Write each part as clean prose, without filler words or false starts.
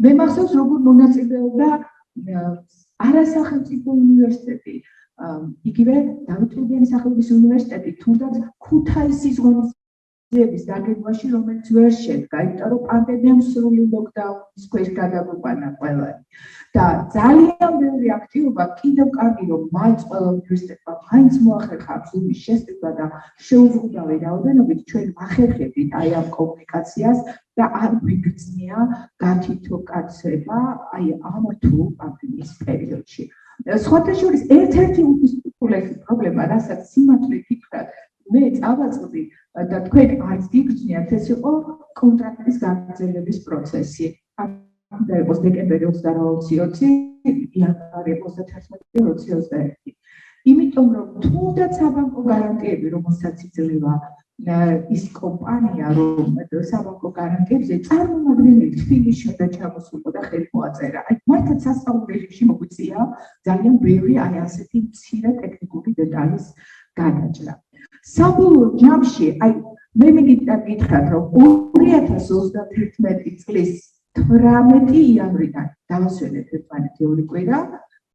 მე მახსოვს როგორ მონაწილეობდა არასახელმწიფო უნივერსიტეტი იგივე დავითმოდიანის სახელობის უნივერსიტეტი თუნდაც ქუთაისის ღონისძიების დაგეგმვაში რომელიც ვერ შედგა იმიტომ რომ პანდემიამ სრული ლოკდაუნის ქვეშ გადაგვიყვანა ყველანი და ძალიან ბევრი აქტივობა კიდევ კარგი რომ მაინც ყველა უნივერსიტეტმა მაინც მოახერხა ზუმის შესწავლა და შეუზღუდავი რაოდენობით ჩვენ ვახერხებთ აი ამ კომუნიკაციას და არ გვიგრძნია გათითო კაცება აი ამ თუ პანდემიის პერიოდში სხვათა შორის ერთ-ერთი უსაფრთხოესი პრობლემა რასაც სიმართლე გითხრათ მე წავაწყდი და თქვენ არც გიგრძნიათ ეს იყო კონტრაქტის გაგრძელების პროცესი და იყოს დეკემბერი 28-20, იანვარი 31-2021. იმიტომ რომ თუნდაც საბანკო გარანტიები რომელსაც იძლევა ის კომპანია რომ საბანკო გარანტიებზე წარმომადგენელი თბილისში და ჩამოსულიყო და ხელი მოაწერა. აი მართლაც სასწავლო რეჟიმში მოგვიწია ძალიან ბევრი აი ასეთი მცირე ტექნიკური დეტალის გადაჭრა. საბოლოო ჯამში აი მე მიგითხრათ რომ 2031 წლის 18 იანვრიდან დავასვენეთ ერთმანეთი ორი კვირა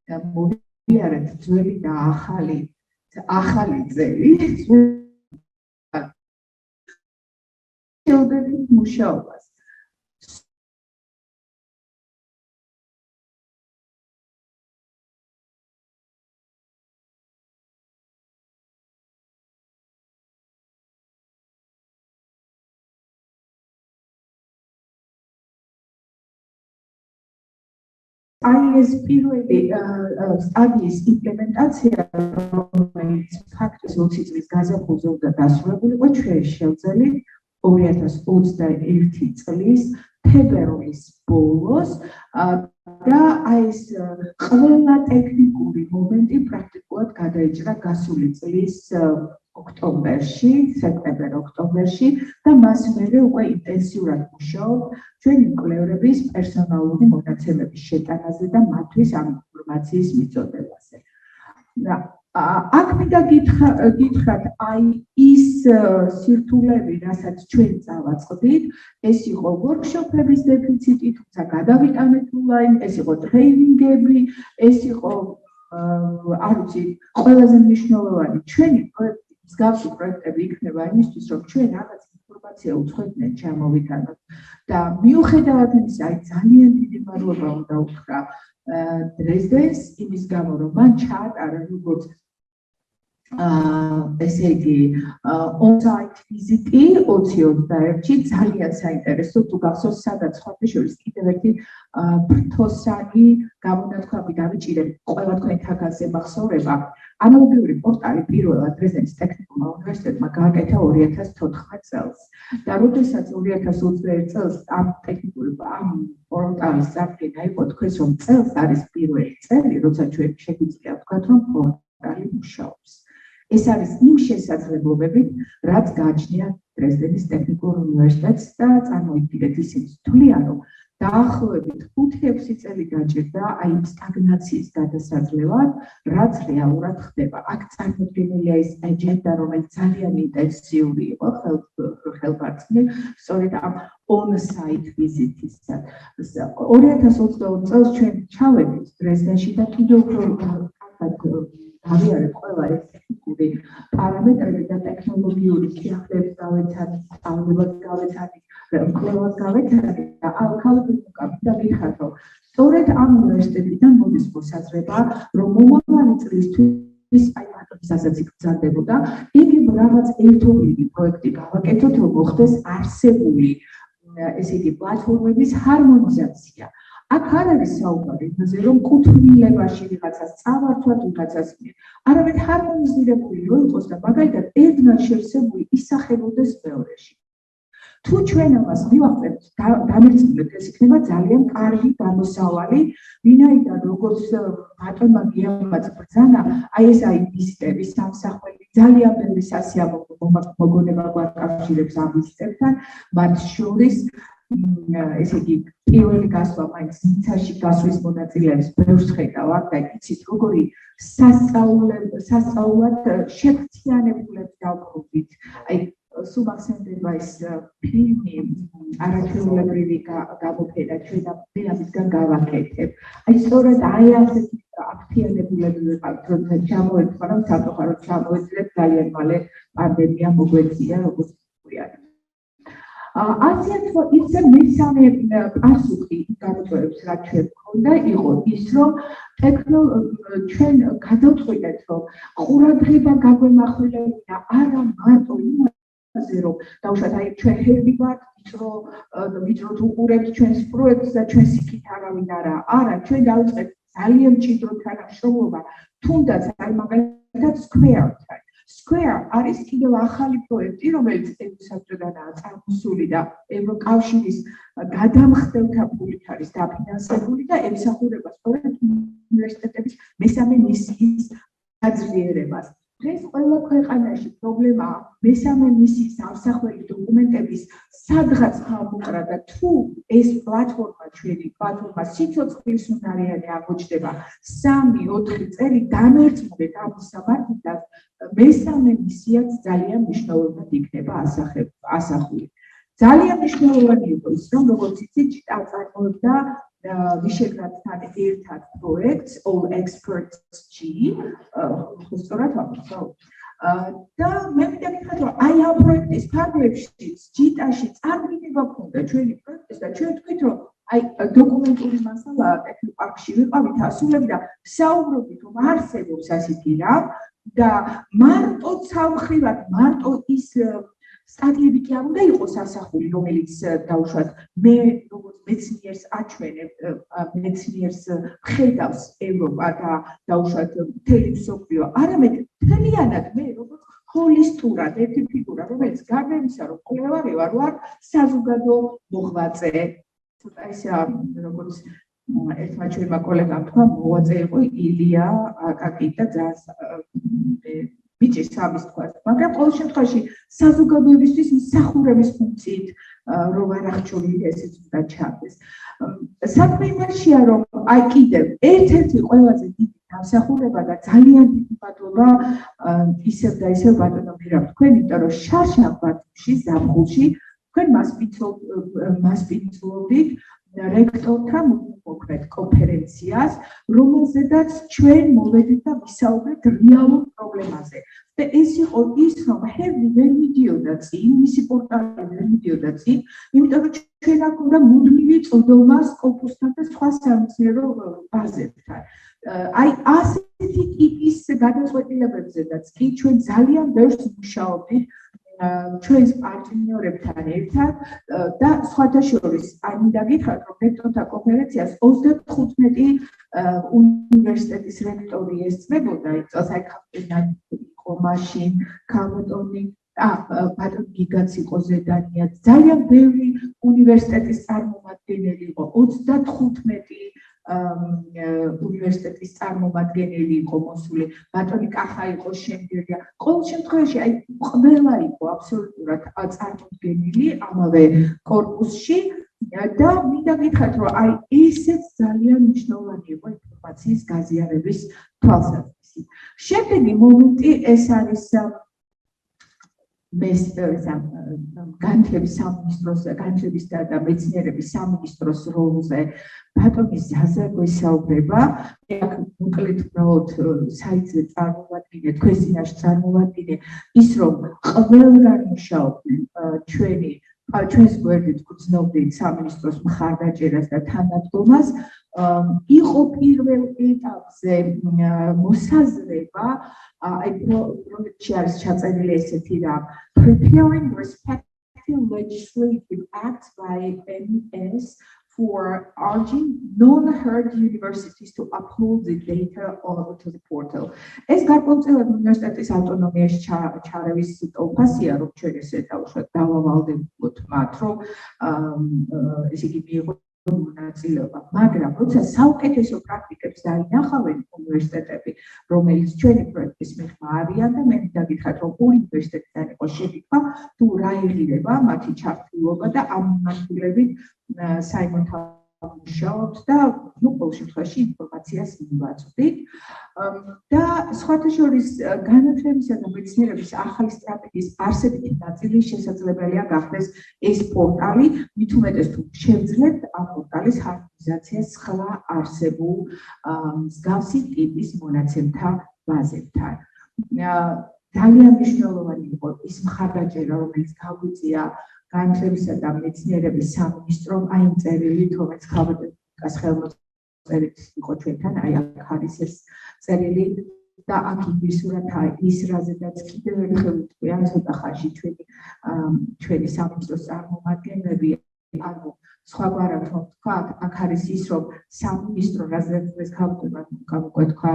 და მოვიარეთ ძველი და ახალი წელი შეუდგეთ მუშაობას აი ეს პირველი სტადიის იმპლემენტაცია რომელიც ფაქტის 20 წლის გაზაფხულზე უნდა დასრულებულიყო ჩვენ შევძელით 2021 წლის თებერვლის ბოლოს და აი ეს ყველა ტექნიკური მომენტი პრაქტიკულად გადაიჭრა გასული წლის ოქტომბერში, სექტემბერ-ოქტომბერში და მას მერე უკვე ინტენსიურად მუშაობ ჩვენი მკვლევრების პერსონალური მონაცემების შეტანაზე და მათთვის ამ ინფორმაციის მიწოდებაზე. აქ მინდა გითხრათ, აი ის სირთულეები, რასაც ჩვენ წავაწყდით, ეს იყო ვორქშოპების დეფიციტი, თუმცა გადავიტანეთ ონლაინ, ეს იყო ტრეინინგები, ეს იყო არ ვიცი, ყველაზე მნიშვნელოვანი ჩვენი მსგავსი პროექტები იქნება იმისთვის, რომ ჩვენ რაღაც ინფორმაცია უცხოეთიდან ჩამოვიტანოთ და მიუხედავად იმისა, აი ძალიან დიდი მადლობა უნდა უთხრა დრეზდენს იმის გამო, რომ მან ჩაატარა როგორც ესე იგი on-site ვიზიტი 2021-ში ძალიან საინტერესო თუ გახსოვს სადაც სხვათა შორის კიდევ ერთი ფრთოსანი გამონათქვამი დავიჭირე ყველა თქვენ თაგაზე მახსოვრება ანალოგიური პორტალი პირველად დრეზდენის ტექნიკურმა უნივერსიტეტმა გააკეთა 2014 წელს და როდესაც 2021 წელს ამ ტექნიკური ამ პორტალის წარდგენა იყო თქვენს რომ წელს არის პირველი წელი როცა ჩვენ შეგვიძლია ვთქვათ რომ პორტალი მუშაობს ეს არის იმ შესაძლებლობებით, რაც გააჩნია დრეზდენის ტექნიკურ უნივერსიტეტს და წარმოიდგინეთ ისინი თვლიან, რომ დაახლოებით 5-6 წელი გაჭირდა აი იმ სტაგნაციის გადასაძლევად, რაც რეალურად ხდება. აქ წარმოდგენილია ის აჯენდა, რომელიც ძალიან ინტენსიური იყო ხელბარწმი, სწორედ ამ on-site ვიზიტისას. 2022 წელს ჩვენ ჩავედით დრეზდენში და კიდევ უფრო გავიარეთ ყველა ეს ტექნიკური პარამეტრები და ტექნოლოგიური კითხებს გავეცადეთ, სწავლებას გავეცადეთ, მკვლელობას გავეცადეთ და ახალგაზრდა და გითხრათ, რომ სწორედ ამ უნივერსიტეტიდან მოდის მოსაზრება, რომ მომავალი წლისთვის აი მათობისასაც იგრძელდებოდა, იგი რაღაც ერთობლივი პროექტი გავაკეთოთ, რომ მოხდეს არსებული ესე იგი პლატფორმების ჰარმონიზაცია. აქ არ არის საუბარი იმაზე, რომ კუთვნილებაში ვიღაცას წავართვათ, ვიღაცას მიერ. არამედ ჰარმონიზირებული რო იყოს და მაგალითად ერთმან შევსებული ისახებოდეს მეორეში. თუ ჩვენ ამას მივახცევთ, დამერწმუნებთ, ეს იქნება ძალიან კარგი გამოსავალი, ვინაიდან როგორც ბატონმა გიამაც ბრძანა, აი ეს აი ვიზიტები სამსახველი ძალიან ბევრი სასიამოვნო მოგონება გვაკავშირებს ამ ვიზიტებთან, მათ შორის ესე იგი პირველი გასვლა მაინც ნიცაში გასვლის მონაწილეებს ბევრს ხედავ და იცით როგორი სასწაულად შეფრთიანებულებს დავყრობით აი სულ ახსენდება ის ფილმი არაჩვეულებრივი გამოფენა ჩვენ და მე ამისგან გავაკეთებ. აი სწორედ აი ასეთი აქტიანებულები ვიყავთ, როცა ჩამოერთვა, რომ სამწუხაროდ ჩამოეძლეთ ძალიან მალე პანდემია მოგვეწია, როგორც ვთქვათ. ასეთ ისე მესამე პასუხი გამოწვევებს, რაც ჩვენ გქონდა, იყო ის, რომ ჩვენ გადავწყვიტეთ, რომ ყურადღება გაგვემახვილებინა არა მარტო იმაზე, რომ დავუშვათ, აი ჩვენ ჰერბი ვართ, ვიწროთ უყურებთ ჩვენს პროექტს და ჩვენს იქით არავინ არა, ჩვენ დავიწყეთ ძალიან მჭიდრო თანამშრომლობა, თუნდაც აი მაგალითად Square-თან. Square არის კიდევ ახალი პროექტი, რომელიც ევროსაბჭოდანაა წარმოსული და ევროკავშირის გადამხდელთა ფულით არის დაფინანსებული და ემსახურება სწორედ უნივერსიტეტების მესამე მისიის გაძლიერებას. დღეს ყველა ქვეყანაში პრობლემაა მესამე მისიის ამსახველი დოკუმენტების სადღაც გამოყრა და თუ ეს ჩვენი პლატფორმა სიცოცხლის უნარიანი აღმოჩნდება 3-4 წელი დამერწმუნდეთ ამის სამართლად, მესამე მისიაც ძალიან მნიშვნელოვნად იქნება ასახული. ძალიან მნიშვნელოვანი იყო ის, რომ როგორც იცით, წარმოებდა ვიშეგრადთან ერთად პროექტს All Experts G, სწორად ვამბობ. და მე მინდა გითხრათ, რომ აი ამ პროექტის ფარგლებში, ჯიტაში წარმატება ჰქონდა ჩვენი პროექტის და ჩვენ ვთქვით, რომ აი დოკუმენტური მასალა ტექნოპარკში ვიყავით ასულები და საუბრობთ, რომ არსებობს ასეთი რამ და მარტო ცალმხრივად, მარტო ის სტატიები კი არ უნდა იყოს ასახული, რომელიც დავუშვათ მე როგორც მეცნიერს აჩვენებ, მეცნიერს ხედავს ევროპა და დავუშვათ მთელი მსოფლიო, არამედ მთლიანად მე როგორც ჰოლისტურად ერთი ფიგურა, რომელიც გარდა იმისა, რომ კვლევარი ვარ საზოგადო მოღვაწე. ცოტა ისე როგორც ერთმა ჩვენმა კოლეგამ თქვა, მოღვაწე იყო ილია აკაკი და ძალიან ბიჭი სამის თქვა, მაგრამ ყოველ შემთხვევაში საზოგადოებისთვის მსახურების ფუნქციით რომ არ აღჭურვილი ესეც უნდა ჩადეს. საქმე იმაშია, რომ აი კიდევ ერთ-ერთი ყველაზე დიდი დამსახურება და ძალიან დიდი მადლობა ისევ და ისევ ბატონო მირამ თქვენ, იმიტომ რომ შარშაბათში ზაფხულში თქვენ მასპინძლობდით რექტორთან მოქმედ კონფერენციას, რომელზედაც ჩვენ მოვედით და ვისაუბრეთ რეალურ პრობლემაზე. და ეს იყო ის, რომ ჰერბი ვერ მიდიოდა წინ, მისი პორტალი ვერ მიდიოდა წინ, იმიტომ რომ ჩვენ აქ უნდა მუდმივი წოდომა სკოპუსთან და სხვა სამეცნიერო ბაზებთან. აი ასეთი ტიპის გადაწყვეტილებებზედაც კი ჩვენ ძალიან ბევრს ვმუშაობდით ჩვენს პარტნიორებთან ერთად და სხვათა შორის არ მინდა გითხრათ, რომ რექტორთა კონფერენციას 35 უნივერსიტეტის რექტორი ესწრებოდა, ის წელს აი იყო მაშინ კამოტონი, ბატონ გიგაც იყო ზედანია, ძალიან ბევრი უნივერსიტეტის წარმომადგენელი იყო, 35 უნივერსიტეტის წარმომადგენელი იყო მოსული, ბატონი კახა იყო შემდგარია. ყოველ შემთხვევაში აი ყველა იყო აბსოლუტურად წარმოდგენილი ამავე კორპუსში და მინდა გითხრათ, რომ აი ესეც ძალიან მნიშვნელოვანი იყო ინფორმაციის გაზიარების თვალსაზრისით. შემდეგი მომენტი ეს არის განათლების სამინისტროს, განათლების და მეცნიერების სამინისტროს როლზე ბატონი ზაზა გვესაუბრება. აქ მოკლედ უბრალოდ საიტზე წარმოვადგინე, თქვენ წინაშე წარმოვადგინე ის, რომ ყველგან მუშაობდნენ ჩვენს გვერდით გრძნობდით სამინისტროს მხარდაჭერას და თანადგომას. იყო პირველ ეტაპზე მოსაზრება, აი პროექტში არის ჩაწერილი ესეთი რამ, preparing respective legislative acts by MES for urging non-heard universities to upload the data onto the portal. ეს გარკვეულწილად უნივერსიტეტის ავტონომიაში ჩარევის ტოლფასია, რომ ჩვენ ესე დავავალდებოდოთ მათ, რომ ესე იგი მიიღო მონაწილეობა, მაგრამ როცა საუკეთესო პრაქტიკებს დაინახავენ უნივერსიტეტები, რომელიც ჩვენი პროექტის მიღმა არიან და მე მინდა გითხრათ, რომ უნივერსიტეტიდან იყო შეკითხვა, თუ რა იღირება მათი ჩართულობა და ამ მიმართულებით საიმონ მუშაობთ და ყოველ შემთხვევაში ინფორმაციას მივაწვდით. და სხვათა შორის განათლებისა და მეცნიერების ახალი სტრატეგიის არსებითი ნაწილი შესაძლებელია გახდეს ეს პორტალი, მით უმეტეს თუ შევძლებთ ამ პორტალის ჰარმონიზაციას სხვა არსებულ მსგავსი ტიპის მონაცემთა ბაზებთან. ძალიან მნიშვნელოვანი იყო ის მხარდაჭერა, რომელიც გაგვიწია განათლებისა და მეცნიერების სამინისტრომ, აი იმ წერილით, რომელიც ხალხის ხელმოწერით იყო ჩვენთან, აი აქ არის ეს წერილი და აქ ინგლისურად ის რაზედაც კიდევ ერთხელ ვიტყვი, ცოტა ხანში ჩვენი სამინისტროს წარმომადგენლები, ანუ სხვაგვარად რომ ვთქვათ, აქ არის ის, რომ სამინისტრო რაზედაც ეს გამოგვეთქვა,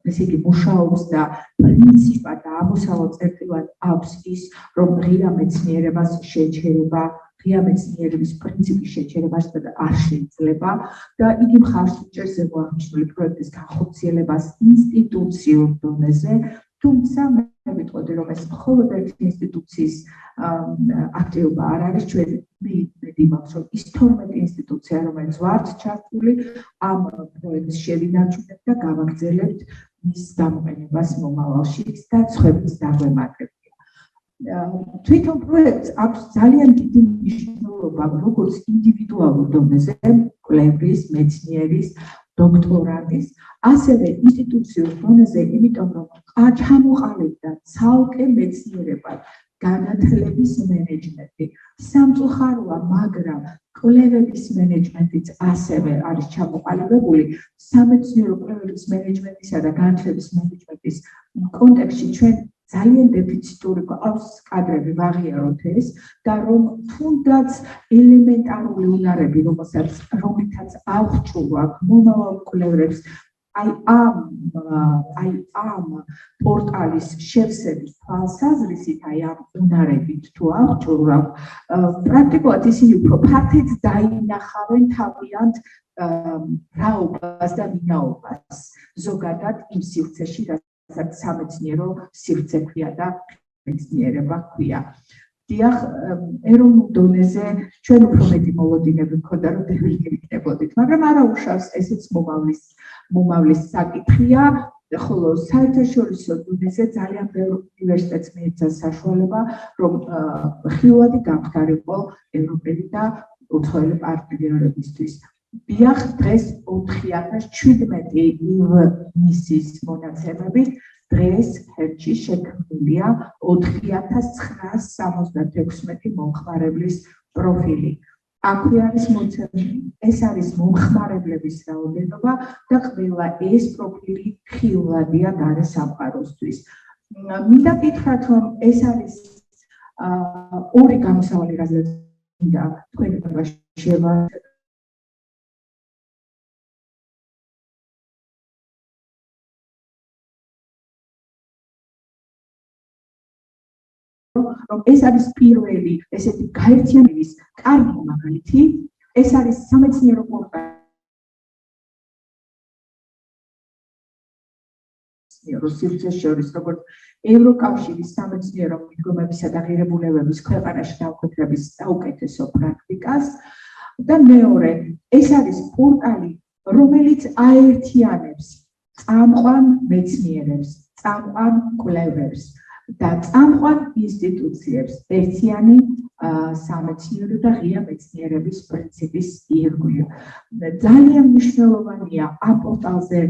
ესე იგი მუშაობს და პრინციპად და ამოსავალ წერტილად აქვს ის, რომ ღია მეცნიერებას შეჩერება, ღია მეცნიერების პრინციპის შეჩერება არ შეიძლება და იგი მხარს უჭერს ზემოაღნიშნული პროექტის განხორციელებას ინსტიტუციურ დონეზე, თუმცა მე ვიტყოდი, რომ ეს მხოლოდ ერთი ინსტიტუციის აქტივობა არ არის, ჩვენ იმედი მაქვს, რომ ის 12 ინსტიტუცია, რომელიც ვართ ჩართული, ამ პროექტს შევინარჩუნებთ და გავაგრძელებთ მის გამოყენებას მომავალშიც და სხვებიც დაგვემართებია. თვითონ პროექტს აქვს ძალიან დიდი მნიშვნელობა, როგორც ინდივიდუალურ დონეზე, კვლევის, მეცნიერის, დოქტორანტის, ასევე ინსტიტუციურ დონეზე, იმიტომ რომ ჩამოყალიბდა ცალკე მეცნიერებად განათლების მენეჯმენტი. სამწუხაროა, მაგრამ კვლევების მენეჯმენტიც ასევე არის ჩამოყალიბებული. სამეცნიერო კვლევების მენეჯმენტისა და განათლების მენეჯმენტის კონტექსტში ჩვენ ძალიან დეფიციტური გვყავს კადრები, ვაღიაროთ ეს და რომ თუნდაც ელემენტარული უნარები, რომლითაც აღჭურვა მომავალ კვლევრებს აი ამ პორტალის შევსების თვალსაზრისით, აი ამ უნარებით თუ აღჭურვა, პრაქტიკულად ისინი უფრო ფართედ დაინახავენ თავიანთ რაობას და ვინაობას ზოგადად იმ სივრცეში, რასაც სამეცნიერო სივრცე ქვია და მეცნიერება ქვია. დიახ, ეროვნულ დონეზე ჩვენ უფრო მეტი მოლოდინები მქონდა, რომ დევნილი იქნებოდით, მაგრამ არა უშავს, ესეც მომავლის საკითხია, ხოლო საერთაშორისო დონეზე ძალიან ბევრ უნივერსიტეტს მიეცა საშუალება, რომ ხილვადი გამხდარიყო ევროპელი და უცხოელი პარტნიორებისთვის. დიახ, დღეს 4017 მისის მონაცემებით დღეს ჰერჩი შექმნილია 4976 მომხმარებლის პროფილი. აქვე არის ეს არის მომხმარებლების რაოდენობა და ყველა ეს პროფილი ხილვადია გარე სამყაროსთვის. მინდა გითხრათ, რომ ეს არის ორი გამოსავალი, რაზეც მინდა თქვენი შევარდეთ. რომ ეს არის პირველი ესეთი გაერთიანების კარგი მაგალითი, ეს არის სამეცნიერო პორტალი სივრცეს შორის, როგორც ევროკავშირის სამეცნიერო მიდგომებისა და ღირებულებების ქვეყანაში დამკვიდრების საუკეთესო პრაქტიკას და მეორე, ეს არის პორტალი, რომელიც აერთიანებს წამყვან მეცნიერებს, წამყვან კვლევებს და წამყვან ინსტიტუციებს ერთიანი სამეცნიერო და ღია მეცნიერების პრინციპის ირგვლივ. ძალიან მნიშვნელოვანია ამ პორტალზე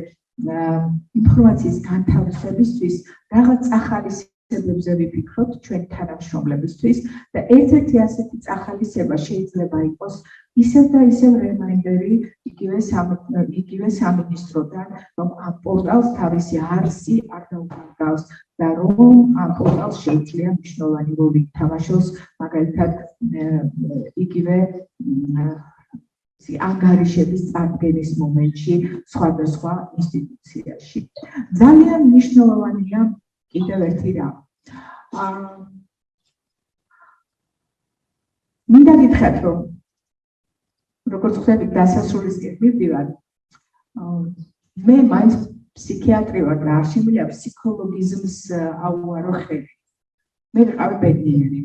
ინფორმაციის განთავსებისთვის რაღაც ახალისებებზე ვიფიქროთ ჩვენ თანამშრომლებისთვის და ერთ-ერთი ასეთი ახალისება შეიძლება იყოს ისევ და ისევ რემაინდერი იგივე სამინისტროდან, რომ ამ პორტალს თავისი არსი არ დაუკარგავს და რომ ამ პორტალს შეუძლია მნიშვნელოვანი როლი ითამაშოს, მაგალითად იგივე ანგარიშების წარდგენის მომენტში სხვადასხვა ინსტიტუციაში. ძალიან მნიშვნელოვანია კიდევ ერთი რამ. მინდა გითხრათ, რომ როგორც ხვდებით, დასასრულისკენ მივდივარ, მე მაინც ფსიქიატრი ვარ და არ შემიძლია ფსიქოლოგიზმს აუარო ხელი. მე ვიყავი ბედნიერი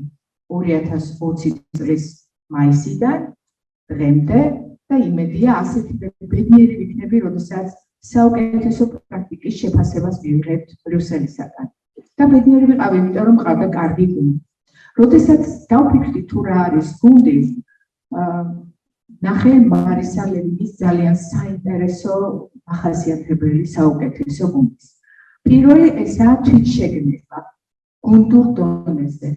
2020 წლის მაისიდან დღემდე და იმედია ასეთი ბედნიერი ვიქნები, როდესაც საუკეთესო პრაქტიკის შეფასებას მივიღებთ ბრიუსელისაგან. და ბედნიერი ვიყავი, იმიტომ რომ მყავდა კარგი გუნდი. როდესაც დავფიქრდი თუ რა არის გუნდი, ნახე მარისა ლევინის ძალიან საინტერესო ახასიათებელი საუკეთესო გუნდის. პირველი ესაა თვითშეგნება გუნდურ დონეზე.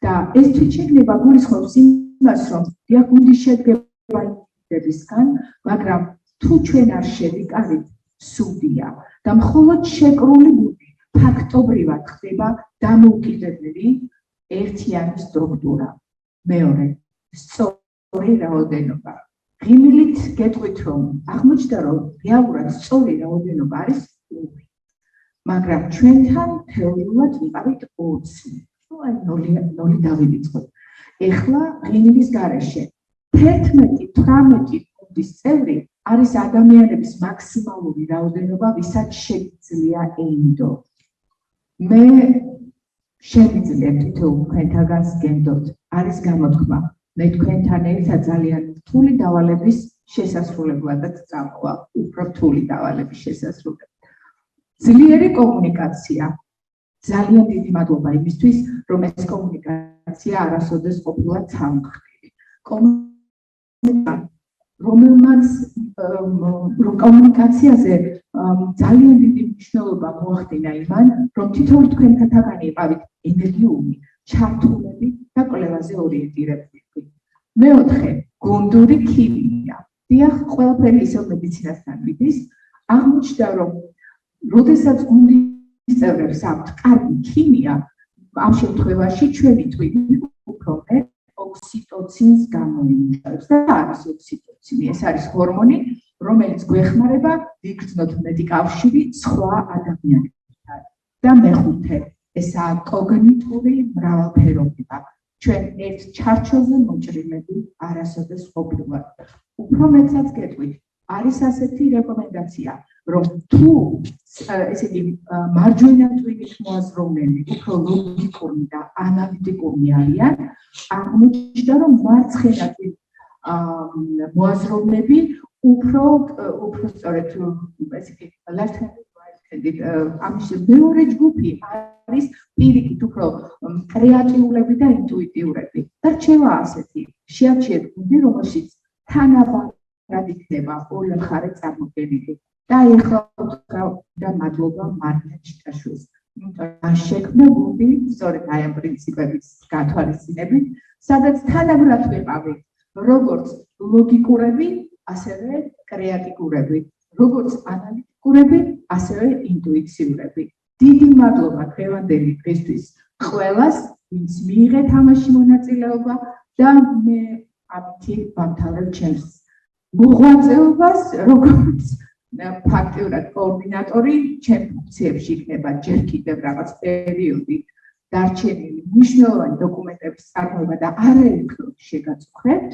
და ეს თვითშეგნება გულისხმობს იმას, რომ გუნდი შედგება ინდივიდებისგან, მაგრამ თუ ჩვენ არ შევიკავით, სუდია და მხოლოდ შეკრული გუნდი ფაქტობრივად ხდება დამოუკიდებელი ერთიანი სტრუქტურა. მეორე, სწორი რაოდენობა. ღიმილით გეტყვით, რომ აღმოჩნდა, რომ რეალურად სწორი რაოდენობა არის 2. მაგრამ ჩვენთან თეორიულად ვიყავით 20. ნოლი დავივიწყოთ. ეხლა ღიმილის გარეშე 11-18 გუნდის წევრი არის ადამიანების მაქსიმალური რაოდენობა, ვისაც შეგვიძლია ეინდო. მე შევიძლია თითოეულ თქვენთაგანს გენდოთ. არის გამოთქმა. მე თქვენთან ერთად ძალიან რთული დავალების შესასრულებლადაც წამოვალ, უფრო რთული დავალების შესასრულებლად. ძლიერი კომუნიკაცია. ძალიან დიდი მადლობა იმისთვის, რომ ეს კომუნიკაცია არასოდეს ყოფილა ცალმხრივი. რომ კომუნიკაციაზე ძალიან დიდი მნიშვნელობა მოახდინა იმან, რომ თითოეულ თქვენთაგანი იყავით ენერგიული, ჩართულები და კვლევაზე ორიენტირებული. მეოთხე, გუნდური ქიმია. დიახ, ყველაფერი ისევ მედიცინასთან მიდის. აღმოჩნდა, რომ როდესაც გუნდის წევრებს აქვთ კარგი ქიმია, ამ შემთხვევაში ჩვენი ტვინი უფრო მეტ ოქსიტოცინს გამოიმუშავებს და არის ოქსიტოცინი. ეს არის ჰორმონი, რომელიც გვეხმარება ვიგრძნოთ მეტი კავშირი სხვა ადამიანებთან. და მეხუთე, ესაა კოგნიტური მრავალფეროვნება. ჩვენ ერთ ჩარჩოზე მოჭრილები არასოდეს ყოფილვართ. უფრო მეტსაც გეტყვით, არის ასეთი რეკომენდაცია, რომ თუ ესე იგი მარჯვენა ტვინის მოაზროვნეები უფრო ლოგიკური და ანალიტიკური არიან, აღმოჩნდა, რომ მარცხენა ტვინის მოაზროვნეები უფრო სწორედ ესე იგი left-handed, right-handed ამის მეორე ჯგუფი არის პირიქით უფრო კრეატიულები და ინტუიტიურები. და რჩევა ასეთი, შეარჩიეთ გუნდი, რომელშიც თანაბარ იქნება ორი მხარე წარმოდგენილი. და ეხლა და მადლობა მარია ჩიტაშვილს. იმიტომ შექმნა გუნდი სწორედ აი ამ პრინციპების გათვალისწინებით, სადაც თანაბრად ვიყავით როგორც ლოგიკურები, ასევე კრეატიულები, როგორც ანალიტიკურები, ასევე ინტუიციურები. დიდი მადლობა დღევანდელი დღისთვის ყველას, ვინც მიიღეთ ამაში მონაწილეობა და მე ამითი ვამთავრებ ჩემს მოღვაწეობას, როგორც ფაქტიურად კოორდინატორი, ჩემ ფუნქციებში იქნება ჯერ კიდევ რაღაც პერიოდი დარჩენილი მნიშვნელოვანი დოკუმენტების წარმოება და არაერთხელ შეგაწუხებთ,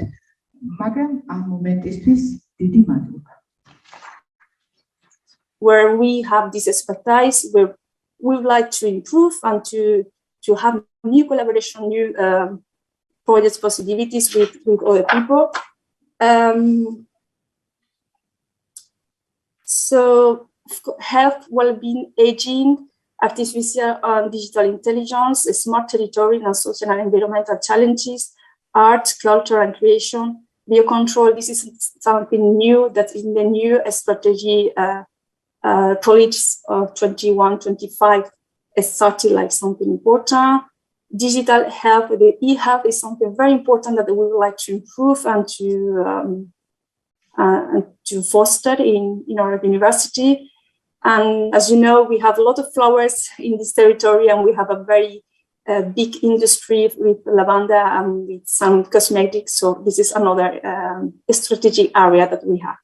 მაგრამ ამ მომენტისთვის დიდი მადლობა. Where we have this expertise, where we would like to improve and to have new collaboration, new projects possibilities with other people. So health, well-being, aging, artificial and digital intelligence, smart territory and social and environmental challenges, art, culture and creation, biocontrol. This is something new that in the new strategy projects of 21-25 is started like something important. Digital health, the e-health is something very important that we would like to improve and to foster in our university. And as you know, we have a lot of flowers in this territory, and we have a very big industry with lavender and with some cosmetics. So this is another strategic area that we have.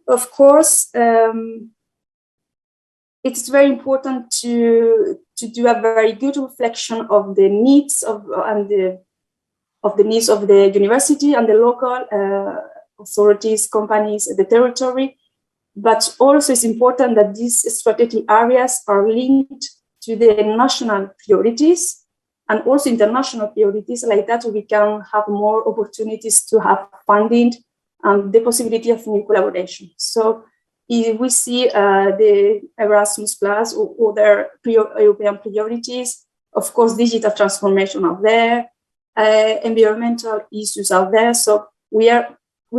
Of course, it's very important to do a very good reflection of the needs of the needs of the university and the local authorities, companies, the territory. But also it's important that these strategic areas are linked to the national priorities and also international priorities. Like that, we can have more opportunities to have funding and the possibility of new collaboration. So if we see the Erasmus Plus or other European priorities, of course, digital transformation out there, environmental issues out there. So we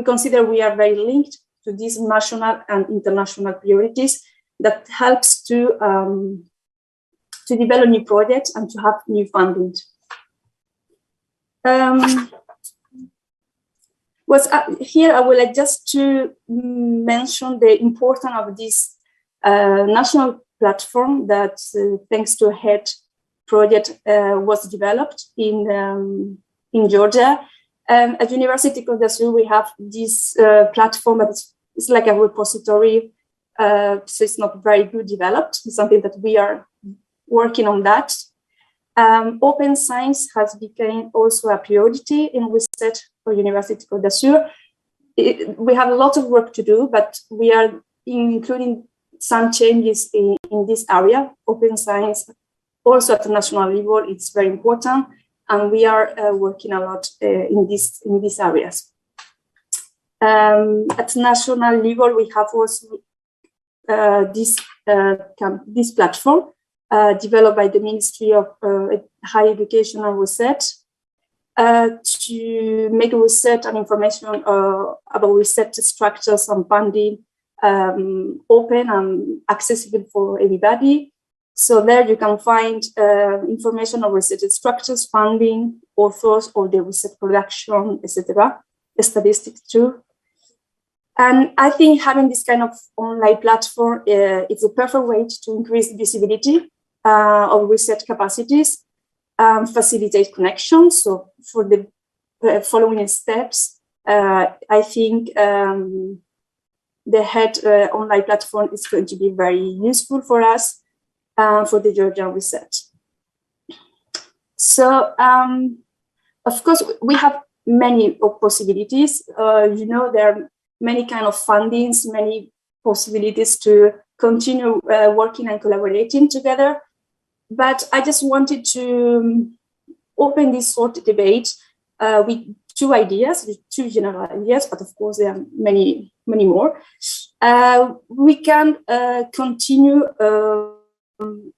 consider we are very linked to these national and international priorities that helps to develop new projects and to have new funding. Here I would like just to mention the importance of this national platform that, thanks to a HEAD project, was developed in Georgia. At University of Sur, we have this platform that is like a repository, so it's not very good developed. It's something that we are working on that. Open science has become also a priority in research for University of Sur. We have a lot of work to do, but we are including some changes in this area. Open science, also at the national level, it's very important, and we are working a lot in these areas. At national level, we have also this platform developed by the Ministry of Higher Education and Research to make research and information about research structures and funding open and accessible for everybody. So there you can find information on research structures, funding, authors of the research production, etc., statistics too. And I think having this kind of online platform is a perfect way to increase visibility of research capacities, facilitate connections. So for the following steps, I think the HEAD online platform is going to be very useful for us for the Georgian research. So, of course, we have many possibilities. You know, there are many kind of fundings, many possibilities to continue working and collaborating together. But I just wanted to open this sort of debate with two ideas, with two general ideas, but of course there are many, many more. We can continue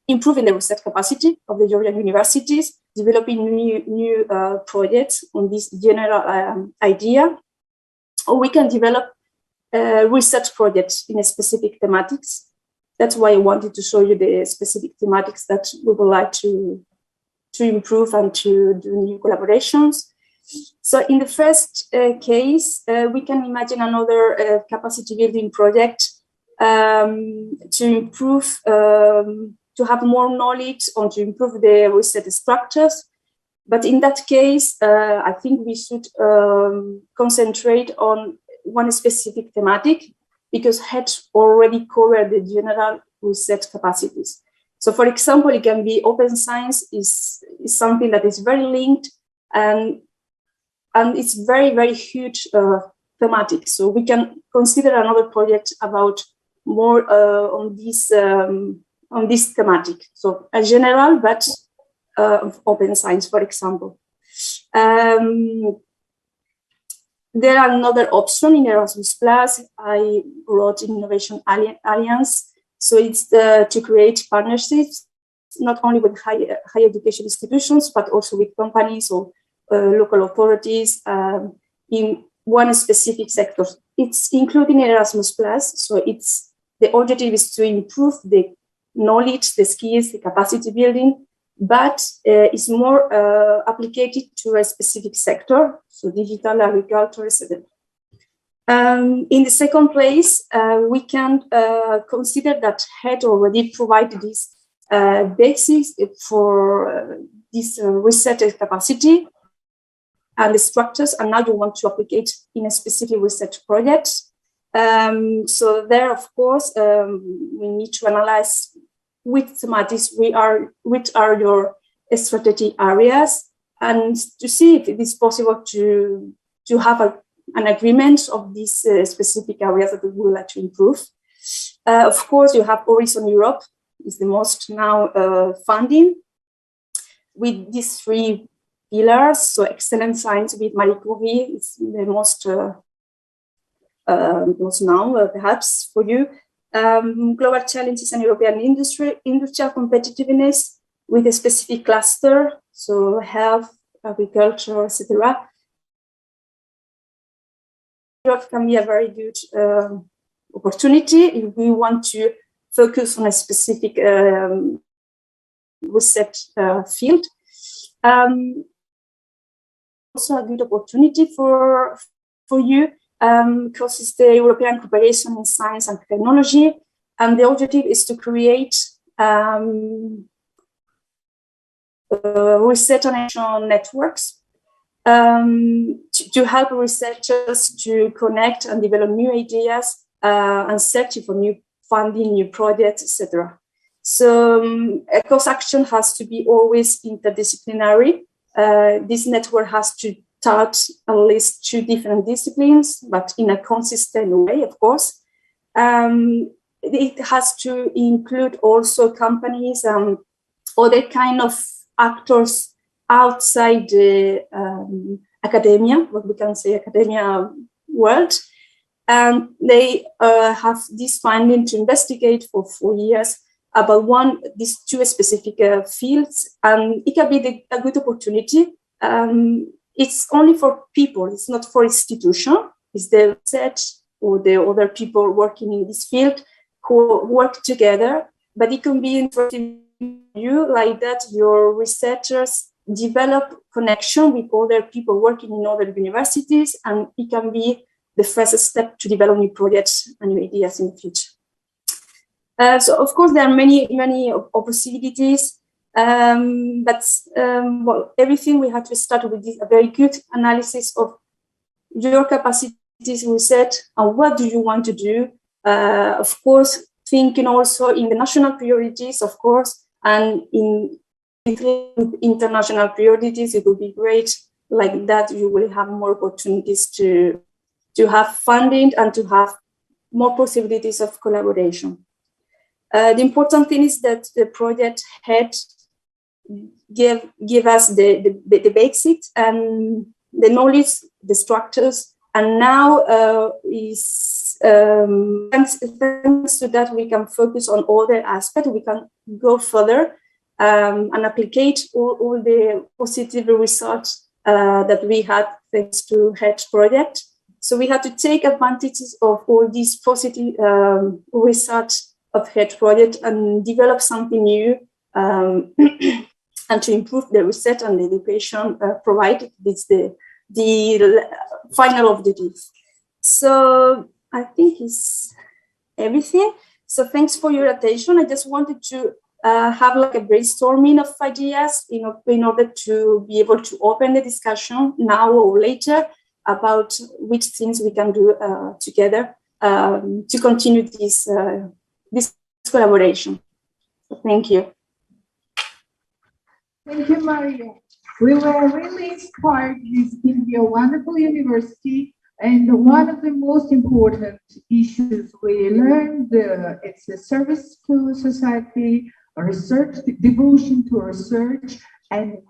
improving the research capacity of the Georgian universities, developing new projects on this general idea, or we can develop research projects in a specific thematics. That's why I wanted to show you the specific thematics that we would like to improve and to do new collaborations. So in the first case, we can imagine another capacity building project to improve, to have more knowledge or to improve the research structures. But in that case, I think we should concentrate on one specific thematic, because HEAD already covered the general research capacities. So for example, it can be open science is something that is very linked and it's very, very huge thematic. So we can consider another project about more on this thematic. So a general, but open science, for example. There are another option in Erasmus Plus. I wrote Innovation Alliance. So it's to create partnerships, not only with higher education institutions, but also with companies or local authorities in one specific sector. It's including Erasmus Plus. So the objective is to improve the knowledge, the skills, the capacity building, but it's more applied to a specific sector, so digital, agriculture, etc. In the second place, we can consider that HEAD already provided this basis for this research capacity and the structures, and now you want to apply it in a specific research project. So there, of course, we need to analyze which thematics which are your strategy areas, and to see if it is possible to have an agreement of these specific areas that we would like to improve. Of course, you have Horizon Europe is the most now funding. with these three pillars. So excellent science with Marie Curie is the most known, perhaps for you. Global challenges and European industrial competitiveness with a specific cluster, so health, agriculture, etc. Europe can be a very good opportunity if we want to focus on a specific research field. Also a good opportunity for you because it's the European cooperation in science and technology, and the objective is to create research and action networks to help researchers to connect and develop new ideas and search for new funding, new projects, etc. So course action has to be always interdisciplinary. This network has to touch at least 2 different disciplines, but in a consistent way, of course. It has to include also companies and other kind of actors outside the academia, what we can say academia world. And they have this finding to investigate for 4 years about these 2 specific fields, and it can be a good opportunity. It's only for people, it's not for institution. It's the research or the other people working in this field who work together, but it can be interesting to you like that your researchers develop connection with other people working in other universities, and it can be the first step to develop new projects and new ideas in the future. So of course there are many possibilities, but everything we have to start with a very good analysis of your capacities research and what do you want to do. Of course, thinking also in the national priorities, of course, and in international priorities, it would be great. Like that, you will have more opportunities to have funding and to have more possibilities of collaboration. The important thing is that the project head give us the basics and the knowledge, the structures, and now thanks to that we can focus on other aspects. We can go further and apply all the positive results that we had thanks to HED project. So we had to take advantages of all these positive results of HED project and develop something new and to improve the research and the education provided. It's the final objective. So I think it's everything. So thanks for your attention. I just wanted to have like a brainstorming of ideas in order to be able to open the discussion now or later about which things we can do together to continue this collaboration. So thank you. Thank you, Maria. We were really inspired. This can be a wonderful university, and one of the most important issues we learned, it's a service to society, research, devotion to research, and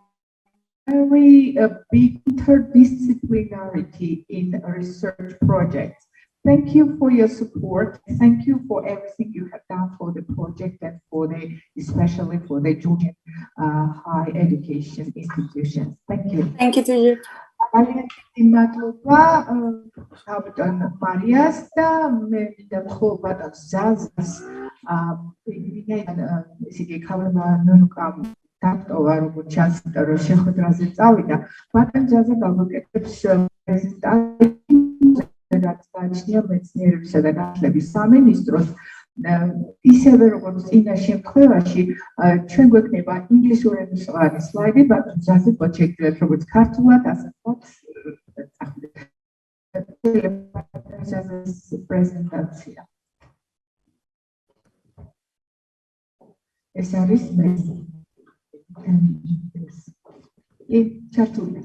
very big interdisciplinarity in research projects. Thank you for your support. Thank you for everything you have done for the project and especially for the junior high education institutions. Thank you. Thank you to you. Marias და მე მინდა მხოლოდ ზაზას ისეთი ქალბანუკამ დაქტოვა როგორც ჩანს რომ შეხვედრაზე წავიდა მაგრამ ზაზა გავაკეთებს რაც გააჩნია მეცნიერებისა და განათლების სამინისტროს ისევე როგორც წინა შემთხვევაში ჩვენ გვექნება ინგლისურ ენისავე სლაიდი ბატონ ზაზე გოჩეკილებ როგორც ქართულად ასეც პრეზენტაცია ეს არის მე ჩართული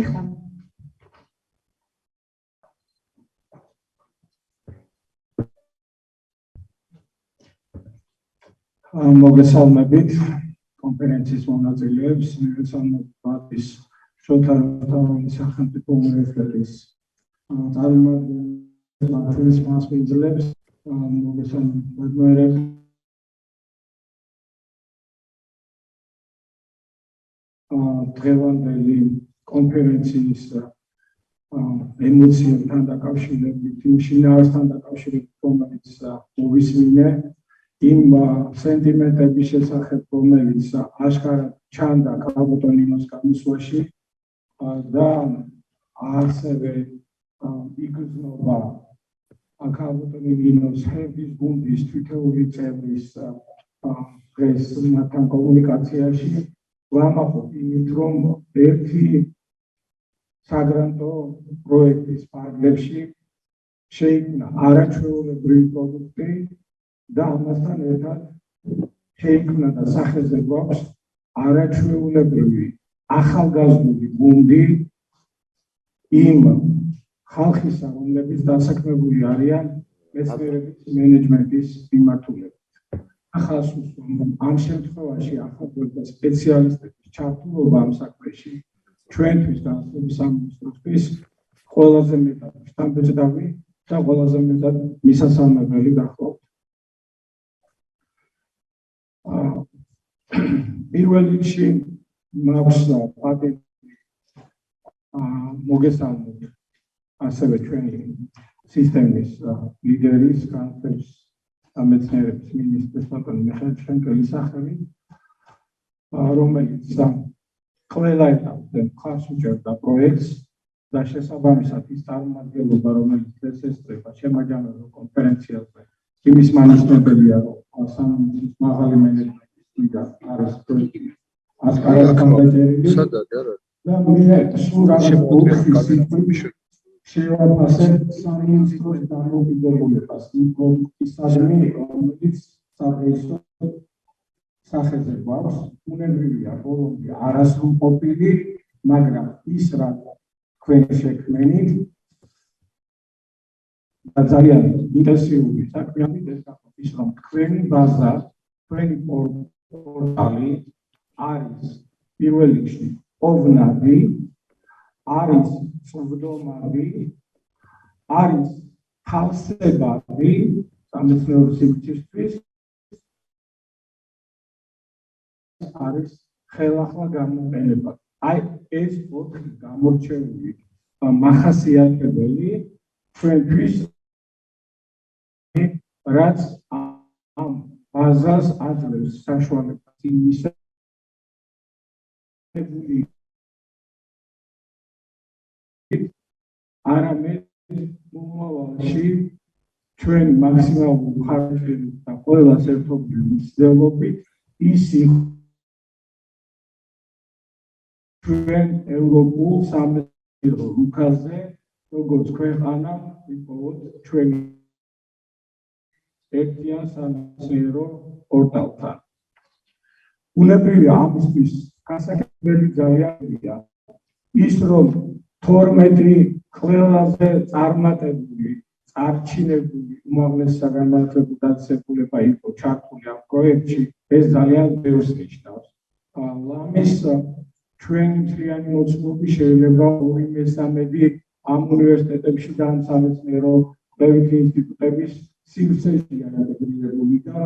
ეხლა მოგესალმებით კონფერენციის მონაწილეებს, მივეცადოთ შოთარული სახელმწიფო უნივერსიტეტის წარმომადგენლებს, მასპინძლებს, მოგესალმებით დღევანდელი კონფერენციის ემოციებთან დაკავშირებით, იმ შინაარსთან დაკავშირებით, რომელიც მოვისმინე, იმ სენტიმენტების შესახებ, რომელიც აშკარად ჩანდა ქალბატონინოს გამოსვლაში და ასევე იგრძნობა ქალბატონინოს ჰერდის გუნდის თითოეული წევრის დღეს მათთან კომუნიკაციაში ვამაყობ იმით, რომ ერთი საგრანტო პროექტის ფარგლებში შეიქმნა არაჩვეულებრივი პროდუქტი და ამასთან ერთად შეიქმნა და სახეზე გვაქვს არაჩვეულებრივი ახალგაზრდული გუნდი იმ ხალხისა, რომლებიც დასაქმებული არიან მეცნიერების მენეჯმენტის მიმართულებით. ახალ ამ შემთხვევაში ახალგაზრდა სპეციალისტების ჩართულობა ამ საქმეში ჩვენთვის განათლების სამინისტროსთვის ყველაზე მეტად შთამბეჭდავი და ყველაზე მეტად მისასალმებელი გახლავთ. პირველ რიგში მაქვს პატივი მოგესალმოთ ასევე ჩვენი სისტემის ლიდერის, განათლების მეცნიერების მინისტრის ბატონ მიხეილ შენკელის სახელით, რომელიც ყველა ეტაპზე მხარს უჭერდა პროექტს და შესაბამისად ის წარმომადგენლობა, რომელიც დღეს ესწრება შემაჯამებელ კონფერენციაზე, იმის მანიშნებელია, რომ სამინისტროს მაღალი მენეჯმენტის მხრიდან არის პროექტი აშკარად განაწერილი და მე სულ რაღაცა შევაფასე სამინისტროს დამოუკიდებლობას იმ პროდუქტისადმი, რომელიც საფრთხესო სახეზე გვაქვს, უნებრივია ბოლომდე არასრულყოფილი, მაგრამ ის რა თქვენ შექმნით და ძალიან ინტენსიური საქმეებით ეს გახდა ის, რომ თქვენი ბაზა, თქვენი პორტალი არის პირველ რიგში ოვნადი, არის სვდომადი, არის თავსებადი სამეცნიერო სივრცისთვის, არის ხელახლა გამოყენება. აი ეს ოთხი გამორჩეული მახასიათებელი ჩვენთვის, რაც ამ ბაზას აძლევს საშუალებას იმისა, არამედ მომავალში ჩვენი მაქსიმალური ხარჯებით და ყველას ერთობლივი მცდელობით ის ჩვენ ევროპულ სამეცნიერო რუკაზე, როგორც ქვეყანა, ვიპოვოთ ჩვენი ერთიან სამეცნიერო პორტალთან. უნებრივია ამისთვის გასაკეთებელი ძალიანია ის, რომ 12 ყველაზე წარმატებული, წარჩინებული უმაღლეს საგანმანათლებლო დაწესებულება იყო ჩართული ამ პროექტში, ეს ძალიან ბევრს ნიშნავს. ლამის ჩვენი მთლიანი მოცულობის შეიძლება 2/3 ამ უნივერსიტეტებში და ამ სამეცნიერო კვლევითი ინსტიტუტების სივრცეშია რეგისტრირებული და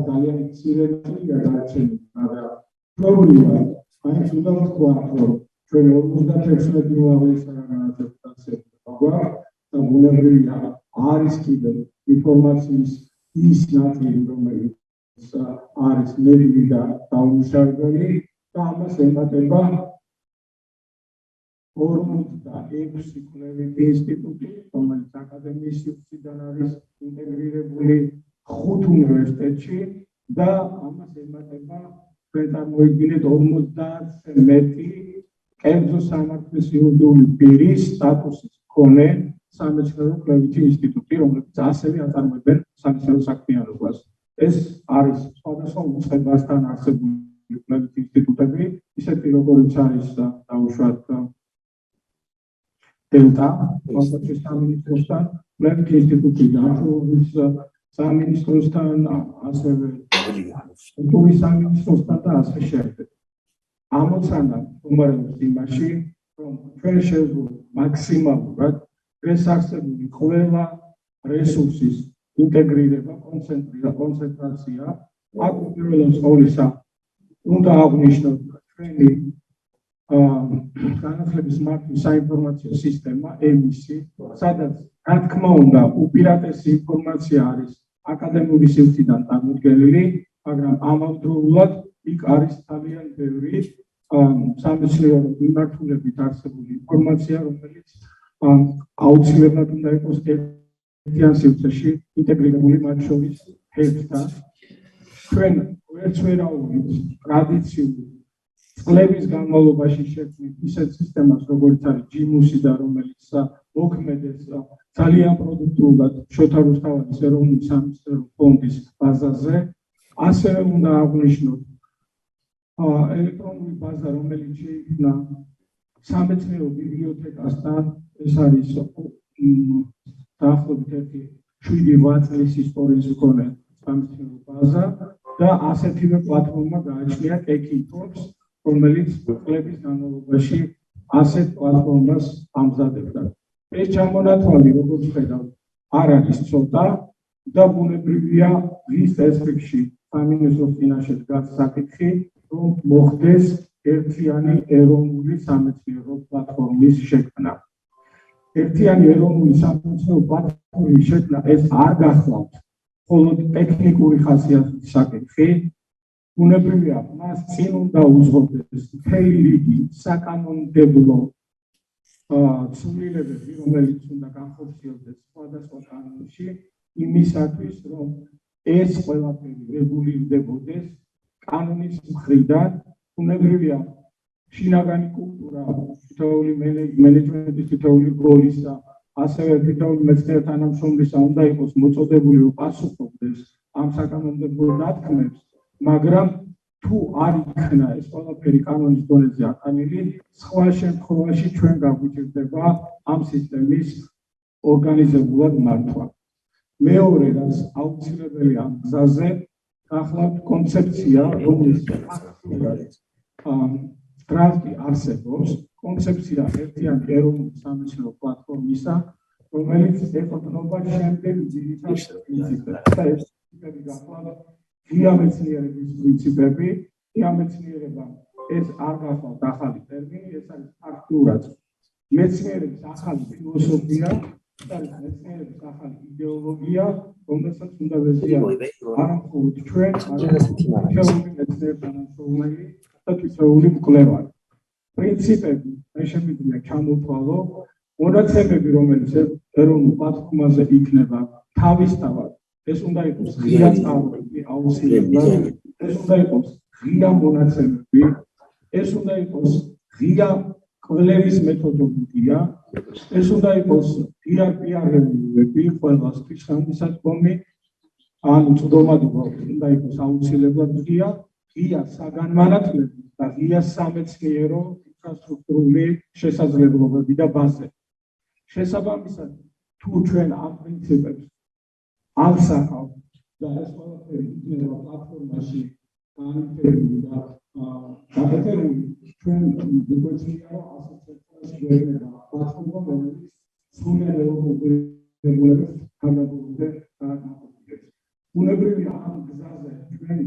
ძალიან მცირეა დარჩენილი, მაგრამ პრობლემა არის უნდა ვთქვა, რომ ჩვენ 56 უმაღლეს საგანმანათლებლო დაწესებულება გვაქვს და უნებრივია არის კიდევ ინფორმაციის ის ნაწილი, რომელიც არის ნელი და დაუმუშავებელი და ამას ემატება 46 კვლევითი ინსტიტუტი, რომელიც აკადემიის სივრციდან არის ინტეგრირებული 5 უნივერსიტეტში და ამას ემატება ჩვენ წარმოიდგინეთ 50-ზე მეტი კერძო სამართლის იურიდიული პირის სტატუსის მქონე სამეცნიერო კვლევითი ინსტიტუტი, რომლებიც ასევე აწარმოებენ სამეცნიერო საქმიანობას. ეს არის სხვადასხვა უწყებასთან არსებული კვლევითი ინსტიტუტები, ისეთი როგორც არის დაუშვათ დელტა, კონსტიტუციის სამინისტროსთან, კვლევითი ინსტიტუტი დაახლოებით სამინისტროსთან, ასევე კულტურის სამინისტროსთან და ასე შემდეგ. ამოცანა უმრავლეს იმაში, რომ ჩვენ შევძლოთ მაქსიმალურად ეს არსებული ყველა რესურსის ინტეგრირება, კონცენტრაცია, აქ უპირველეს ყოვლისა უნდა აღვნიშნოთ ჩვენი განათლების მართვის საინფორმაციო სისტემა EMIS-ი, სადაც რა თქმა უნდა უპირატესი ინფორმაცია არის აკადემიური სივრციდან წარმოდგენილი, მაგრამ ამავდროულად იქ არის ძალიან ბევრი სამეცნიერო მიმართულებით არსებული ინფორმაცია, რომელიც აუცილებლად უნდა იყოს ერთიან სივრცეში ინტეგრირებული მათ შორის ერთთან. ჩვენ ვერც ვერავით ტრადიციული წლების განმავლობაში შექმნით ისეთ სისტემას, როგორც არის ჯიმუსი და რომელიც მოქმედებს ძალიან პროდუქტიულად შოთა რუსთაველის ეროვნული სამეცნიერო ფონდის ბაზაზე. ასევე უნდა აღვნიშნოთ ელექტრონული ბაზა, რომელიც შეიქმნა სამეცნიერო ბიბლიოთეკასთან, ეს არის დაახლოებით 7-8 წლის ისტორიის მქონე სამეცნიერო ბაზა და ასეთივე პლატფორმა გააჩნია Equipops, რომელიც წლების განმავლობაში ასეთ პლატფორმას ამზადებდა. ეს ჩამონათვალი, როგორც ხედავთ, არ არის ცოტა და ბუნებრივია ის წესრიგში სამინისტროს წინაშე დგას საკითხი, რომ მოხდეს ერთიანი ეროვნული სამეცნიერო პლატფორმის შექმნა. ერთიანი ეროვნული სამეცნიერო პლატფორმის შექმნა ეს არ გახლავთ მხოლოდ ტექნიკური ხასიათის საკითხი, ბუნებრივია მას წინ უნდა უძღვდეს მთელი რიგი საკანონმდებლო ცვლილებები, რომელიც უნდა განხორციელდეს სხვადასხვა კანონში, იმისათვის, რომ ეს ყველაფერი რეგულირდებოდეს კანონის მხრიდან. ბუნებრივია შინაგანი კულტურა, თითოეული მენეჯმენტის თითოეული გოლისა, ასევე თითოეული მეცნიერ თანამშრომლისა უნდა იყოს მოწოდებული, რომ პასუხობდეს ამ საკანონმდებლო დათქმებს, მაგრამ თუ არ იქნა ეს ყველაფერი კანონის დონეზე აკანილი, სხვა შემთხვევაში ჩვენ გაგვიჭირდება ამ სისტემის ორგანიზებულად მართვა. მეორე, რაც აუცილებელია ამ გზაზე, გახლავთ კონცეფცია, რომლის დრაფტი არსებობს, კონცეფცია ერთიანი ეროვნული სამეცნიერო პლატფორმისა, რომელიც ეყრდნობა შემდეგ ძირითად პრინციპებს. და ეს პრინციპები გახლავთ ღია მეცნიერების პრინციპები. ღია მეცნიერება ეს არ გახლავთ ახალი ტერმინი, ეს არის ფაქტურად მეცნიერების ახალი ფილოსოფია, ეს არის მეცნიერების ახალი იდეოლოგია, რომელსაც უნდა ვეზიაროთ არა მხოლოდ ჩვენ, არამედ თითოეული მეცნიერი თანამშრომელი და თითოეული მკვლევარი. პრინციპები შეგვიძლია ჩამოთვალო, მონაცემები, რომელიც ეროვნულ პლატფორმაზე იქნება, თავისთავად ეს უნდა იყოს ღია წარმოება, აუცილებლად ეს უნდა იყოს ღია მონაცემები, ეს უნდა იყოს ღია კვლევის მეთოდოლოგია, ეს უნდა იყოს ღია პიარები, ყველასთვის ხანგრძლივი, ანუ წვდომადობა უნდა იყოს აუცილებლად ღია საგანმანათლებლო და ღია სამეცნიერო ინფრასტრუქტურული შესაძლებლობები და ბაზები. შესაბამისად, თუ ჩვენ ამ პრინციპებს ავსახავთ და ეს ყველაფერი იქნება პლატფორმაში განვითარებული და გაკეთებული, ჩვენ გვეცია ასოციაციაში გვექნება პლატფორმა, რომელიც სრულად ევროპულ რეგულაციებს განადგურებს და განყოფილებს. ბუნებრივია ამ გზაზე ჩვენ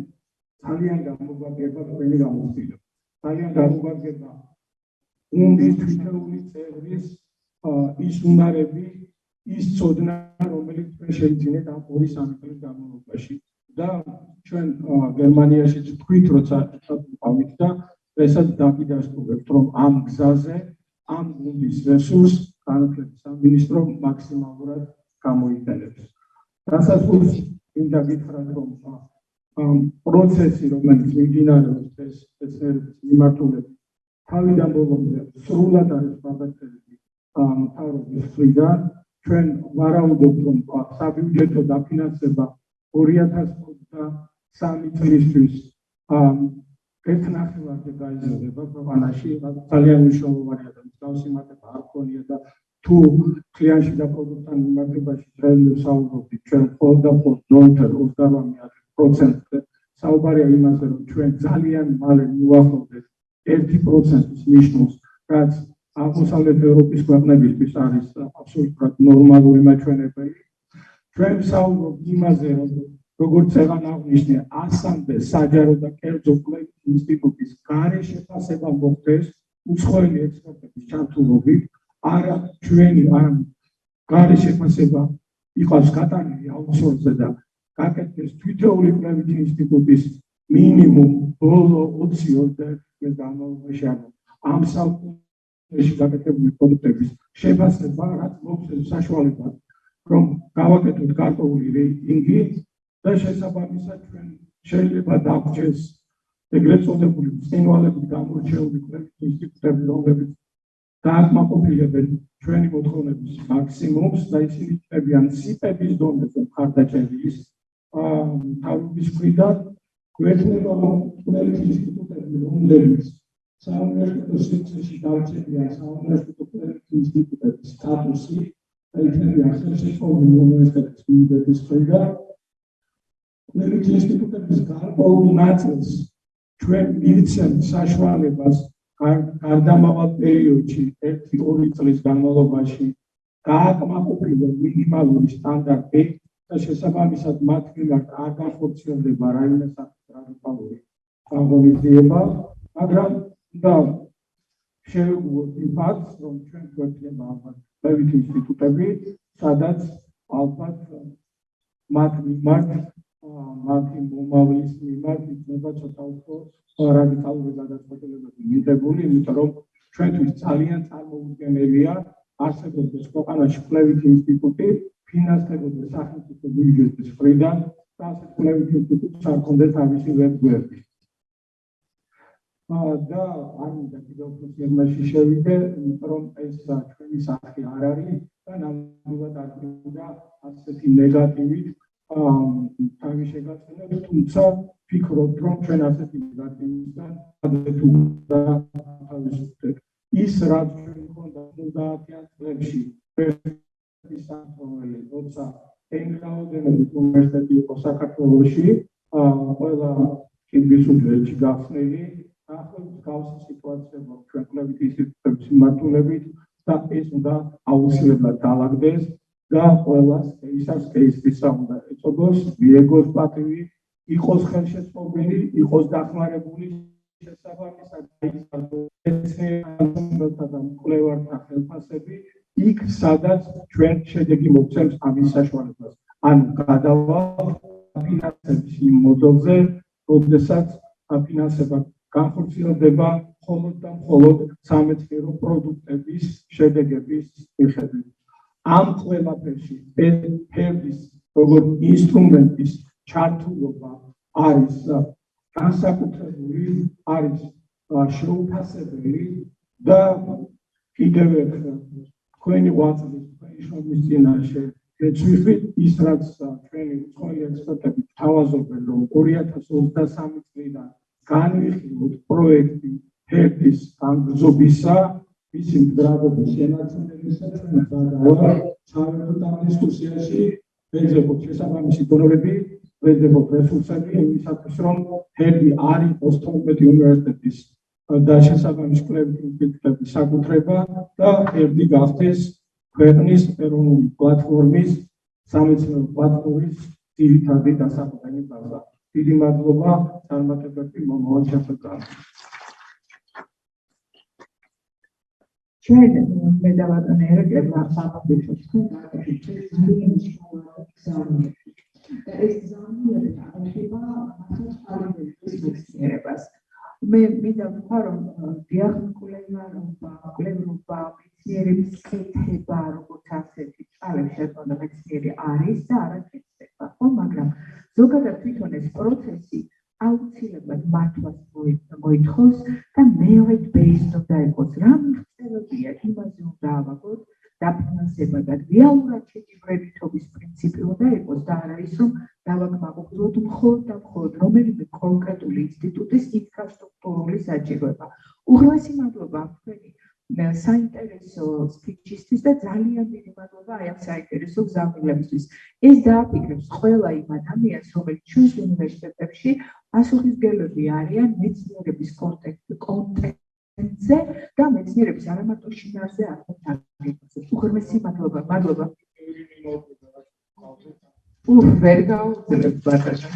ძალიან გამოგვაგება თქვენი გამოცდილება. ძალიან გამოგვაგება გუნდის თითოეული წევრის ის უნარები, ის ცოდნა, რომელიც ჩვენ შეიძინეთ ამ 2-3 წლის განმავლობაში. და ჩვენ გერმანიაში თქვით, როცა ვიყავით და ესაც დაგიდასტურებთ, რომ ამ გზაზე ამ გუნდის რესურსს განათლების სამინისტრო მაქსიმალურად გამოიყენებს. დასასრულს მინდა გითხრათ, რომ პროცესი, რომელიც მიმდინარეობს ეს მეცნიერების მიმართულებით, თავიდან ბოლომდე სრულად არის გადაწყვეტილი მთავრობის მხრიდან. ჩვენ ვარაუდობთ, რომ საბიუჯეტო დაფინანსება 2023 წლისთვის ერთნახევარზე გაიზრდება ქვეყანაში, ძალიან მნიშვნელოვანია და მსგავსი მატება არ ქონია და თუ კლიანტში და პროდუქტთან მიმართებაში ჩვენ ვსაუბრობთ, ჩვენ მხოლოდ და მხოლოდ ნოემბერ 28%-ზე საუბარია იმაზე, რომ ჩვენ ძალიან მალე მივახლოვდეთ 1%-ის ნიშნულს, რაც აღმოსავლეთ ევროპის ქვეყნებისთვის არის აბსოლუტურად ნორმალური მაჩვენებელი. ჩვენ ვსაუბრობთ იმაზე, რომ როგორც წეგან აღნიშნე, 100-მდე საჯარო და კერძო კვლევის ინსტიტუტის გარე შეფასება მოხდეს უცხოელი ექსპერტების ჩართულობით, არა ჩვენი გარე შეფასება იყოს გატანილი აუთსორსზე და გაკეთდეს თვითეული კვლევითი ინსტიტუტის მინიმუმ ბოლო 20-21 წლის განმავლობაში ამ საუკუნეში გაკეთებული პროდუქტების შეფასება, რაც მოგვცემს საშუალებას, რომ გავაკეთოთ გარკვეული რეიტინგი და შესაბამისად ჩვენ შეიძლება დაგვჭირს ეგრეთ წოდებული ბრწყინვალებით გამორჩეული კვლევითი ინსტიტუტები, რომლებიც დააკმაყოფილებენ ჩვენი მოთხოვნების მაქსიმუმს და ისინი იქნებიან სიპების დონეზე მხარდაჭერის თავების მხრიდან გვექნება კვლევითი ინსტიტუტები, რომლებიც საუნივერსიტეტო სივრცეში დარჩენიან საუნივერსიტეტო კვლევითი ინსტიტუტების სტატუსი და იქნებიან ხელშეწყობილი უნივერსიტეტის მინდების მხრიდან. კვლევითი ინსტიტუტების გარკვეულ ნაწილს ჩვენ მივცემთ საშუალებას გარდამავალ პერიოდში 1-2 წლის განმავლობაში გააკმაყოფილონ მინიმალური სტანდარტი და შესაბამისად მათ მიმართ არ განხორციელდება რაიმე სახის რადიკალური აღორძინება, მაგრამ და შევუვოთ იმ ფაქტს, რომ ჩვენ გვექნება ალბათ კვლევითი ინსტიტუტები, სადაც ალბათ მათ მიმართ მათი მომავლის მიმართ იქნება ცოტა უფრო რადიკალური გადაწყვეტილებები მიღებული, იმიტომ რომ ჩვენთვის ძალიან წარმოუდგენელია არსებობდეს ქვეყანაში კვლევითი ინსტიტუტი, ფინანსდებოდეს სახელმწიფო ბიუჯეტის მხრიდან და ასეთ კვლევით ინსტიტუტს არ ჰქონდეს თავისი ვებგვერდი. და არ მინდა კიდევ უფრო სიღრმეში შევიდე, იმიტომ რომ ეს ჩვენი სახე არ არის და ნამდვილად არ მინდა ასეთი ნეგატივით თავი შეგაწყვეტოთ, თუმცა ვფიქრობ, რომ ჩვენ ასეთი ნეგატივისგან გადავიდეთ თავისუფლად. ის რაც ჩვენ გვქონდა 90-იან წლებში ის სამწუხაროა, როცა ენგრაუდენობით უნივერსიტეტი იყო საქართველოში, ყველა კიბის უჯრედში გახსნილი, ახლა გავსი სიტუაცია გვაქვს ჩვენ კვლევითი ინსტიტუტების მიმართულებით და ეს უნდა აუცილებლად დაალაგდეს და ყველას კეისის უნდა ეწოდოს, მიეგოს პატივი, იყოს ხელშეწყობილი, იყოს დახმარებული შესაბამისად მეცნიერებათა და მკვლევართა ხელფასები იქ, სადაც ჩვენ შედეგი მოგცემს ამის საშუალებას. ანუ გადავალ ფინანსების იმ მოდელზე, როდესაც ფინანსება განხორციელდება მხოლოდ და მხოლოდ სამეცნიერო პროდუქტების შედეგების მიხედვით. ამ ყველაფერში ფერდის როგორც ინსტრუმენტის ჩართულობა არის განსაკუთრებული, არის შეუფასებელი და კიდევ ერთხელ თქვენი ღვაწლის, თქვენი შრომის წინაშე ეცვიხით ის, რაც ჩვენი უცხოელი ექსპერტები თავაზობენ, რომ 2023 წლიდან განვიხილოთ პროექტი ფერდის განგზობისა, მისი მდგრადობის შენარჩუნებისა, ჩვენ გადავალ საერთოდ ამ დისკუსიაში ვეძებოთ შესაბამისი დონორები, ვეძებოთ რესურსები იმისათვის, რომ ფერდი არ იყოს 12 უნივერსიტეტის და შესაბამისი კვლევითი ინსტიტუტების საკუთრება და ფერდი გახდეს ქვეყნის ეროვნული პლატფორმის, სამეცნიერო პლატფორმის ძირითადი დასაყრდენი ბაზა. დიდი მადლობა წარმატებები მომავალ ჩასატარებლად. ჩვენ მე და ბატონი ერეკლება სამაგდეშოს თქვენ გაკეთეთ ძალიან მნიშვნელოვანი გზავნილი. და ეს გზავნილი აღება მასშტაბების მეცნიერებას. მე მინდა ვთქვა, რომ კვლევრობა, მეცნიერების კეთება, როგორც ასეთი წალებს შექმნა მეცნიერი არის და არაკეთდება, ხო, მაგრამ ზოგადად თვითონ ეს პროცესი აუცილებლად მართვას მოითხოვს და merit-based უნდა იყოს. რა მიღწევებია, იმაზე უნდა ავაგოთ დაფინანსება და რეალურად შეჯიბრებითობის პრინციპი უნდა იყოს და არა ის, რომ დავაკმაყოფილოთ მხოლოდ და მხოლოდ რომელიმე კონკრეტული ინსტიტუტის ინფრასტრუქტურული საჭიროება. უღრესი მადლობა თქვენი საინტერესო სპიჩისთვის და ძალიან დიდი მადლობა აი ამ საინტერესო გზავნილებისთვის. ეს დააფიქრებს ყველა იმ ადამიანს, რომელიც ჩვენს უნივერსიტეტებში პასუხისმგებლები არიან მეცნიერების კონტენტზე და მეცნიერების არა მარტო შინაარსზე, არამედ დაგეგმაზე. უღრმესი მადლობა, მადლობა. ვერ გავუძლებ ბატონო.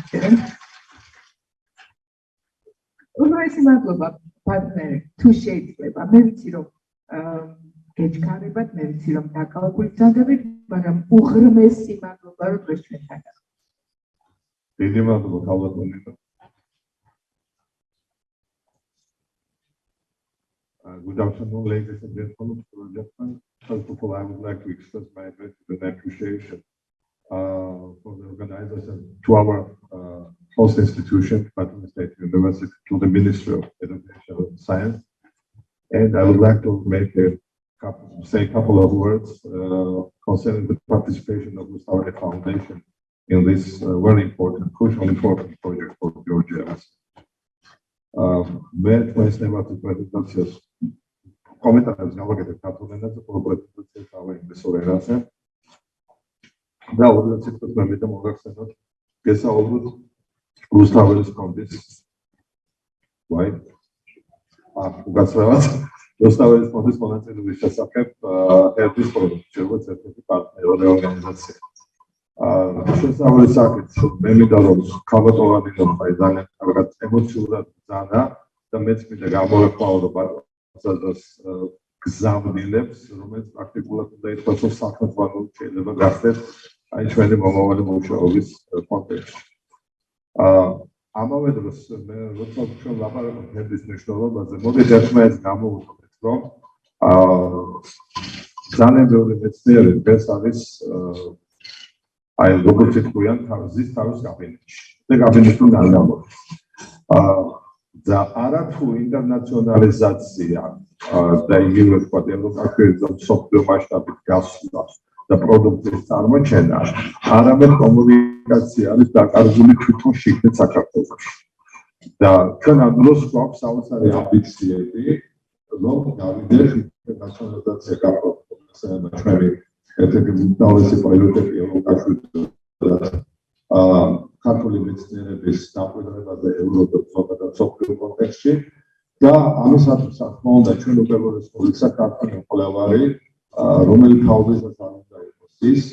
უღრმესი მადლობა პარტნიორი, თუ შეიძლება. მე ვიცი რომ გეჩქარებათ, მე ვიცი რომ დაკავებული ძანდებით, მაგრამ უღრმესი მადლობა რომ დღეს ჩვენთან გახდით. დიდი მადლობა ქალბატონო. Good afternoon, ladies and gentlemen. First of all, I would like to express my gratitude and appreciation for the organizers to our host institution, Patna State University, to the Ministry of Education and Science. And I would like to say a couple of words concerning the participation of the Gustavo Foundation in this very important, crucial, important project for Georgia. მე თქვენს თემატურ პრეზენტაციას კომენტარებს გავაკეთებ ქართულ ენაზე, ხოლო პრეზენტაციას ავაინგლისურ ენაზე. და ოდესაც თქვენ მე და მოგახსენოთ გესაუბროთ რუსთაველის ფონდის უგაცრავად რუსთაველის ფონდის მონაწილეობის შესახებ ერთის პროექტში, როგორც ერთ-ერთი პარტნიორი ორგანიზაცია. შესაძლოა საკითხი მე მინდა რომ ქალბატონი რომ ძალიან კარგად ემოციურად ზანა და მეც მინდა გამოვეყვაო სადაც გზავნილებს რომელიც პრაქტიკულად უნდა ითქვას რომ სახელმწიფო შეიძლება გახდეს აი ჩვენი მომავალი მუშაობის კონტექსტში. ამავე დროს მე როცა ჩვენ ლაპარაკობთ ფერდის მნიშვნელობაზე, მოდით ერთმანეთს გამოვუხმოთ რომ ძალიან ბევრი მეცნიერი დღეს არის აი როგორც თქვენ თავის კაბინეტში და კაბინეტში არ გამოდის. და არათუ ინტერნაციონალიზაცია და იგივე თქვა ელოკაციაზე სოფლიო მასშტაბით გასვლა და პროდუქტის წარმოჩენა არამედ კომუნიკაცია არის დაკარგული თვითონ შიგნით საქართველოში. და ჩვენ ამ დროს გვაქვს საოცარი ამბიციები რომ გავიდეთ ინტერნაციონალიზაცია გაკეთდეს ჩვენი ერთ-ერთი მთავარი პრიორიტეტი ელოკაციაზე ქართული მეცნიერების დაკვირვებაზე ევროპის ზოგადად სოფლიო კონტექსტში და ამისათვის თქმა უნდა ჩვენ უპირველეს ყოვლისა ქართული მკვლევარი რომელი თავისას არ უნდა იყოს ის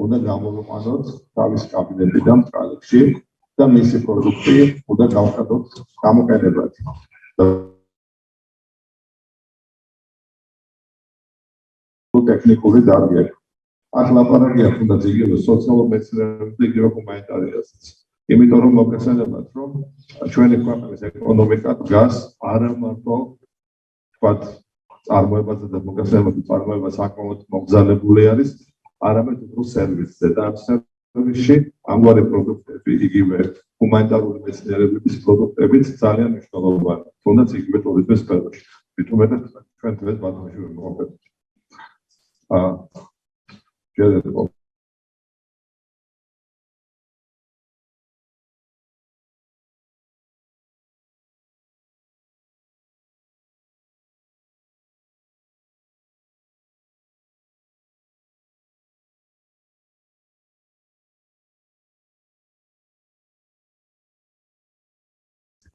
უნდა გამოვიყვანოთ თავის კაბინეტიდან ბრალებში და მისი პროდუქტი უნდა გავხადოთ გამოყენებად. ტექნიკური დარგი აქვს. აქ ლაპარაკია თუნდაც იგივე სოციალურ მეცნიერებებზე იგივე ჰუმანიტარიაზეც. იმიტომ რომ მოგეხსენებათ რომ ჩვენი ქვეყნის ეკონომიკა დგას არა მარტო თქვათ წარმოებაზე და მოგეხსენებათ წარმოება საკმაოდ მოგზაურებული არის არამედ უფრო სერვისზე და ამ სერვისში ამგვარი პროდუქტები იგივე ჰუმანიტარული მეცნიერებების პროდუქტებიც ძალიან მნიშვნელოვანია. თუნდაც იგივე ტურიზმის სფეროში. მithumetet ჩვენ დღეს ბათუმში ვიმყოფებთ.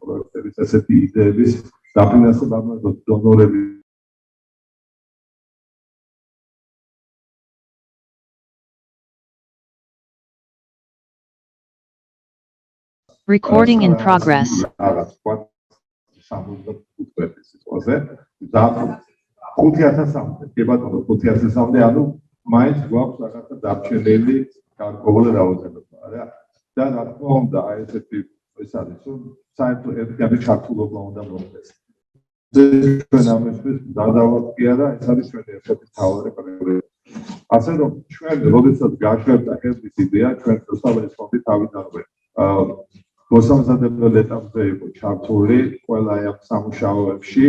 პროექტების ასეთი იდეების დაფინანსება დონორები Recording in progress. ანუ მაინც გვაქვს რაღაცა დარჩენილი გარკვეული რაოდენობა, რა. და რა თქმა უნდა, აი ესეთი ეს არის, რომ საერთოდ ერთგანი ჩართულობა უნდა მოხდეს. ჩვენ ამისთვის გადავართ კი არა, ეს არის ჩვენი ერთ-ერთი მთავარი პრიორიტეტი. ასე რომ ჩვენ როდესაც გაშვებდა ეს იდეა, ჩვენ რუსთაველის ფონდი თავიდანვე მოსამზადებელ ეტაპზე იყო ჩართული ყველა ამ სამუშაოებში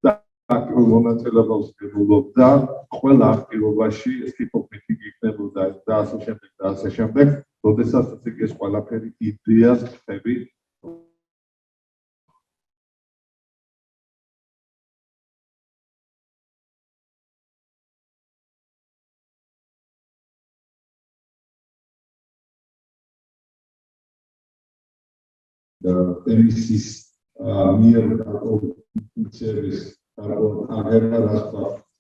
და აქტიურ მონაწილეობას იღებდა ყველა აქტივობაში ეს ტიპოფიტი იქნებოდა და ასე შემდეგ, როდესაც ეს ყველაფერი იდეას ხები MC's near service აღება რაც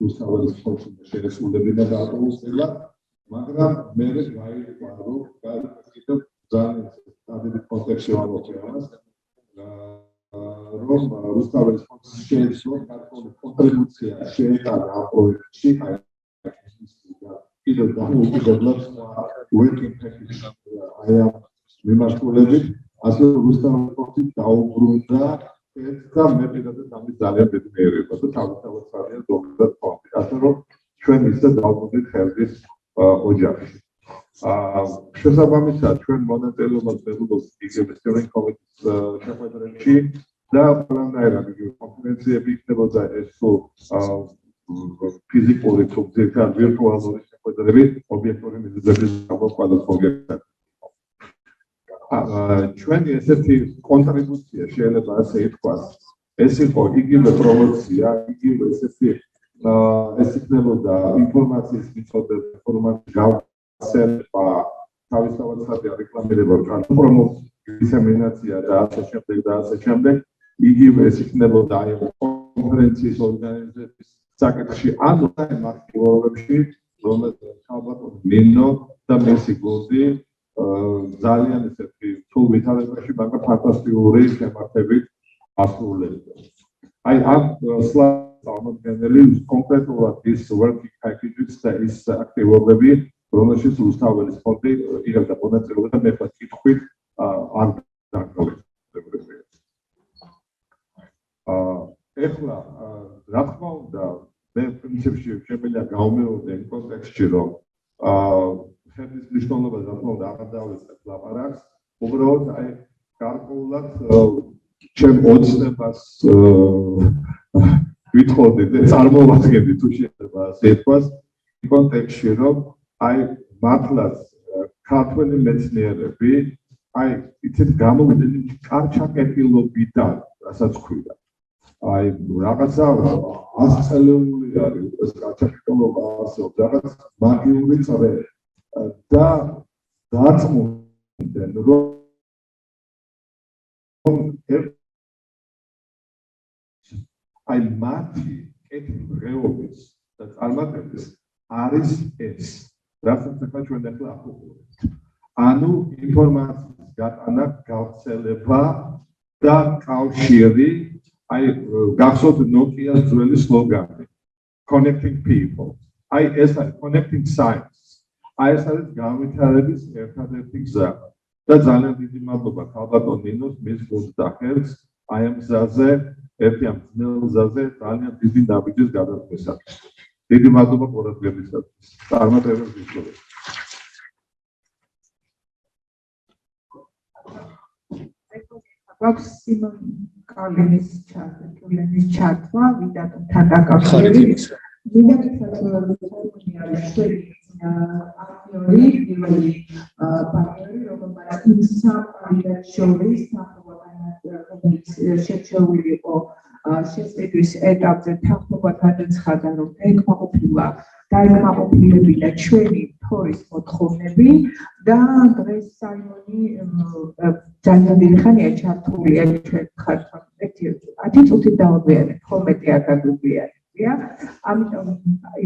უსწავლის ფუნქცია შესრულებინა დაუწყება მაგრამ მე გაიყვარო კიდევ ძალიან სტაბილი კონტექსტი ამოწევას რომ უსწავლის ფუნქცია შეეძლო ქართული კონტრიბუცია შეეტანა ამ პროექტში კიდევ დამოუკიდებლად working package აი ამ მიმართულებით ასე უსწავლის ფუნქცია დაუბრუნდა და მე პირადად ამის ძალიან დიდი მიერება და თავისთავად ძალიან დოქტორად ფონდი ასე რომ ჩვენ ისე დავუბრუნდით ხელის ოჯახში შესაბამისად ჩვენ მონაწილეობას ვიღებთ იგივე steering committee-ს შეხვედრებში და ყველანაირად კონფერენციები იქნებოდა ეს თუ ფიზიკური თუ ვირტუალური შეხვედრები ობიექტური მიზეზების გამო ყველას მოგებდა ჩვენი ესეთი კონტრიბუცია შეიძლება ასე ითქვას ეს იყო იგივე პრომოცია იგივე ესეთი ეს იქნებოდა ინფორმაციის მიწოდება ინფორმაციის გავცემა თავისთავად სტატია რეკლამირება პრომოცია დისემინაცია და ასე შემდეგ იგივე ეს იქნებოდა აი კონფერენციის ორგანიზების საკითხში ანუ აი მარტივობებში რომელსაც ალბათ მინო და მისი გუნდი ძალიან ესეთი სულ ვითარებაში მაგრამ ფანტასტიკური შემართებით ასრულებდა. აი ამ სლაიდს წარმოდგენილი კონკრეტულად ის working package-იც და ის აქტივობები რომელშიც უსწავლის ფონდი იღებდა მონაწილეობას და მე ვკითხვით არ დაგკოლექტებია. ეხლა რა თქმა უნდა მე პრინციპში შემიძლია გავმეორდე იმ კონტექსტში რომ ხელის მნიშვნელობა რა თქმა უნდა აღარ დავიწყებ ლაპარაკს უბრალოდ აი გარკვეულად ჩემ ოცნებას ვითხოვდი და წარმოვადგენდი თუ შეიძლება ასე ითქვას იმ კონტექსტში რომ აი მართლაც ქართველი მეცნიერები აი იცით გამოვიდნენ კარჩაკეტილობიდან რასაც ქვია აი რაღაცა 100 წელეული არის ეს კარჩაკეტილობა არსებობს რაღაც მაგიური წრე და დაწმუნდნენ რომ აი მათი კეთილდღეობის და წარმატების არის ეს რასაც ახლა ჩვენ ახლა აღვნიშნეთ ანუ ინფორმაციის გატანა გავრცელება და კავშირი აი გახსოვთ ნოკიას ძველი სლოგანი connecting people აი ეს არის connecting science აი ეს არის განვითარების ერთადერთი გზა და ძალიან დიდი მადლობა ქალბატონ ნინოს მის გუნდს და ხელს აი ამ გზაზე ერთი ამ ძნელ გზაზე ძალიან დიდი ნაბიჯის გადაწყვეტისათვის დიდი მადლობა ყურადღებისათვის წარმატებებს გისურვებთ გვაქვს სიმონ კალენის ჩართვა ვიდატომ თან დაკავშირებით აქტიორი პირველი პარტნიორი რომელმაც იმ სამ კანდიდატს შორის შეჩეული იყო შესწავლის ეტაპზე თანხმობა გადაცხადა რომ დაეკმაყოფილებინა ჩვენი თორის მოთხოვნები და დღეს საიმონი ძალიან დიდი ხანია ჩართულია ჩვენ ხარჯთან 10 წუთით დავაგვიანებთ ხოლმე არ გაგვიგვიანებია ამიტომ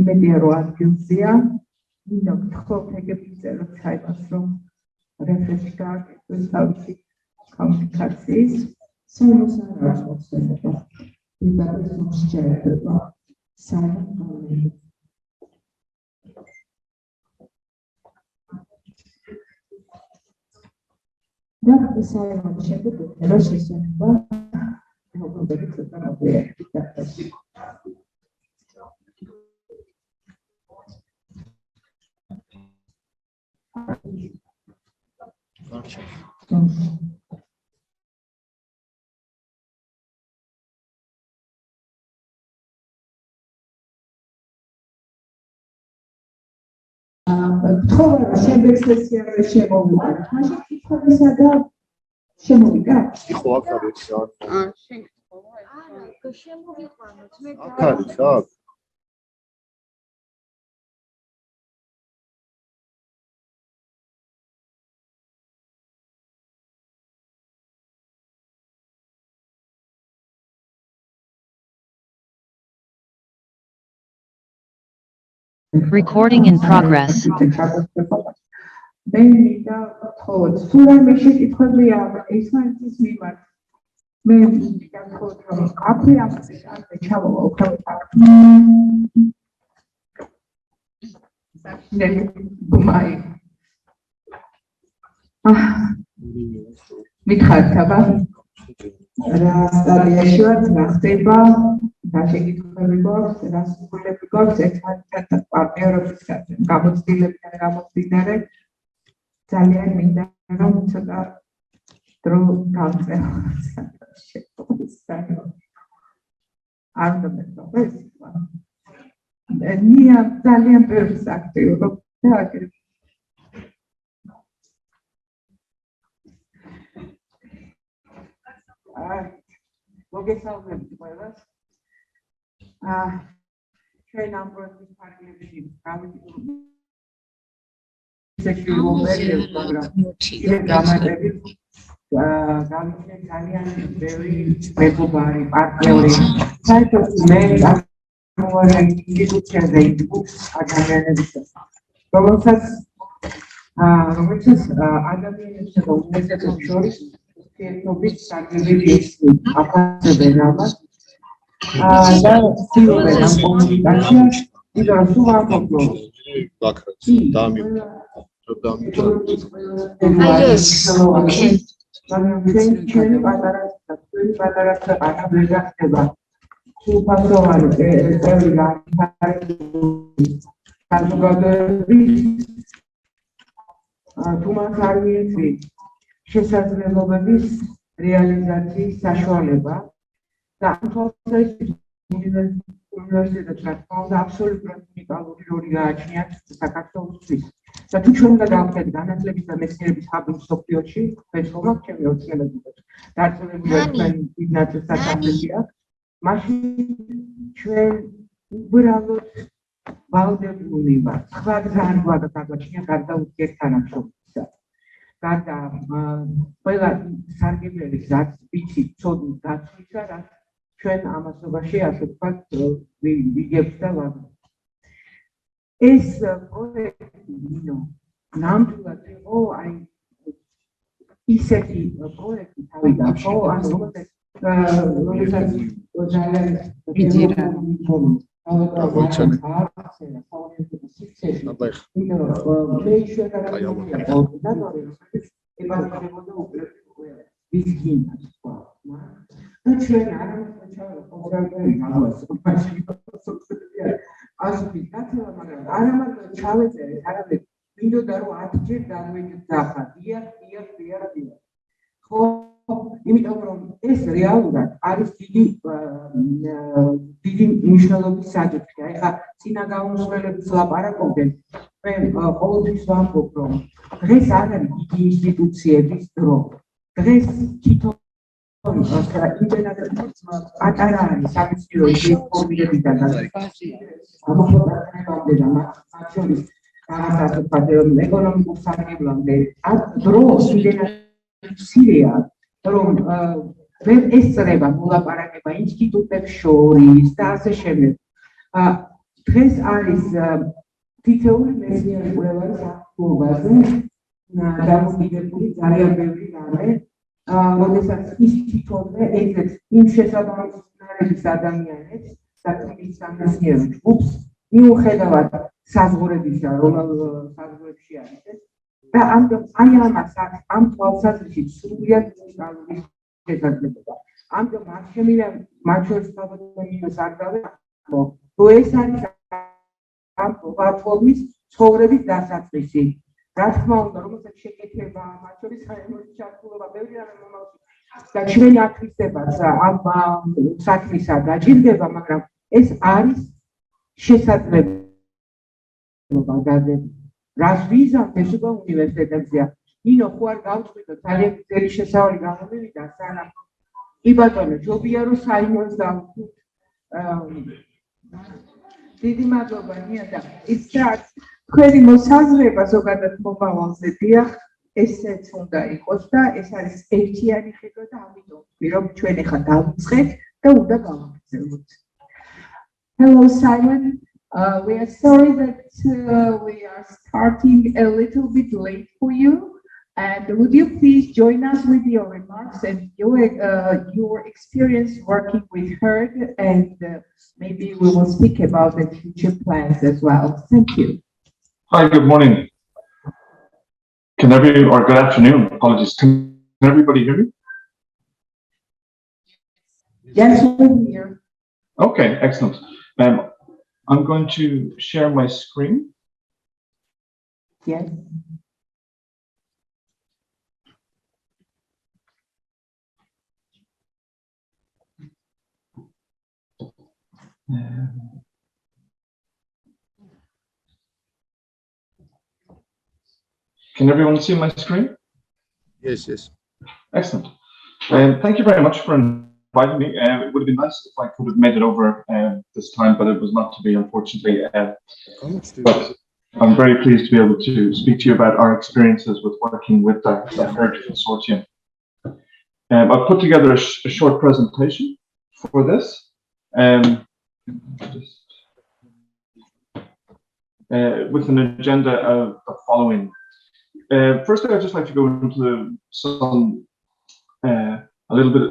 იმედია რომ ადგილზეა ნინო გთხოვთ ეგეპიწეროთ საიმონს რომ რეფრეში გააკეთოს თავისი კომუნიკაციის საიმონს არ აქვს მოხსენება ვიდადეს მოსჯერება საიმონ გავლელი და საიმონ შემდეგ რა შესაძლოა მოგდებით ცოტა მოგვიანებით დაფასი თხოვა შემდეგ სესიაზე შემოვიდეთ. მაშინ კითხვებისა და შემოვიდა? ხო, აქ არის. შენ გთხოვა? არა, შემოვიყვანოთ. მე აქ არის, აქ. Recording in progress. მე მინდა თქო, სულ რამე შეკითხვები აქვს ეს მიმართ. მე მინდა თქო, რომ აფრე ამაზე ჩავალ ოქროთი. ბუმაი. მითხართ აბა? რა სტადიაში ვართ, რა ხდება? და შეკითხვები გვაქვს, რა სურვილები გვაქვს ერთმანეთთან პარტნიორობისგან გამოცდილებიდან გამომდინარე ძალიან მინდა რომ ცოტა დრო გავწევ. არ უნდა მეთქვა ეს სიტყვა. ნია ძალიან ბევრს აქტიურობ და აგრეთვე მოგესალმებით ყველას. ჩვენ ამ პროექტის ფარგლებში გავიწყდით სექიურობერებს, მაგრამ ისე გამარტებით გავიწყდით ძალიან ბევრი მეგობარი, პარტნიორი. საერთოდ მე ამოვარ ინსტიტუციაზე იყვ ადამიანებისას, რომელსაც ადამიანებსა და უნივერსიტეტებს შორის ურთიერთობის სარგებელი აფასებენ ამას. და ცდილობენ ამ კომუნიკაციას, იმიტომ რომ სულ ამბობ ჩვენი პატარა ქვეყანა ვერ გახდება სრულფასოვანი წევრი საზოგადოების თუ მას არ მიეწვით შესაძლებლობების რეალიზაციის საშუალება. და ამ თვალსაზრისით უნივერსიტეტებს რა თქმა უნდა აბსოლუტურად უნიკალური როლი გააჩნიათ საქართველოსთვის. და თუ ჩვენ უნდა გავხდეთ განათლების და მეცნიერების ჰაბი მსოფლიოში, ეს ხომ აქვს ჩემი ოცნებებით. დარწმუნებული ვარ თქვენ დიდ ნაწილს საფრთხეში აქვს. მაშინ ჩვენ უბრალოდ ვალდებული ვართ. სხვა ძალიან გვაგვაჩნია გარდა ურთიერთთანამშრომლობისა. გარდა ყველა სარგებლობის რაც ვიცით, ცოდნით დაცვისა, რაც ჩვენ ამასობაში ასე ვთქვათ ვიგებთ და ვაგებთ. ეს პროექტი ნამდვილად იყო აი ისეთი პროექტი თავიდან, ხო, ანუ რომელსაც ძალიან იმიტომ რომ ეს რეალურად არის დიდი მნიშვნელობის საკითხი. ეხლა წინა გამოსვლელებს ლაპარაკობდნენ, მე ყოველთვის ვამბობ, რომ დღეს არ არის დიდი ინსტიტუციების დრო. დღეს თითოეული იმდენად პატარა არის სამეცნიერო ინფორმირებიდან და ამოხსნებამდე და მათ შორის რაღაცა ეკონომიკურ სარგებლამდე დრო იმდენად მცირეა, რომ ვერ ესწრება მოლაპარაკება ინსტიტუტებს შორის და ასე შემდეგ. დღეს არის თითოეული მეცნიერი კვლევარის აქტუობაზე დამოკიდებული ძალიან ბევრი რამე, როდესაც ის თვითონვე ეძებს იმ შესაბამისების ადამიანებს და თვითონ სამეცნიერო ჯგუფს, მიუხედავად საზღვრებისა, საზღვრებში არის ეს. და აი ამას აქვს ამ თვალსაზრისით სრულიად უნიკალური შესაძლებლობა. ამიტომ არ შემიძლია მათ შორის თავადაც არ დავეხმო, რომ ეს არის ამ პლატფორმის ცხოვრების დასაწყისი. რა თქმა უნდა, რომელსაც შეკეთება, მათ შორის საერთოდ ჩართულობა ბევრი რამე მომავალში და ჩვენი აქტივობაც ამ საქმისა დაჭირდება, მაგრამ ეს არის შესაძლებლობა დადებით. რას ვიზამთ ეს უკვე უნივერსიტეტებზეა. ნინო ხო არ გავწყვიტო ძალიან ძელი შესავალი გამომივიდა სანამ. კი ბატონო, ჯობია რომ საიმონს დავუხდით. დიდი მადლობა ნია და ისწრაფ თქვენი მოსაზრება ზოგადად მომავალზე დიახ, ესეც უნდა იყოს და ეს არის ერთიანი ხედვა და ამიტომ ვთქვი რომ ჩვენ ახლა დავიწყეთ და უნდა გავაგრძელოთ. Hello Simon. We are sorry that we are starting a little bit late for you. And would you please join us with your remarks and your experience working with HERD, and maybe we will speak about the future plans as well. Thank you. Hi, good morning. Or good afternoon, apologies. Can everybody hear me? Yes, we're here. Okay, excellent. I'm going to share my screen. Yes. Can everyone see my screen? Yes, yes. Excellent. Thank you very much for inviting me. It would have been nice if I could have made it over this time, but it was not to be, unfortunately. But I'm very pleased to be able to speak to you about our experiences with working with the HERD consortium. I've put together a short presentation for this. With an agenda of the following. Firstly, I'd just like to go into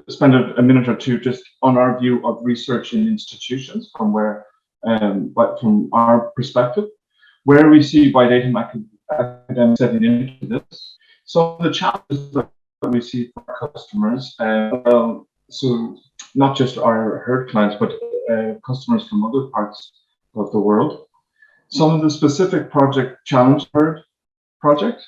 spend a minute or two just on our view of research in institutions from our perspective, where we see Bidatum academics setting into this. Some of the challenges that we see for our customers, so not just our HERD clients, but customers from other parts of the world. Some of the specific project challenge HERD project,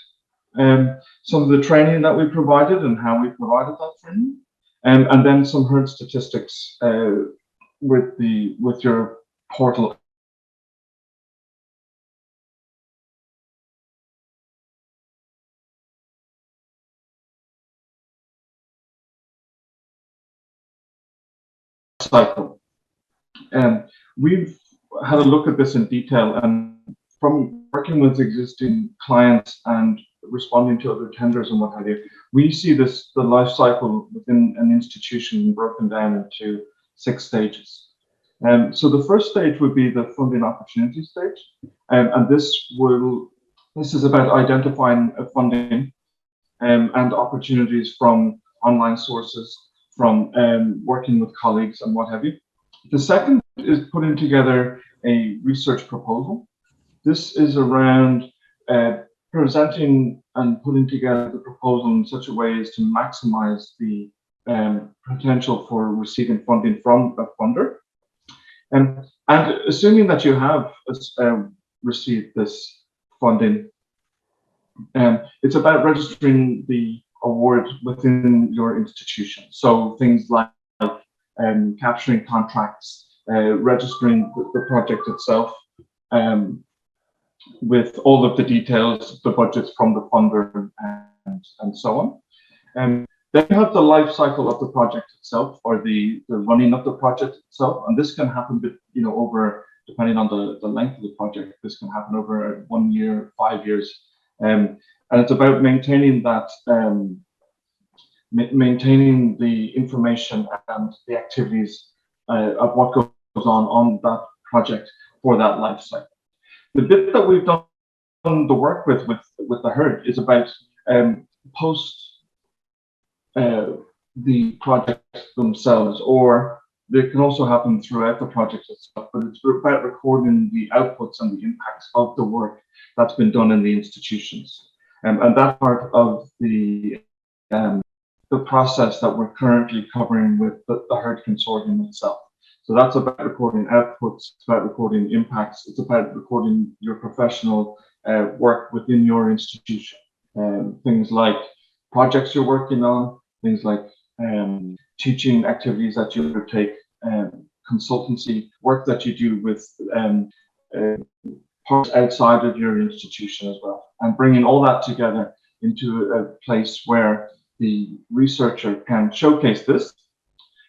some of the training that we provided and how we provided that training, and then some HERD statistics with your portal. Cycle. We've had a look at this in detail, and from working with existing clients and responding to other tenders and what have you, we see the life cycle within an institution broken down into 6 stages. So the first stage would be the funding opportunity stage, and this is about identifying funding and opportunities from online sources, from working with colleagues and what have you. The second is putting together a research proposal. This is around presenting and putting together the proposal in such a way as to maximize the potential for receiving funding from a funder. And assuming that you have received this funding, it's about registering the award within your institution. So things like capturing contracts, registering the project itself, with all of the details, the budgets from the funder, and so on. Then you have the life cycle of the project itself, or the running of the project itself, and this can happen, over, depending on the length of the project. This can happen over 1 year, 5 years, and it's about maintaining that. Maintaining the information and the activities of what goes on that project for that life cycle. The bit that we've done the work with the HERD is about post the project themselves, or they can also happen throughout the project itself, but it's about recording the outputs and the impacts of the work that's been done in the institutions. And that part of the process that we're currently covering with the HERD consortium itself. So that's about recording outputs, it's about recording impacts, it's about recording your professional work within your institution. Things like projects you're working on, things like teaching activities that you undertake, consultancy work that you do with parts outside of your institution as well. And bringing all that together into a place where the researcher can showcase this,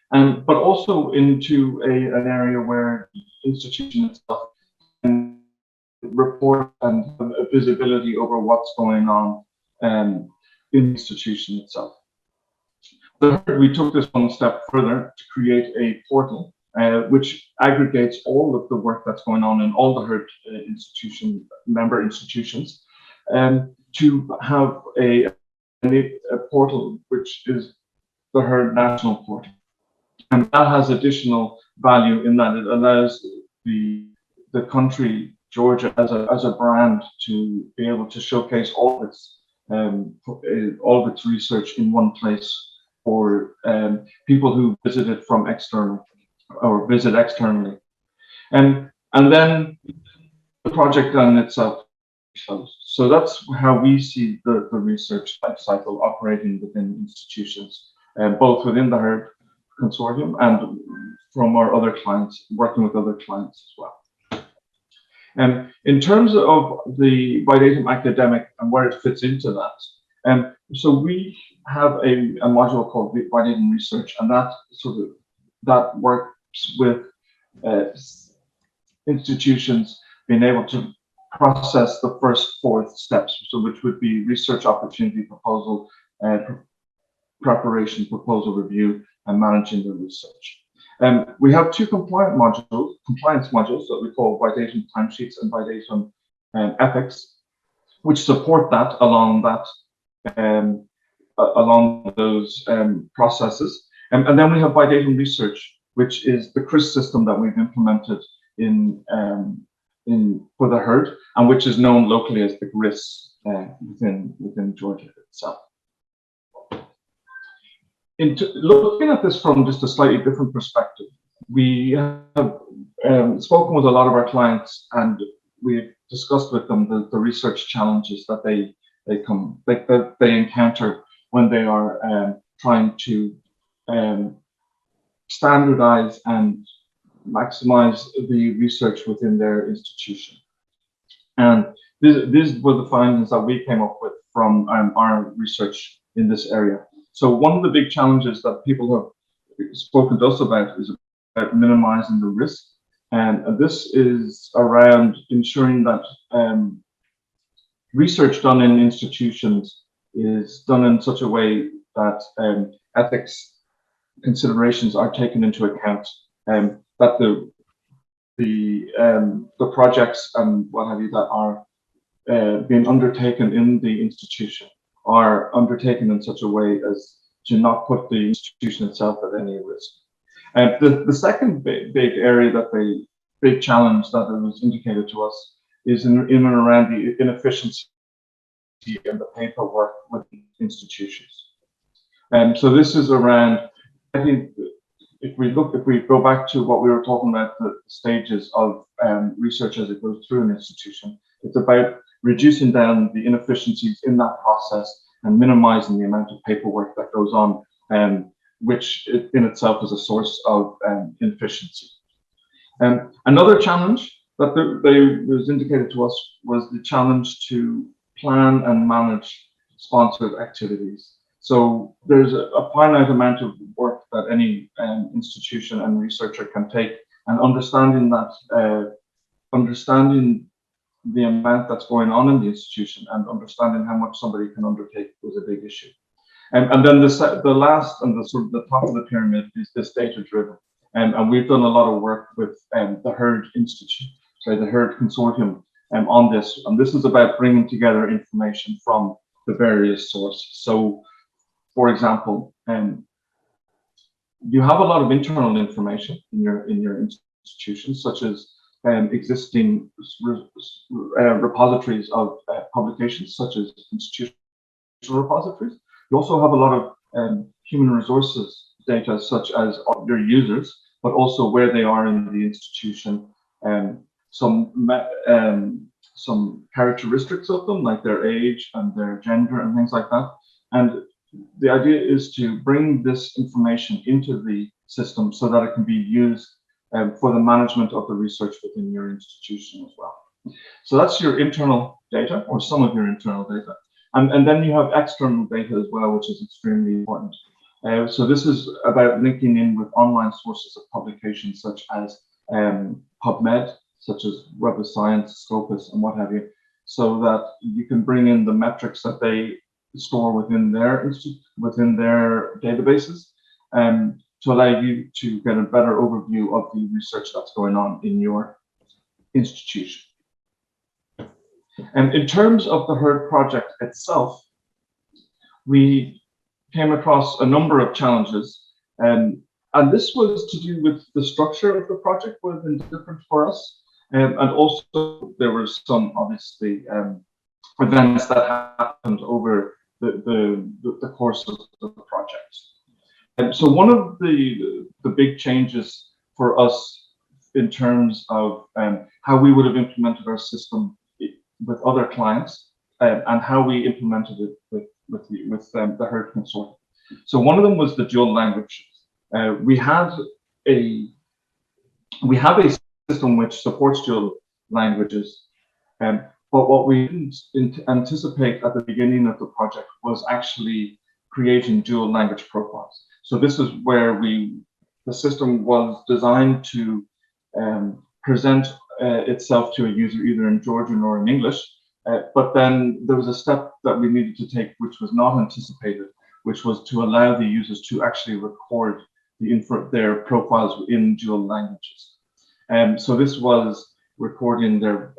but also into an area where the institution itself can report and have a visibility over what's going on in the institution itself. We took this one step further to create a portal which aggregates all of the work that's going on in all the HERD member institutions, to have a portal which is the HERD national portal. And that has additional value in that it allows the country, Georgia, as a brand to be able to showcase all of its research in one place for people who visit it from external or visit externally. And then the project on itself. So that's how we see the research life cycle operating within institutions, both within the HERD consortium and from our other clients, working with other clients as well. In terms of the Bidatum academic and where it fits into that, so we have a module called Bidatum Research, and that works with institutions being able to process the first 4 steps, so which would be research opportunity proposal, preparation, proposal review, and managing the research. We have 2 compliance modules that we call Bidatum timesheets and Bidatum ethics, which support that along those processes. And then we have Bidatum research, which is the CRIS system that we've implemented for the HERD, and which is known locally as the GRIS within Georgia itself. Looking at this from just a slightly different perspective, we have spoken with a lot of our clients, and we've discussed with them the research challenges that they encounter when they are trying to standardize and maximize the research within their institution. And these were the findings that we came up with from our research in this area. So one of the big challenges that people have spoken to us about is about minimizing the risk. And this is around ensuring that research done in institutions is done in such a way that ethics considerations are taken into account, that the projects and what have you that are being undertaken in the institution are undertaken in such a way as to not put the institution itself at any risk. The second big area big challenge that was indicated to us is in and around the inefficiency and the paperwork with institutions. So this is around, I think, if we go back to what we were talking about, the stages of research as it goes through an institution, it's about reducing down the inefficiencies in that process and minimizing the amount of paperwork that goes on, which in itself is a source of inefficiency. Another challenge that was indicated to us was the challenge to plan and manage sponsored activities. So there's a finite amount of work that any institution and researcher can take, and understanding the amount that's going on in the institution and understanding how much somebody can undertake was a big issue. And then the last and the top of the pyramid is this data-driven. And we've done a lot of work with the HERD Institute, the HERD Consortium on this. And this is about bringing together information from the various sources. So, for example, you have a lot of internal information in your institution, such as existing repositories of publications, such as institutional repositories. You also have a lot of human resources data, such as your users, but also where they are in the institution, some characteristics of them, like their age and their gender and things like that. And the idea is to bring this information into the system so that it can be used for the management of the research within your institution as well. So that's your internal data, or some of your internal data. And then you have external data as well, which is extremely important. So this is about linking in with online sources of publications such as PubMed, such as Web of Science, Scopus, and what have you, so that you can bring in the metrics that they store within their databases, to allow you to get a better overview of the research that's going on in your institution. And in terms of the HERD project itself, we came across a number of challenges, and this was to do with the structure of the project would have been different for us, and also there were some obviously events that happened over the course of the project. And so one of the big changes for us in terms of how we would have implemented our system with other clients and how we implemented it with the HERD consortium. So one of them was the dual languages. We have a system which supports dual languages, but what we didn't anticipate at the beginning of the project was actually creating dual language profiles. So this is where the system was designed to present itself to a user either in Georgian or in English, but then there was a step that we needed to take which was not anticipated, which was to allow the users to actually record their profiles in dual languages. So this was recording their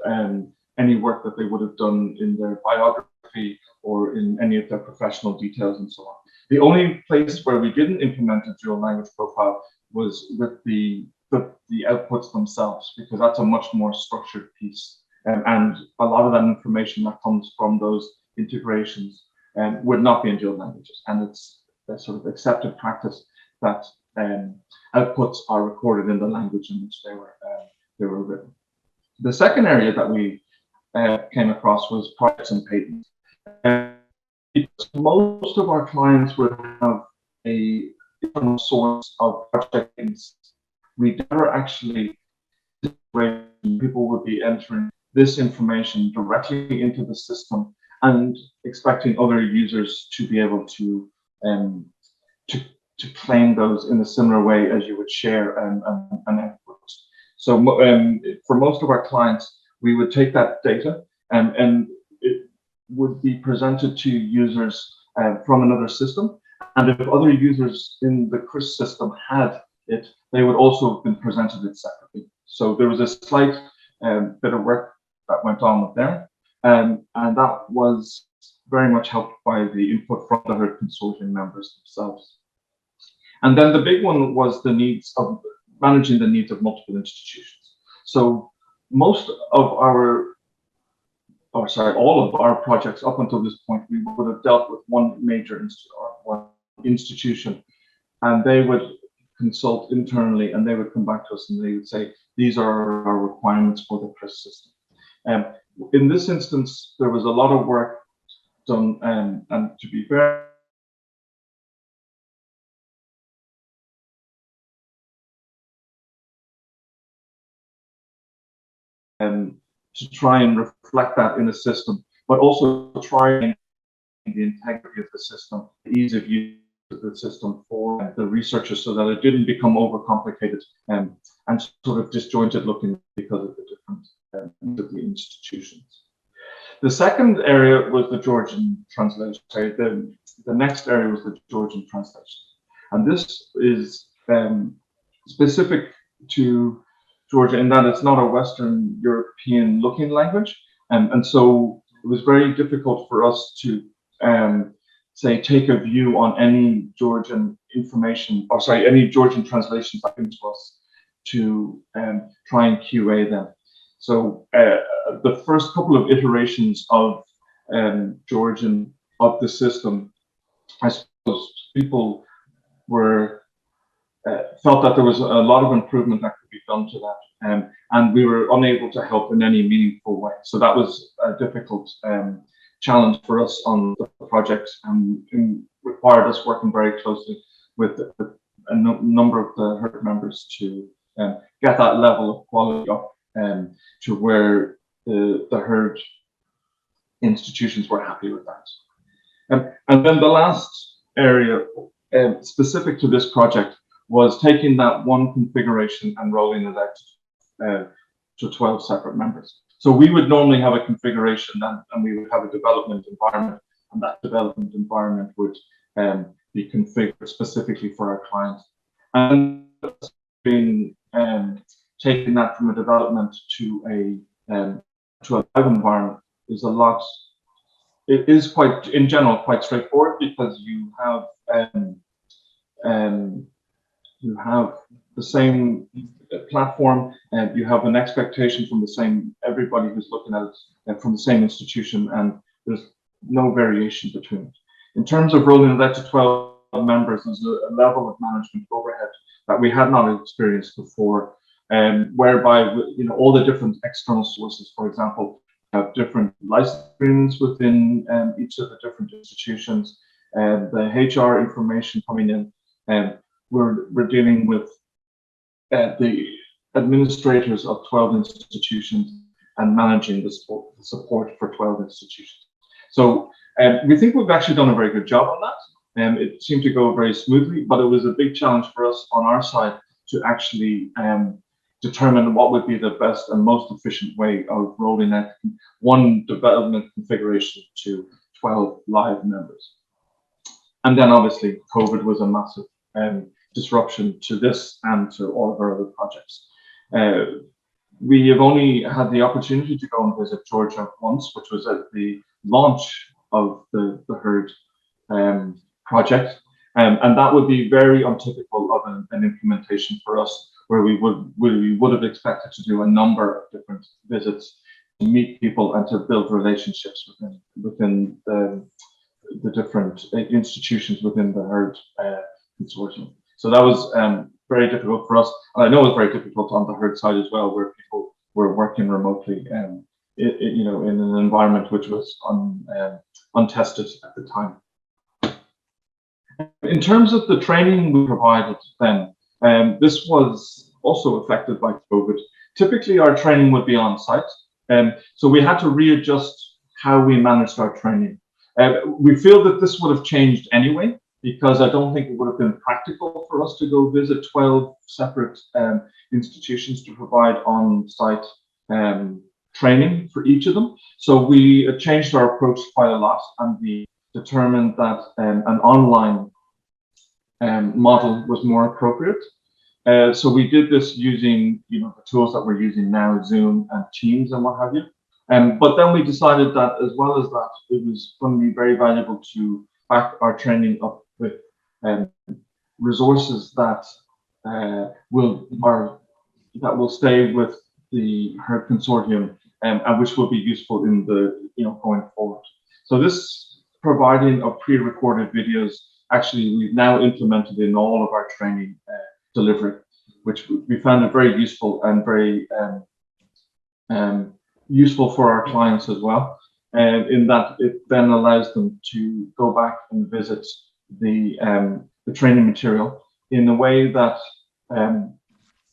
any work that they would have done in their biography or in any of their professional details and so on. The only place where we didn't implement a dual language profile was with the outputs themselves, because that's a much more structured piece. And a lot of that information that comes from those integrations would not be in dual languages. And it's a sort of accepted practice that outputs are recorded in the language in which they were written. The second area that we came across was projects and patents. Most of our clients would have a different source of project patents. We never actually, people would be entering this information directly into the system and expecting other users to be able to claim those in a similar way as you would share an output. So for most of our clients, we would take that data and it would be presented to users from another system. And if other users in the CRIS system had it, they would also have been presented it separately. So there was a slight bit of work that went on with there. And that was very much helped by the input from the HERD consortium members themselves. And then the big one was the needs of managing the needs of multiple institutions. So most of all of our projects up until this point, we would have dealt with one major institution, and they would consult internally and they would come back to us and they would say, these are our requirements for the CRIS system. In this instance, there was a lot of work done, and to be fair, to try and reflect that in the system, but also try and the integrity of the system, the ease of use of the system for the researchers so that it didn't become overcomplicated and sort of disjointed looking because of the different of the institutions. The second area was the Georgian translation. Sorry, the next area was the Georgian translation. And this is specific to Georgia in that it's not a Western European looking language. And so it was very difficult for us to say take a view on any Georgian information, or sorry, any Georgian translations that came to us to try and QA them. So the first couple of iterations of Georgian of the system, I suppose people were felt that there was a lot of improvement that could be done to that, and we were unable to help in any meaningful way. So that was a difficult challenge for us on the project, and required us working very closely with a number of the HERD members to get that level of quality up to where the HERD institutions were happy with that. And then the last area specific to this project was taking that one configuration and rolling it out to 12 separate members. So we would normally have a configuration and we would have a development environment, and that development environment would be configured specifically for our clients. And been taking that from a development to a live environment is a lot. It is quite, in general, quite straightforward because you have the same platform, and you have an expectation from the same everybody who's looking at it from the same institution, and there's no variation between it. In terms of rolling it out to 12 members, there's a level of management overhead that we had not experienced before, whereby all the different external sources, for example, have different license agreements within each of the different institutions, and the HR information coming in, and we're dealing with the administrators of 12 institutions and managing the support for 12 institutions. So we think we've actually done a very good job on that. It seemed to go very smoothly, but it was a big challenge for us on our side to actually determine what would be the best and most efficient way of rolling out one development configuration to 12 live members. And then obviously COVID was a massive disruption to this and to all of our other projects. We have only had the opportunity to go and visit Georgia once, which was at the launch of the HERD project. And that would be very untypical of an implementation for us, where we would have expected to do a number of different visits to meet people and to build relationships within the different institutions within the HERD consortium. So that was very difficult for us, and I know it was very difficult on the HERD side as well, where people were working remotely, in an environment which was untested at the time. In terms of the training we provided then, this was also affected by COVID. Typically, our training would be on site, so we had to readjust how we managed our training. We feel that this would have changed anyway, because I don't think it would have been practical for us to go visit 12 separate institutions to provide on-site training for each of them. So we changed our approach quite a lot, and we determined that an online model was more appropriate. So we did this using the tools that we're using now, Zoom and Teams and what have you. But then we decided that as well as that, it was going to be very valuable to back our training up with resources that will stay with the HERD consortium and which will be useful in the going forward. So this providing of pre-recorded videos, actually we've now implemented in all of our training delivery, which we found it very useful and very useful for our clients as well, in that it then allows them to go back and visit the training material in a way that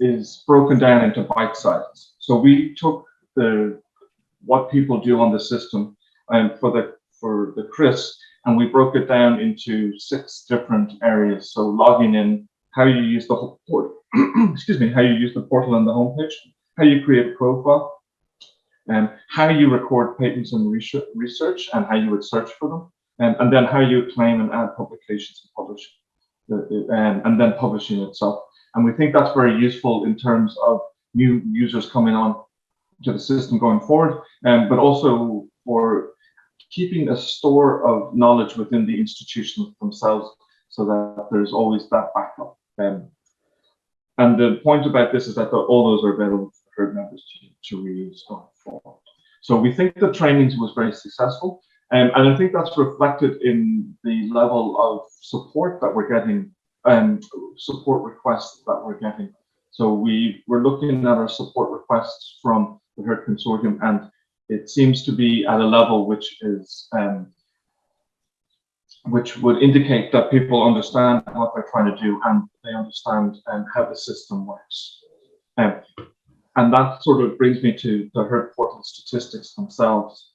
is broken down into bite sizes. So we took what people do on the system for the CRIS, and we broke it down into 6 different areas. So logging in, how you use the whole portal, excuse me, how you use the portal on the homepage, how you create a profile, and how you record patents and research and how you would search for them, and then how you claim and add publications and publish, and then publishing itself. And we think that's very useful in terms of new users coming on to the system going forward, but also for keeping a store of knowledge within the institutions themselves, so that there's always that backup. And the point about this is that all those are available for HERD members to reuse going forward. So we think the trainings was very successful, and I think that's reflected in the level of support that we're getting, support requests that we're getting. So we're looking at our support requests from the HERD consortium, and it seems to be at a level which is which would indicate that people understand what they're trying to do, and they understand how the system works. And that sort of brings me to the HERD portal statistics themselves.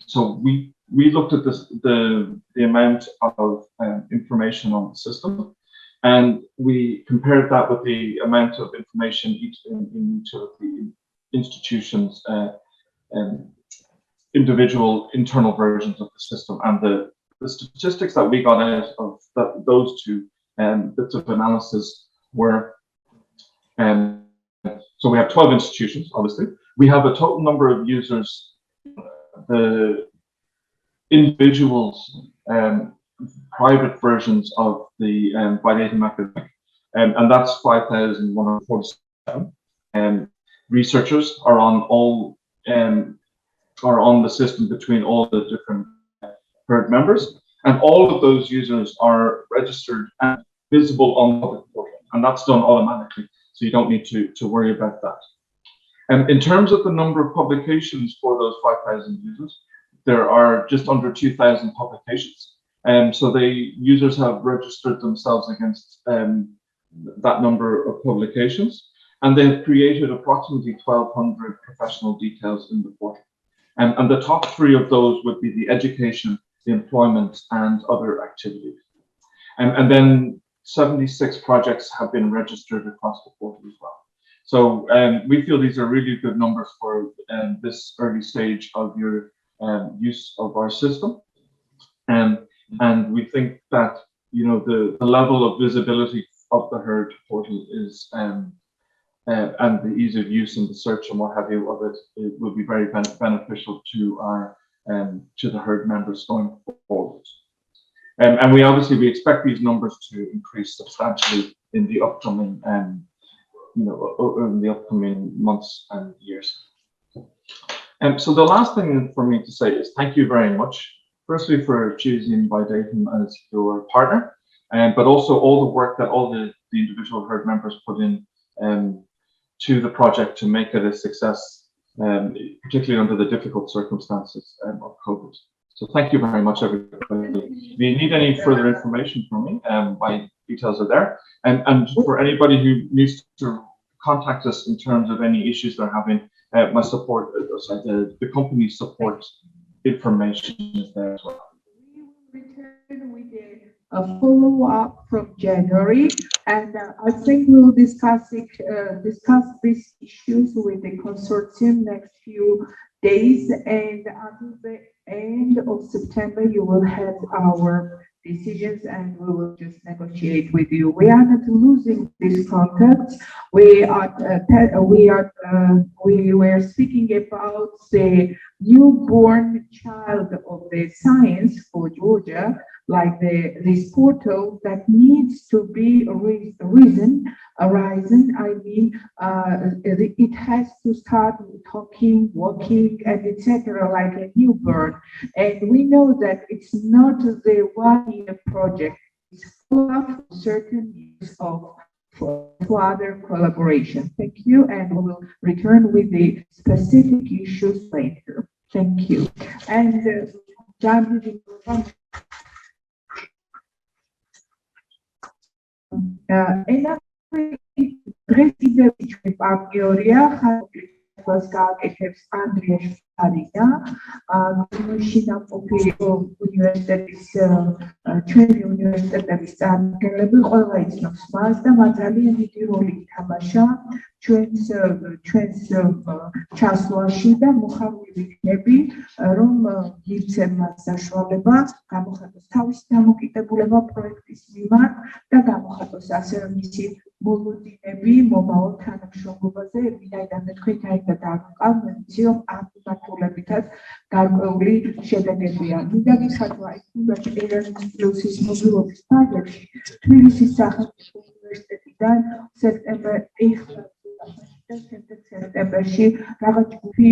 So we looked at the amount of information on the system, and we compared that with the amount of information in each of the institutions' individual internal versions of the system. And the statistics that we got out of those two bits of analysis were, so we have 12 institutions, obviously. We have a total number of users, the individuals, private versions of the Bidatum academic, and that's 5,147. Researchers are on all are on the system between all the different herd members, and all of those users are registered and visible on the public portal, and that's done automatically, so you don't need to worry about that. In terms of the number of publications for those 5,000 users, there are just under 2,000 publications, so the users have registered themselves against that number of publications, and they've created approximately 1,200 professional details in the portal. And the top three of those would be the education, the employment, and other activities. And then 76 projects have been registered across the portal as well. So we feel these are really good numbers for this early stage of your use of our system. And we think that, you know, the level of visibility of the herd portal is and the ease of use and the search and what have you of it will be very beneficial to our to the herd members going forward. And we expect these numbers to increase substantially in the upcoming in the upcoming months and years. So the last thing for me to say is thank you very much. Firstly, for choosing Bidatum as your partner, but also all the work that all the individual herd members put in to the project to make it a success, particularly under the difficult circumstances of COVID. So thank you very much, everybody. If you need any further information from me, my details are there. And for anybody who needs to contact us in terms of any issues they're having, my support, the company support information is there as well. We will return with a follow-up from January, and I think we'll discuss these issues with the consortium next few days, and until the end of September you will have our decisions and we will just negotiate with you. We are not losing this contact. We were speaking about the newborn child of the science for Georgia, like this portal that needs to be arisen. It has to start talking, walking, and etc. like a newborn. And we know that it's not the 1 year project. It's full of certain years of further collaboration. Thank you, and we will return with the specific issues later. Thank you. And another which we was gagethebs Andriesh Farida, უნივერსიტეტის ჩვენი უნივერსიტეტების წარმომადგენლები ყველა იცნობს მას და მათ ძალიან დიდი როლი ითამაშა ჩვენს ჩასვლაში და მოხარული ვიქნები, რომ მივცემ მათ საშუალება გამოხატოს თავისი დამოკიდებულება პროექტის მიმართ და გამოხატოს ასევე მისი მოლოდინები მომავალ თანამშრომლობაზე, ვინაიდან თქვენ გაიგეთ დავყავთ, რომ ამ მიმართულებითაც გარკვეული შედეგებია. მინდა გითხრათ, აი თუნდაც Erasmus+-ის მოგილობის ფარგლებში თბილისის სახელმწიფო უნივერსიტეტიდან სექტემბერში რაღაც ჯგუფი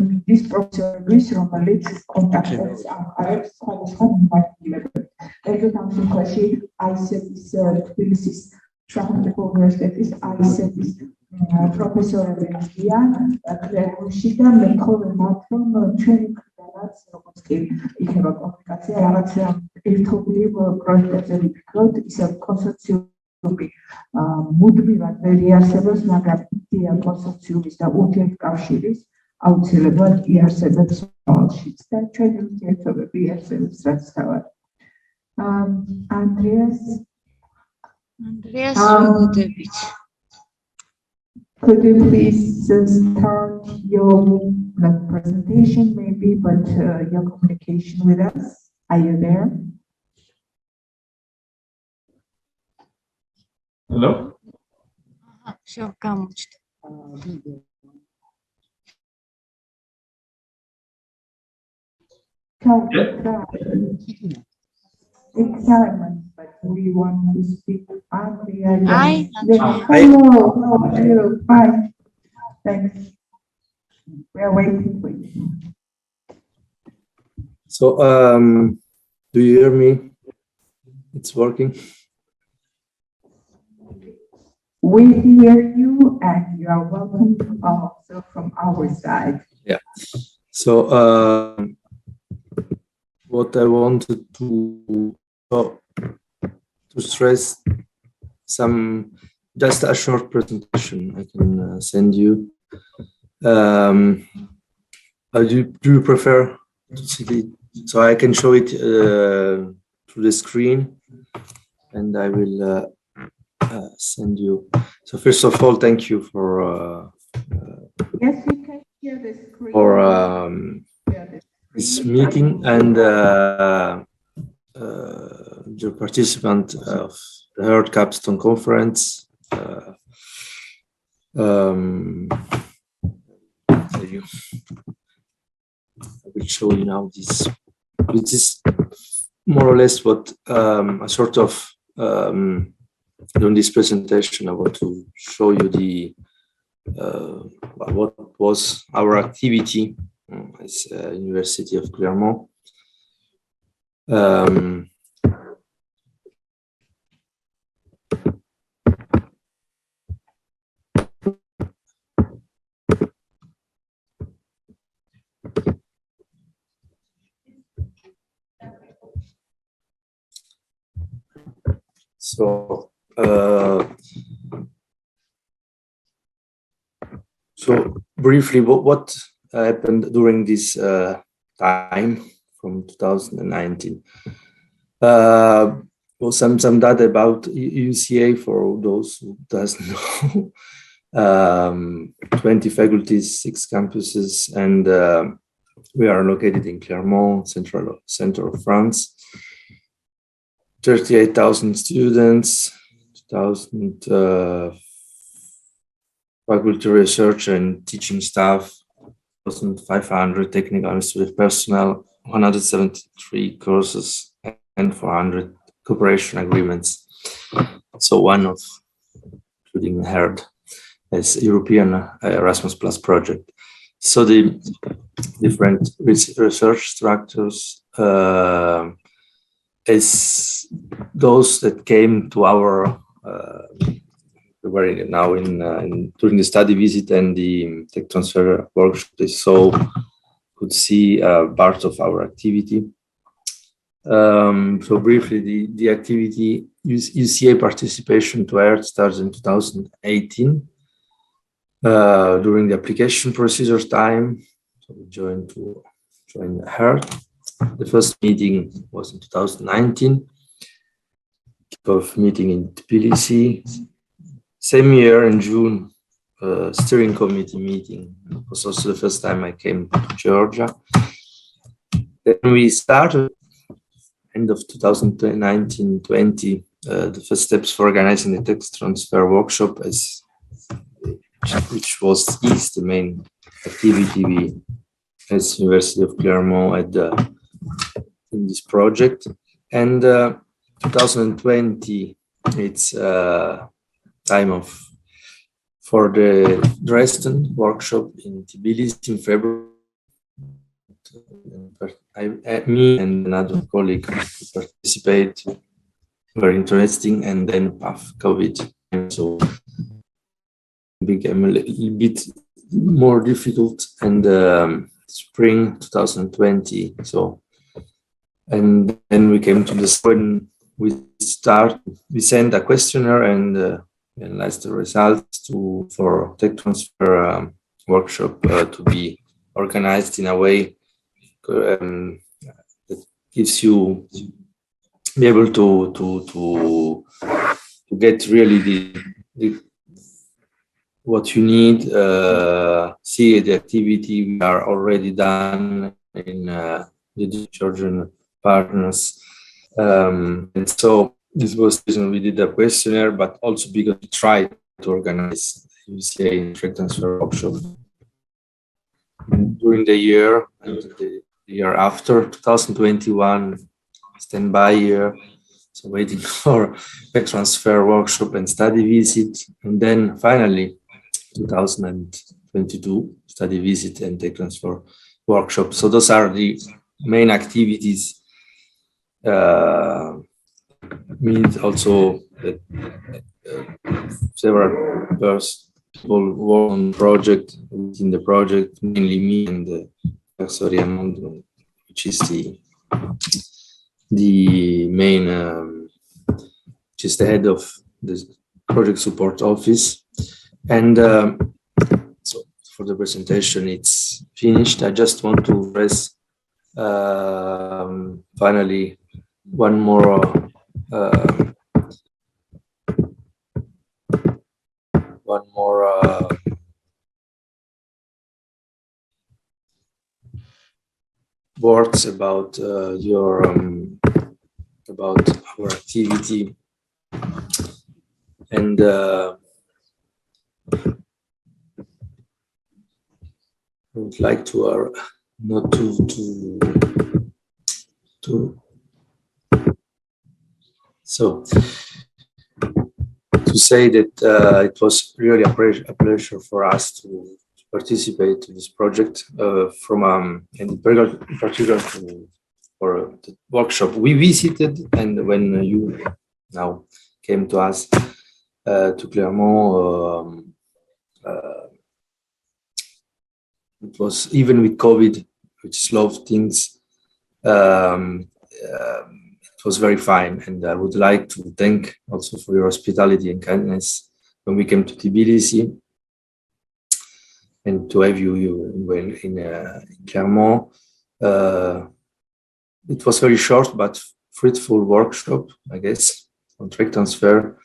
მიდის პროფესორების, რომელიც კონტაქტებს აღარებს სხვადასხვა მიმართულებებს. ეგრეთ ამ შემთხვევაში ISET-ის თბილისის სახელმწიფო უნივერსიტეტის ISET-ის პროფესორები არიან კრებულში და მე მეთხოვე მათ, რომ ჩვენი მხრიდანაც, როგორც კი იქნება კომუნიკაცია, რაღაც ერთობლივ პროექტებზე ვიფიქროთ, ისე კონსორციუმი მუდმივად ვერ იარსებობს, მაგრამ იდეა კონსორციუმის და ურთიერთკავშირის აუცილებლად იარსებებს მოვალშიც და ჩვენი ურთიერთობები იარსებებს რაც თავად. Andreas, could you please start your presentation maybe, but your communication with us? Are you there? Hello? Sure, come. It's Simon, but we want to speak. Andrea. Hi, Andrea. Hello, how are you? Fine. Thanks. We are waiting for you. So, do you hear me? It's working. We hear you, and you are welcome also from our side. Yeah. So, what I wanted to stress just a short presentation I can send you. Do you prefer to see it? So I can show it through the screen, and I will send you. So first of all, thank you for Yes, we can hear the screen. for this meeting and the participant of the June Capstone Conference. I will show you now this. This is more or less what a sort of during this presentation I want to show you the what was our activity as University of Clermont. So briefly, what happened during this time from 2019? Well, some data about UCA for those who doesn't know. 20 faculties, 6 campuses, and we are located in Clermont, center of France. 38,000 students, 2,000 faculty research and teaching staff, 1,500 technical administrative personnel, 173 courses, and 400 cooperation agreements. So one of, including HERD, as European Erasmus Plus project. So the different research structures as those that came to our we were now in during the study visit and the tech transfer workshop, they could see part of our activity. So briefly, the activity UCA participation to ERT started in 2018 during the application procedures time. So we joined ERT. The first meeting was in 2019. Kickoff meeting in Tbilisi. Same year in June, steering committee meeting. It was also the first time I came to Georgia. Then we started end of 2019-20, the first steps for organizing the tech transfer workshop, which was the main activity we as University of Clermont had in this project. And 2020, it's time for the Dresden workshop in Tbilisi in February. Me and another colleague participate. Very interesting, and then COVID, so became a little bit more difficult. And spring 2020. So, and then we came to this when we sent a questionnaire and analyzed the results for tech transfer workshop to be organized in a way that gives you be able to get really the what you need, see the activity we are already done in the Georgian partners, and so this was the reason we did a questionnaire, but also because we tried to organize UCA trade transfer workshop during the year and the year after. 2021 standby year, so waiting for tech transfer workshop and study visit, and then finally 2022 study visit and tech transfer workshop. So those are the main activities. Means also that several people work on the project, within the project, mainly me and sorry, which is the main, which is the head of the project support office. And so for the presentation, it's finished. I just want to press finally one more words about about our activity, and I would like to not so to say that it was really a pleasure for us to participate in this project and in particular for the workshop we visited, and when you now came to us to Clermont, it was even with COVID, which slowed things. It was very fine, and I would like to thank also for your hospitality and kindness when we came to Tbilisi, and to have you in Clermont. It was very short but fruitful workshop, I guess, on tech transfer.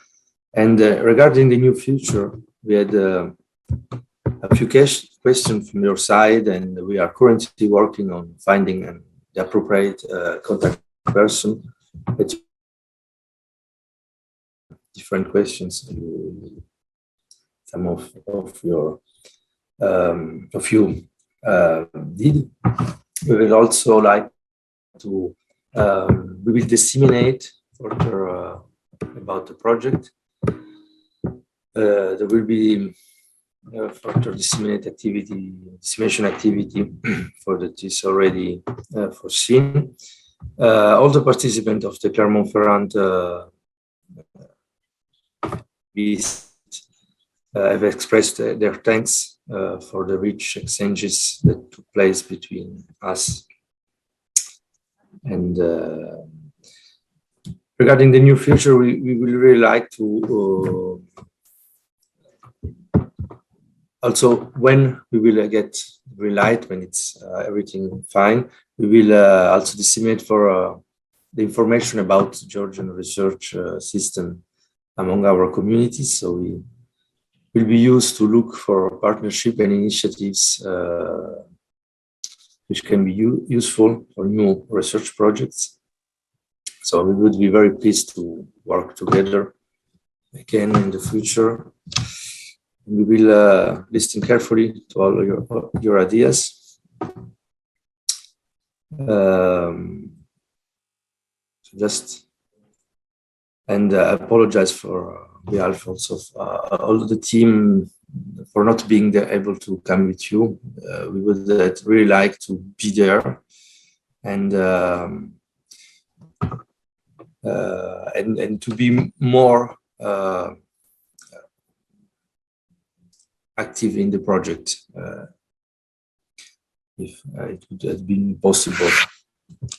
And regarding the new future, we had a few questions from your side, and we are currently working on finding the appropriate contact person. It's different questions. Some of you did. We will also like to we will disseminate further about the project. There will be further dissemination activity for that is already foreseen. All the participants of the Clermont-Ferrand have expressed their thanks for the rich exchanges that took place between us. And regarding the new future, we will really like to also, when we will get relight, when it's everything fine, we will also disseminate for the information about Georgian research system among our communities. So we will be used to look for partnership and initiatives which can be useful for new research projects. So we would be very pleased to work together again in the future. We will listen carefully to all your ideas. And I apologize for behalf also of all the team for not being able to come with you. We would really like to be there and to be more active in the project, if it would have been possible.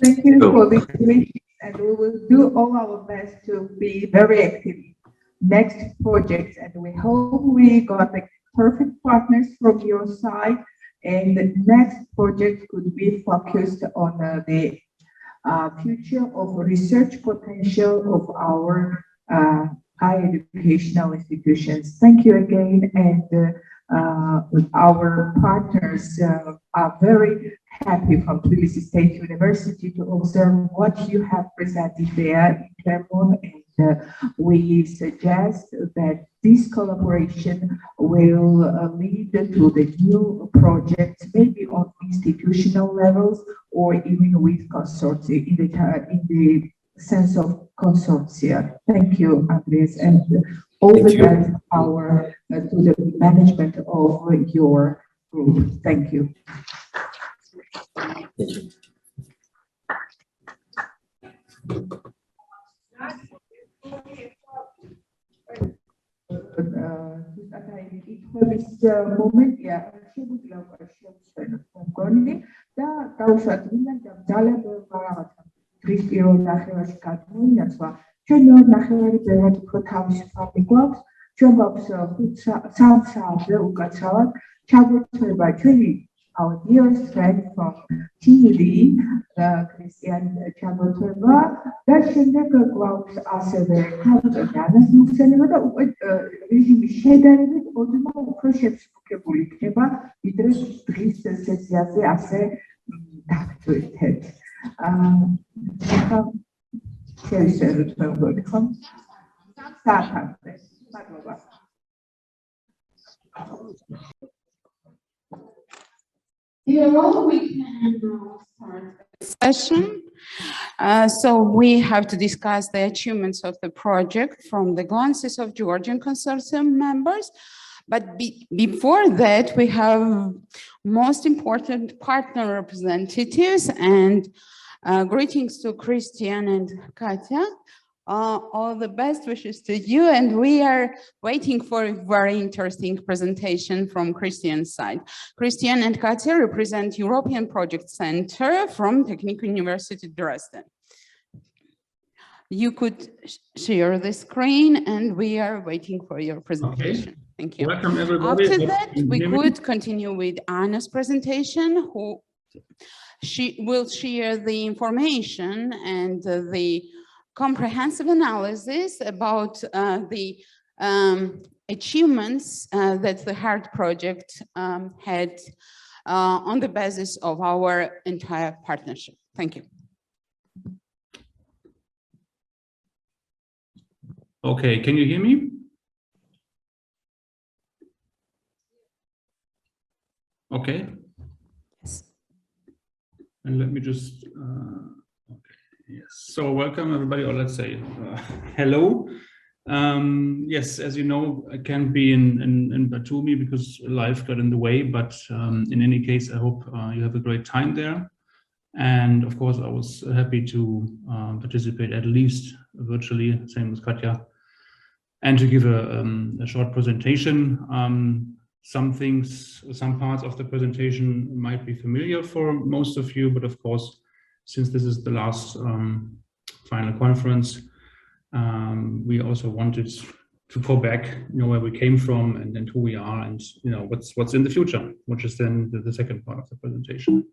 Thank you for this wish, and we will do all our best to be very active next projects, and we hope we got the perfect partners from your side, and the next project could be focused on the future of research potential of our higher educational institutions. Thank you again, and Our partners are very happy from Tbilisi State University to observe what you have presented there in Clermont, and we suggest that this collaboration will lead to the new projects, maybe on institutional levels or even with consortia in the sense of consortia. Thank you, Andres, and all the best power to the management of your group. Thank you. Thank you. This moment, yeah, შეგვიძლია მგონი და დავუშვათ ვინმე ძალებმა რაღაცა დღის პირველ ნახევარში გადმოინაცვლა. ჩვენ მეორე ნახევარი ბევრად უფრო თავისუფალი გვაქვს. ჩვენ გვაქვს 3 საათზე უკაცრავად ჩაგვეცემა ჩვენი our dearest friend from TV, Christian ჩაგვეცემა და შემდეგ გვაქვს ასევე კაპიტანის მოხსენება და უკვე რეჟიმის შედარებით ოდნავ უფრო შეფასებული იქნება ვიდრე დღის სესიაზე ასე დაგვეთეთ. შევისწავლოთ მეგობრებო, ხომ? საათამდე. მადლობა. Hello, we can now start the session. So we have to discuss the achievements of the project from the glances of Georgian consortium members. But before that, we have most important partner representatives, and greetings to Christian and Katya. All the best wishes to you, and we are waiting for a very interesting presentation from Christian's side. Christian and Katya represent European Project Center from Technical University Dresden. You could share the screen, and we are waiting for your presentation. Okay. Thank you. Welcome, everybody. After that, we could continue with Anna's presentation, she will share the information and the comprehensive analysis about the achievements that the HEART project had on the basis of our entire partnership. Thank you. Okay, can you hear me? Okay. Yes. And let me just, okay, yes. So welcome everybody, or let's say hello. Yes, as you know, I can't be in Batumi because life got in the way, but in any case, I hope you have a great time there. And of course, I was happy to participate at least virtually, same as Katja, and to give a short presentation. Some things, some parts of the presentation might be familiar for most of you, but of course, since this is the last final conference, we also wanted to go back, where we came from and who we are, and what's in the future, which is then the second part of the presentation.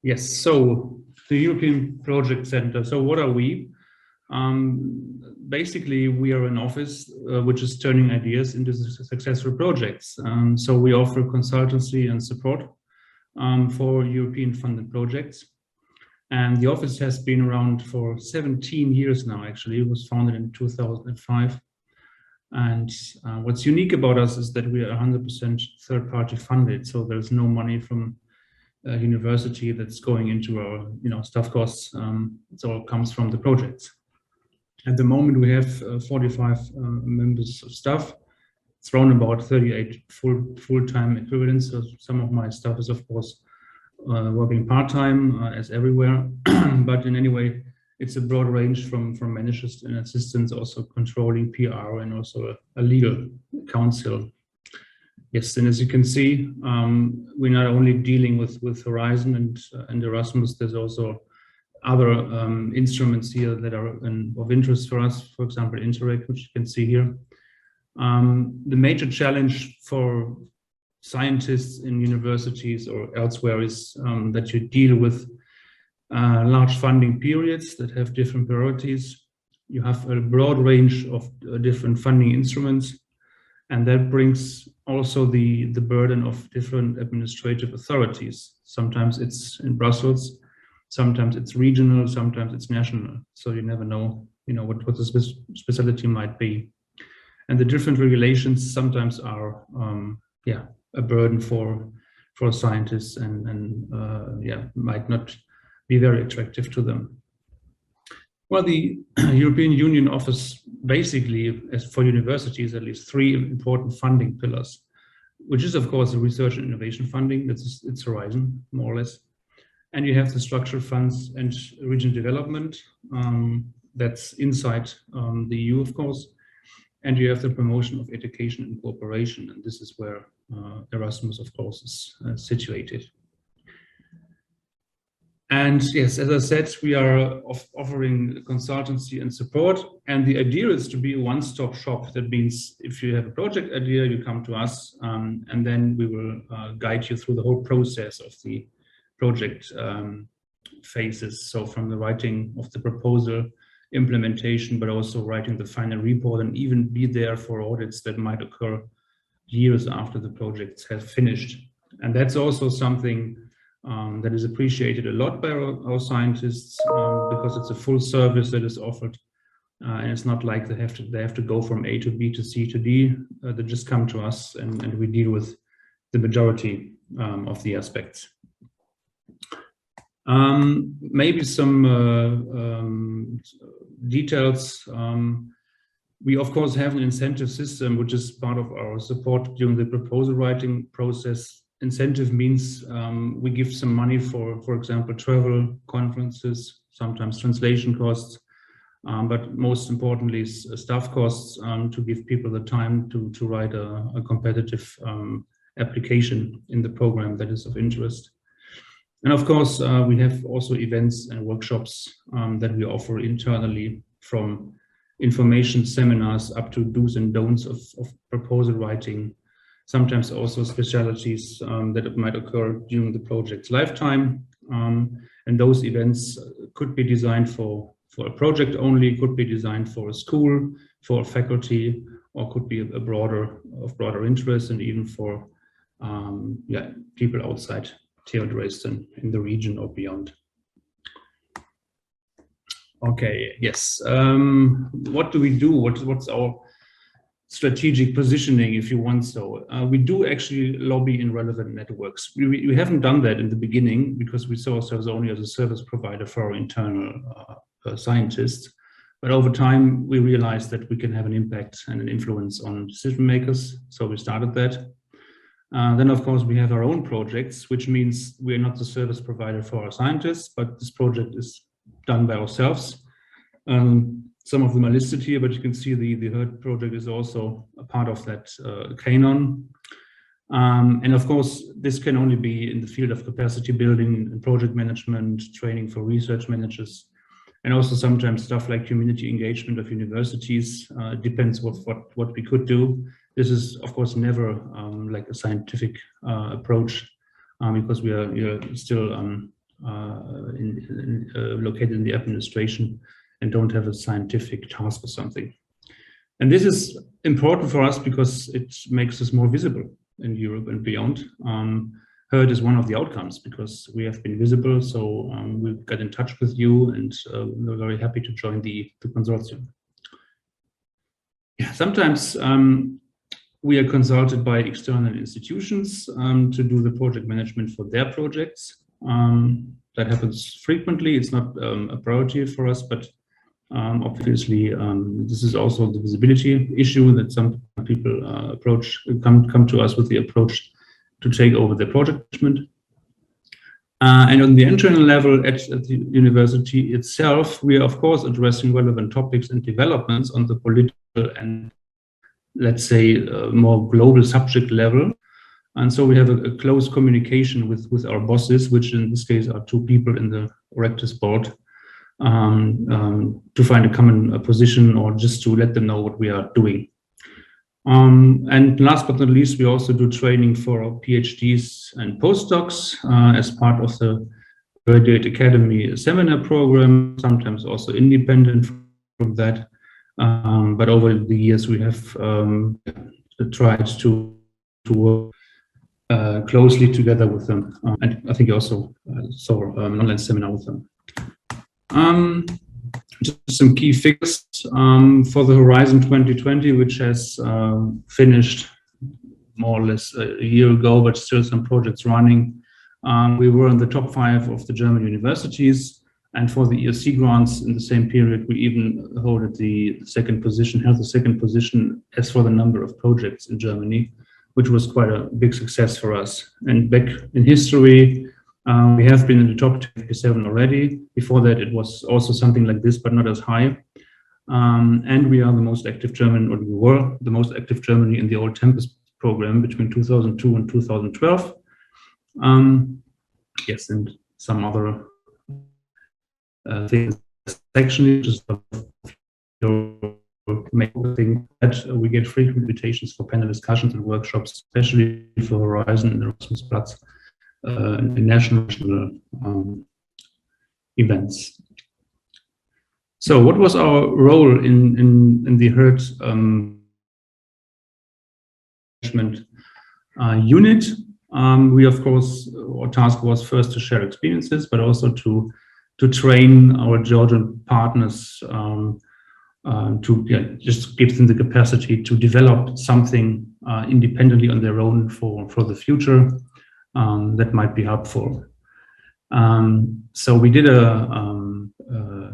Yes, so the European Project Center. So what are we? Basically, we are an office which is turning ideas into successful projects. So we offer consultancy and support for European funded projects. And the office has been around for 17 years now, actually. It was founded in 2005. And what's unique about us is that we are 100% third-party funded. So there's no money from a university that's going into our staff costs. It all comes from the projects. At the moment, we have 45 members of staff. It's around about 38 full-time equivalents. So some of my staff is, of course, working part-time, as everywhere. But in any way, it's a broad range from managers and assistants, also controlling PR, and also a legal counsel. Yes, and as you can see, we're not only dealing with Horizon and Erasmus, there's also other instruments here that are of interest for us, for example, Interact, which you can see here. The major challenge for scientists in universities or elsewhere is that you deal with large funding periods that have different priorities. You have a broad range of different funding instruments, and that brings also the burden of different administrative authorities. Sometimes it's in Brussels, sometimes it's regional, sometimes it's national. So you never know, what the specialty might be. And the different regulations sometimes are, a burden for scientists and might not be very attractive to them. Well, the European Union offers basically, as for universities, at least 3 important funding pillars, which is, of course, the research and innovation funding. That's its horizon, more or less. And you have the structural funds and regional development. That's inside the EU, of course. And you have the promotion of education and cooperation. And this is where Erasmus, of course, is situated. And yes, as I said, we are offering consultancy and support. And the idea is to be a one-stop shop. That means if you have a project idea, you come to us, and then we will guide you through the whole process of the project phases. So from the writing of the proposal, implementation, but also writing the final report, and even be there for audits that might occur years after the projects have finished. And that's also something that is appreciated a lot by our scientists, because it's a full service that is offered, and it's not like they have to go from A to B to C to D. They just come to us, and we deal with the majority of the aspects. Maybe some details. We of course have an incentive system, which is part of our support during the proposal writing process. Incentive means we give some money for example, travel, conferences, sometimes translation costs, but most importantly, staff costs, to give people the time to write a competitive application in the program that is of interest. And of course, we have also events and workshops that we offer internally, from information seminars up to do's and don'ts of proposal writing, sometimes also specialities that might occur during the project's lifetime. And those events could be designed for a project only, could be designed for a school, for a faculty, or could be of broader interest, and even for people outside TU Dresden in the region or beyond. Okay, yes. What do we do? What's our strategic positioning, if you want so? We do actually lobby in relevant networks. We haven't done that in the beginning because we saw ourselves only as a service provider for our internal scientists. But over time, we realized that we can have an impact and an influence on decision makers. So we started that. Then, of course, we have our own projects, which means we're not the service provider for our scientists, but this project is done by ourselves. Some of them are listed here, but you can see the HERD project is also a part of that canon. And of course, this can only be in the field of capacity building and project management, training for research managers, and also sometimes stuff like community engagement of universities. It depends what we could do. This is, of course, never like a scientific approach, because we are still located in the administration and don't have a scientific task or something. And this is important for us because it makes us more visible in Europe and beyond. HERD is one of the outcomes because we have been visible, so we got in touch with you, and we're very happy to join the consortium. Yeah, sometimes we are consulted by external institutions to do the project management for their projects. That happens frequently. It's not a priority for us, but obviously this is also the visibility issue that some people come to us with the approach to take over the project management. And on the internal level at the university itself, we are of course addressing relevant topics and developments on the political and, let's say, more global subject level. And so we have a close communication with our bosses, which in this case are 2 people in the rector's board, to find a common position or just to let them know what we are doing. And last but not least, we also do training for our PhDs and postdocs as part of the Graduate Academy seminar program, sometimes also independent of that. But over the years, we have tried to work closely together with them. And I think you also saw an online seminar with them. Just some key figures for the Horizon 2020, which has finished more or less a year ago, but still some projects running. We were in the top 5 of the German universities. And for the ERC grants in the same period, we even held the second position as for the number of projects in Germany, which was quite a big success for us. And back in history, we have been in the top 27 already. Before that, it was also something like this, but not as high. And we are the most active German, or we were the most active Germany in the old Tempest program between 2002 and 2012. Yes, and some other things. Actually, just make thing that we get frequent invitations for panel discussions and workshops, especially for Horizon and Erasmus Plus national events. So, what was our role in the herd management unit? We, of course, our task was first to share experiences, but also to train our Georgian partners to just give them the capacity to develop something independently on their own for the future that might be helpful. So we did a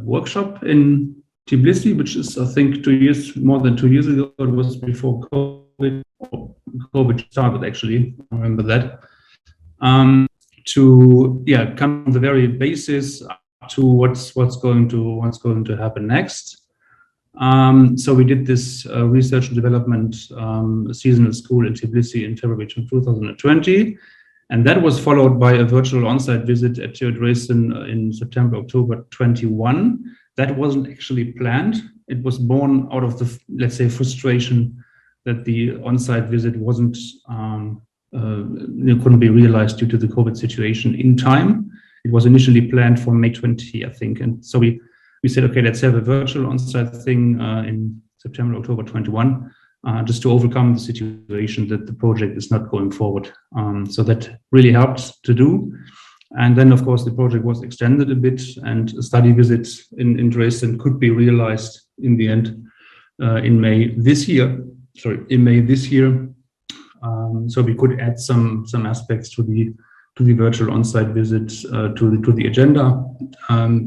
workshop in Tbilisi, which is, I think, more than 2 years ago. It was before COVID. COVID started, actually. I remember that. To come from the very basis to what's going to happen next. So we did this research and development seasonal school in Tbilisi in February 2020, and that was followed by a virtual on-site visit at TU Dresden in September, October 21. That wasn't actually planned. It was born out of the, let's say, frustration that the on-site visit wasn't couldn't be realized due to the COVID situation in time. It was initially planned for May 20, I think, and so we said, okay, let's have a virtual on-site thing in September, October 21, just to overcome the situation that the project is not going forward. So that really helped to do. And then, of course, the project was extended a bit, and a study visit in Dresden could be realized in the end in May this year. So we could add some aspects to the virtual on-site visit to the agenda.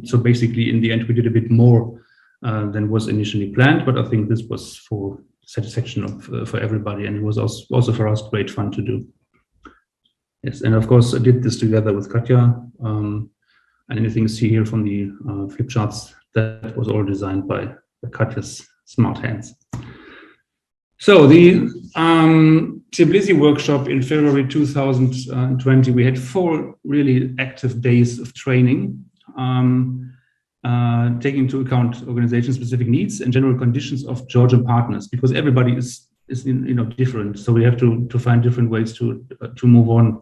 So basically, in the end, we did a bit more than was initially planned, but I think this was for satisfaction for everybody, and it was also for us great fun to do. Yes, and of course, I did this together with Katja, and anything you see here from the flip charts, that was all designed by Katja's smart hands. So the Tbilisi workshop in February 2020, we had 4 really active days of training, taking into account organization-specific needs and general conditions of Georgian partners, because everybody is different. So we have to find different ways to move on.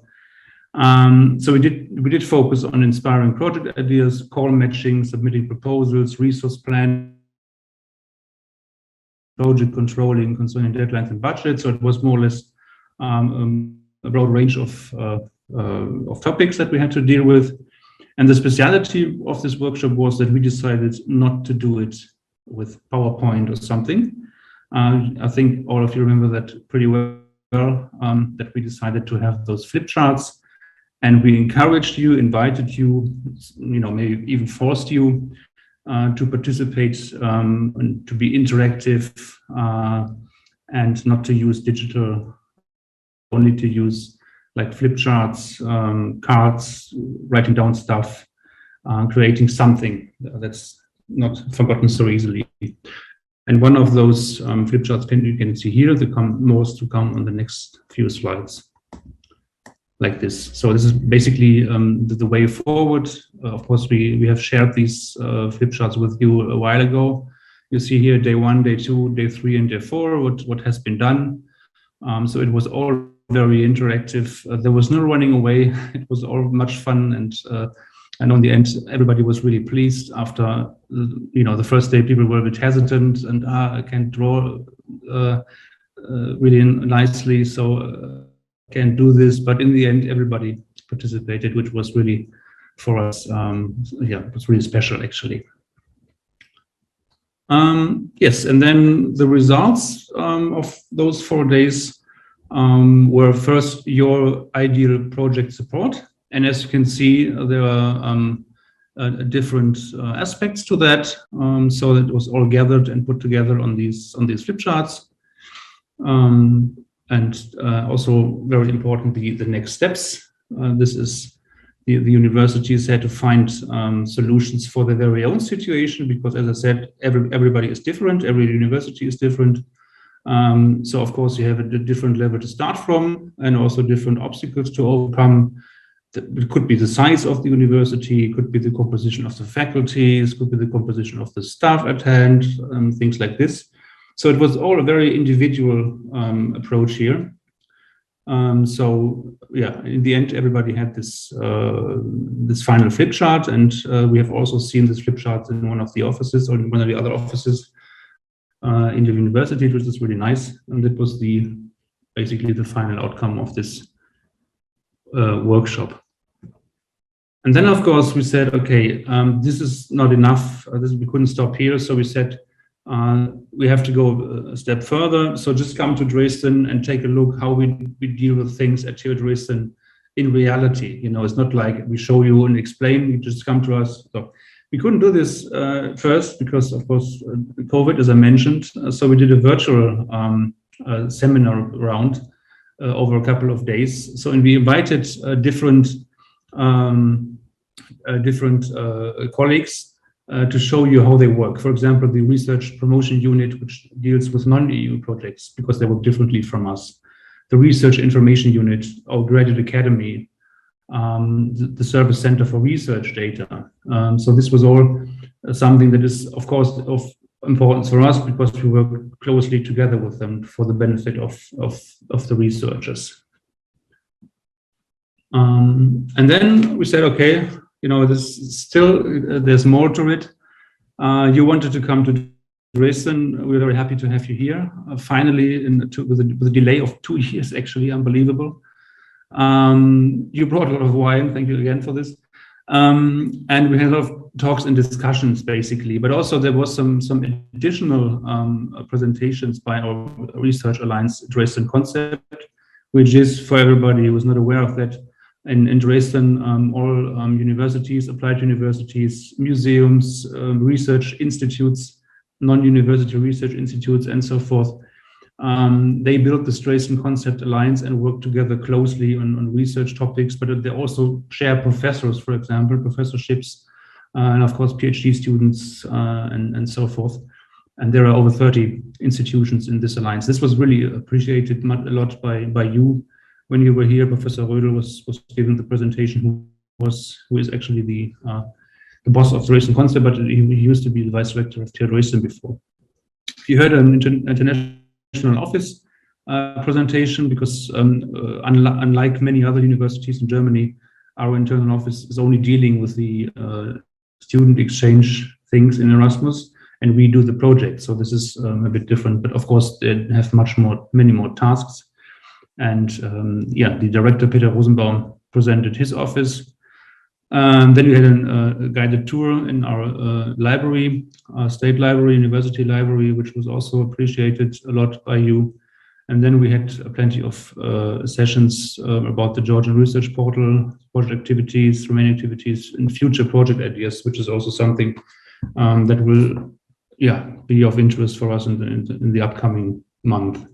So we did focus on inspiring project ideas, call matching, submitting proposals, resource planning, project controlling concerning deadlines and budgets. So it was more or less a broad range of topics that we had to deal with. And the speciality of this workshop was that we decided not to do it with PowerPoint or something. I think all of you remember that pretty well, that we decided to have those flip charts, and we encouraged you, invited you, maybe even forced you to participate and to be interactive and not to use digital, only to use like flip charts, cards, writing down stuff, creating something that's not forgotten so easily. And one of those flip charts you can see here, more to come on the next few slides, like this. So this is basically the way forward. Of course, we have shared these flip charts with you a while ago. You see here day 1, day 2, day 3, and day 4, what has been done. So it was all very interactive. There was no running away. It was all much fun and And on the end, everybody was really pleased. After the first day, people were a bit hesitant and I can't draw really nicely, so I can't do this. But in the end, everybody participated, which was really for us, it was really special actually. Yes, and then the results of those 4 days were first your ideal project support. And as you can see, there are different aspects to that. So it was all gathered and put together on these flip charts. And also very importantly, the next steps. This is the universities had to find solutions for their very own situation, because as I said, everybody is different, every university is different. So of course you have a different level to start from and also different obstacles to overcome. It could be the size of the university, it could be the composition of the faculties, it could be the composition of the staff at hand, things like this. So it was all a very individual approach here. So yeah, in the end, everybody had this final flip chart, and we have also seen this flip chart in one of the offices or in one of the other offices in the university, which is really nice. And that was basically the final outcome of this workshop. And then, of course, we said, okay, this is not enough. We couldn't stop here, so we said we have to go a step further. So just come to Dresden and take a look how we deal with things at TU Dresden in reality. It's not like we show you and explain. You just come to us. So we couldn't do this first because, of course, COVID, as I mentioned. So we did a virtual seminar round over a couple of days. So, and we invited different colleagues to show you how they work. For example, the research promotion unit, which deals with non-EU projects because they work differently from us. The research information unit, our graduate academy, the service center for research data. So this was all something that is, of course, of importance for us because we work closely together with them for the benefit of the researchers. And then we said, okay, there's more to it. You wanted to come to Dresden. We're very happy to have you here. Finally, with a delay of 2 years, actually, unbelievable. You brought a lot of wine. Thank you again for this. And we had a lot of talks and discussions, basically. But also there was some additional presentations by our Research Alliance Dresden concept, which is, for everybody who is not aware of that, in Dresden, all universities, applied universities, museums, research institutes, non-university research institutes, and so forth, they built this Dresden Concept Alliance and work together closely on research topics, but they also share professors, for example, professorships, and of course, PhD students, and so forth. And there are over 30 institutions in this alliance. This was really appreciated a lot by you. When you were here, Professor Rödel was giving the presentation, who is actually the boss of Dresden Concept, but he used to be the vice rector of TU Dresden before. You heard an international office presentation because unlike many other universities in Germany, our internal office is only dealing with the student exchange things in Erasmus, and we do the project. So this is a bit different, but of course they have many more tasks. And the director, Peter Rosenbaum, presented his office. Then we had a guided tour in our library, state library, university library, which was also appreciated a lot by you. And then we had plenty of sessions about the Georgian Research Portal, project activities, remaining activities, and future project ideas, which is also something that will be of interest for us in the upcoming month.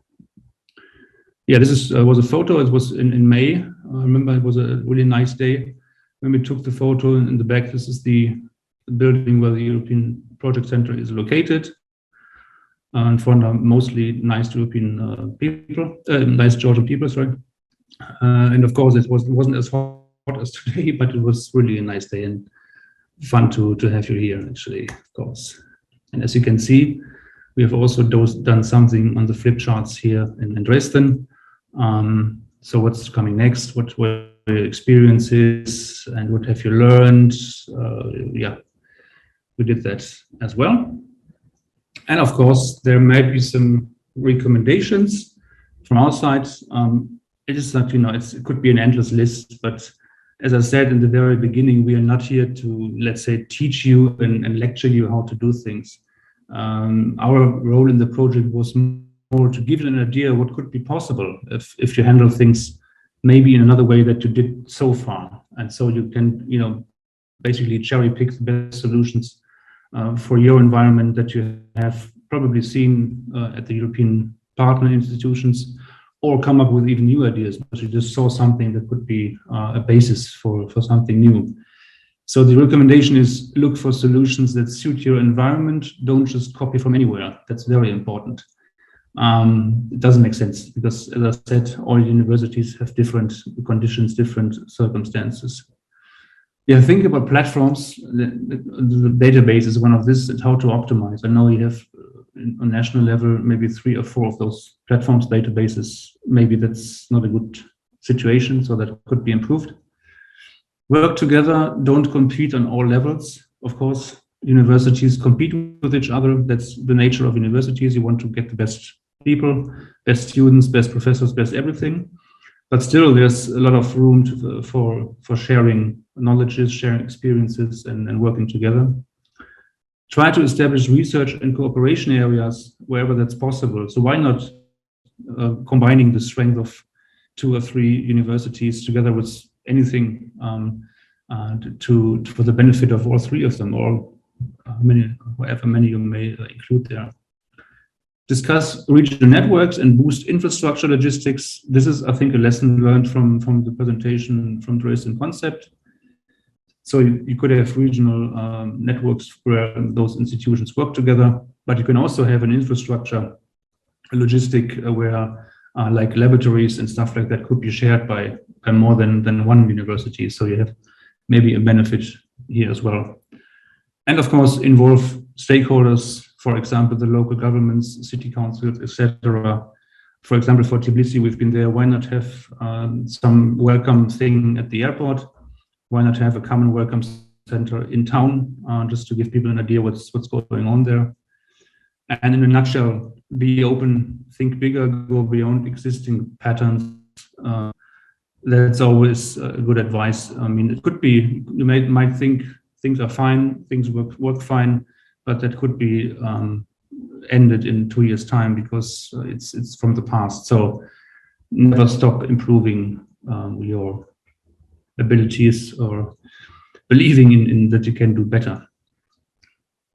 Yeah, this was a photo. It was in May. I remember it was a really nice day when we took the photo. In the back, this is the building where the European Project Center is located. In front are mostly nice European people, nice Georgian people, sorry. And of course, it wasn't as hot as today, but it was really a nice day and fun to have you here, actually, of course. And as you can see, we have also done something on the flip charts here in Dresden. So what's coming next? What experiences and what have you learned. Yeah, we did that as well. And of course, there might be some recommendations from our side. It is not, it could be an endless list, but as I said in the very beginning, we are not here to, let's say, teach you and lecture you how to do things. Our role in the project was more to give you an idea what could be possible if you handle things maybe in another way that you did so far. And so you can, basically cherry pick the best solutions for your environment that you have probably seen at the European partner institutions, or come up with even new ideas, but you just saw something that could be a basis for something new. So the recommendation is look for solutions that suit your environment. Don't just copy from anywhere. That's very important. It doesn't make sense because, as I said, all universities have different conditions, different circumstances. Yeah, think about platforms. The database is one of this, and how to optimize. I know you have on national level maybe 3 or 4 of those platforms, databases. Maybe that's not a good situation, so that could be improved. Work together, don't compete on all levels. Of course, universities compete with each other. That's the nature of universities. You want to get the best people, best students, best professors, best everything. But still, there's a lot of room for sharing knowledges, sharing experiences, and working together. Try to establish research and cooperation areas wherever that's possible. So why not combining the strength of 2 or 3 universities together with anything for the benefit of all 3 of them, or however many you may include there. Discuss regional networks and boost infrastructure logistics. This is, I think, a lesson learned from the presentation from Dresden Concept. So you could have regional networks where those institutions work together, but you can also have an infrastructure, a logistic where like laboratories and stuff like that could be shared by more than one university. So you have maybe a benefit here as well. And of course, involve stakeholders, for example, the local governments, city councils, etc. For example, for Tbilisi, we've been there. Why not have some welcome thing at the airport? Why not have a common welcome center in town, just to give people an idea what's going on there? And in a nutshell, be open, think bigger, go beyond existing patterns. That's always good advice. I mean, it could be, you might think things are fine, things work fine, but that could be ended in 2 years' time because it's from the past. So never stop improving your abilities or believing in that you can do better.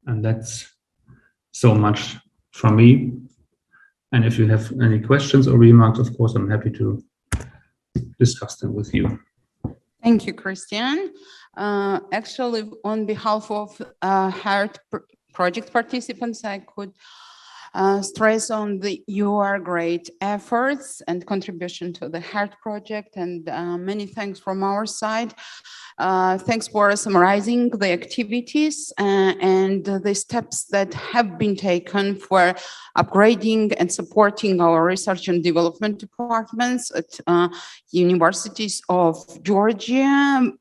And that's so much from me. And if you have any questions or remarks, of course, I'm happy to discuss them with you. Thank you, Christian. Actually, on behalf of HEART project participants, I could stress on your great efforts and contribution to the HEART project, and many thanks from our side. Thanks for summarizing the activities and the steps that have been taken for upgrading and supporting our research and development departments at universities of Georgia.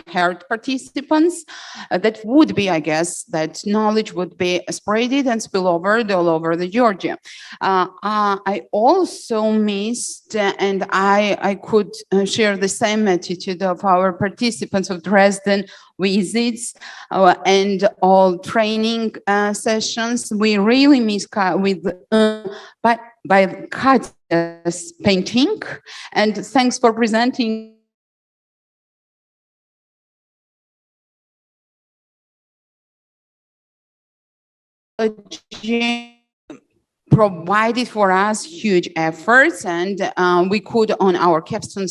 HEART participants, that would be, I guess, that knowledge would be spreaded and spill over all over the Georgia. I also missed, and I could share the same attitude of our participants of Dresden visits and all training sessions. We really miss by Katya's painting, and thanks for presenting provided for us huge efforts, and we could on our Capstone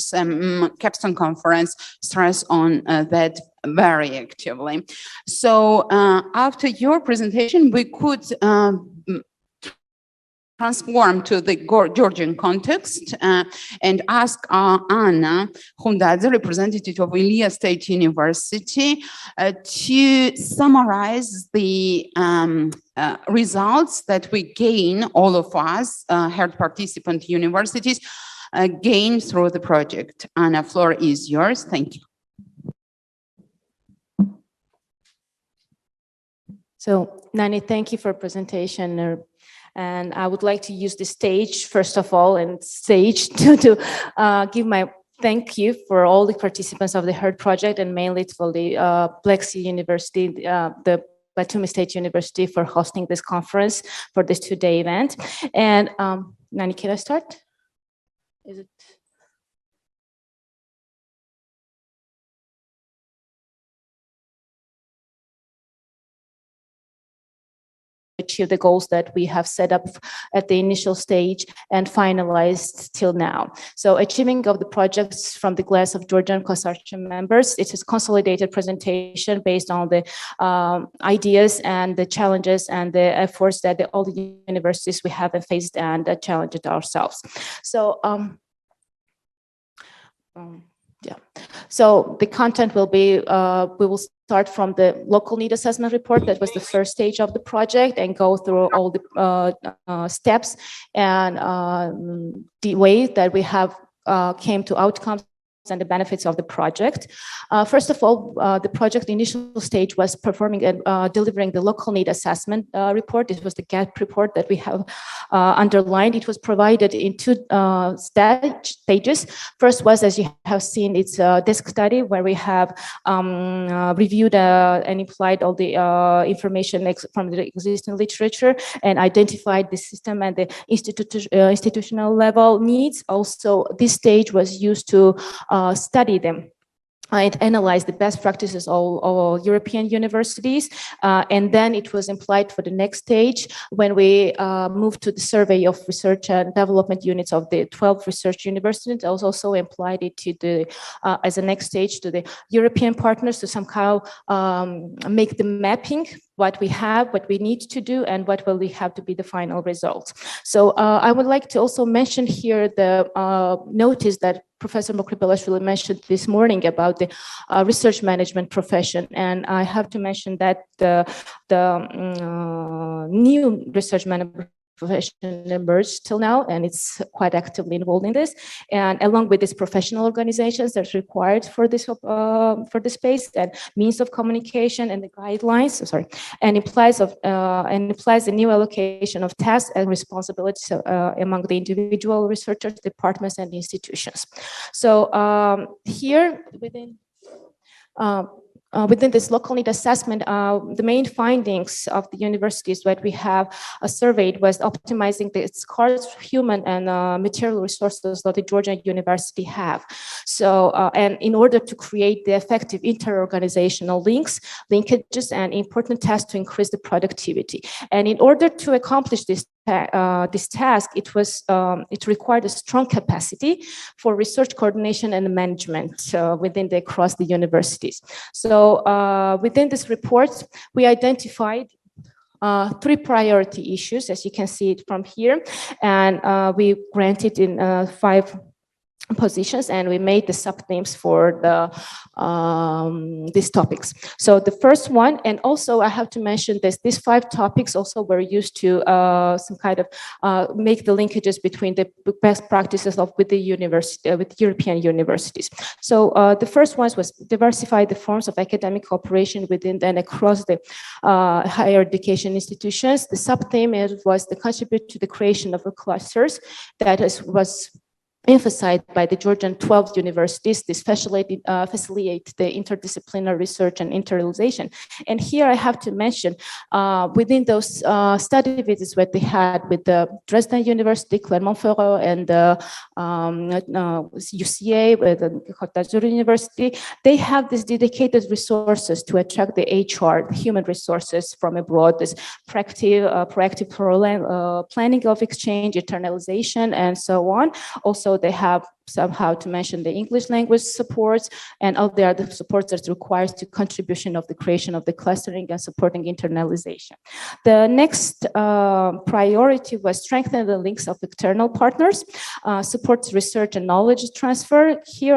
Conference stress on that very actively. So after your presentation, we could transform to the Georgian context and ask Anna Hundadze, representative of Ilia State University, to summarize the results that we gain, all of us, HEART participant universities, gain through the project. Anna, floor is yours. Thank you. So, Nani, thank you for presentation. And I would like to use the stage, first of all, and stage to give my thank you for all the participants of the HEART project, and mainly for the Black Sea University, the Batumi State University, for hosting this conference for this two-day event. And Nani, can I start? Is it? Achieve the goals that we have set up at the initial stage and finalized till now. So achieving of the projects from the glass of Georgian consortium members, it is consolidated presentation based on the ideas and the challenges and the efforts that all the universities we have faced and challenged ourselves. So yeah. So the content will be, we will start from the local need assessment report. That was the first stage of the project, and go through all the steps and the way that we have came to outcomes and the benefits of the project. First of all, the project initial stage was performing and delivering the local need assessment report. It was the gap report that we have underlined. It was provided in two stages. First was, as you have seen, it's a desk study where we have reviewed and applied all the information from the existing literature and identified the system and the institutional level needs. Also, this stage was used to study them and analyze the best practices of all European universities. And then it was implied for the next stage when we moved to the survey of research and development units of the 12 research universities. I also implied it to the, as a next stage to the European partners to somehow make the mapping, what we have, what we need to do, and what will we have to be the final result. So I would like to also mention here the notice that Professor Mokribelashvili mentioned this morning about the research management profession. And I have to mention that the new research management profession emerged till now, and it's quite actively involved in this. And along with these professional organizations that's required for this space and means of communication and the guidelines, and implies a new allocation of tasks and responsibilities among the individual researchers, departments, and institutions. So here within this local need assessment, the main findings of the universities that we have surveyed was optimizing the scarce human and material resources that the Georgian University have. So, and in order to create the effective inter-organizational linkages and important tasks to increase the productivity. And in order to accomplish this task, it required a strong capacity for research coordination and management across the universities. So within this report, we identified 3 priority issues, as you can see it from here, and we granted in 5 positions, and we made the sub-themes for these topics. So the first one, and also I have to mention this, these 5 topics also were used to some kind of make the linkages between the best practices with the university, with European universities. So the first one was diversify the forms of academic cooperation within and across the higher education institutions. The sub-theme was to contribute to the creation of clusters that was emphasized by the Georgian 12 universities. This facilitate the interdisciplinary research and internalization. And here I have to mention within those study visits that they had with the Dresden University, Clermont-Ferrand, and UCA, with the Côte d'Azur University, they have these dedicated resources to attract the HR, the human resources from abroad, this proactive planning of exchange, internalization, and so on. Also, they have somehow to mention the English language supports and all the other supports that requires to contribution of the creation of the clustering and supporting internalization. The next priority was strengthen the links of external partners, supports research and knowledge transfer. Here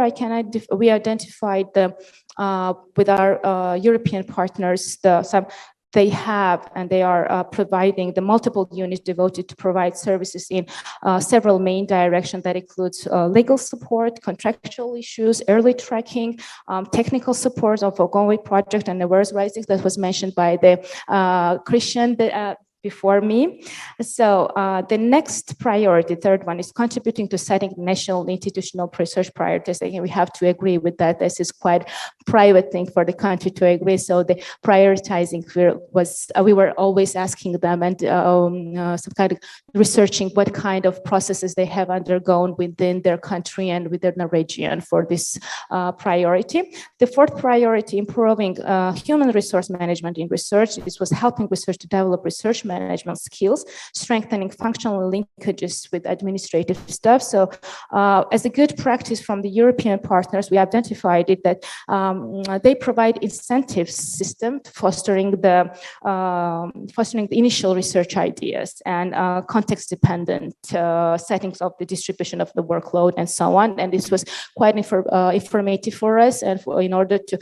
we identified with our European partners some they have, and they are providing the multiple units devoted to provide services in several main directions that includes legal support, contractual issues, early tracking, technical support of ongoing project and awareness raising that was mentioned by the Christian before me. So the next priority, third one, is contributing to setting national institutional research priorities. Again, we have to agree with that. This is quite private thing for the country to agree. So the prioritizing we were always asking them and some kind of researching what kind of processes they have undergone within their country and within the region for this priority. The fourth priority, improving human resource management in research. This was helping research to develop research management skills, strengthening functional linkages with administrative staff. So as a good practice from the European partners, we identified it that they provide incentive system fostering the initial research ideas and context-dependent settings of the distribution of the workload and so on. And this was quite informative for us and in order to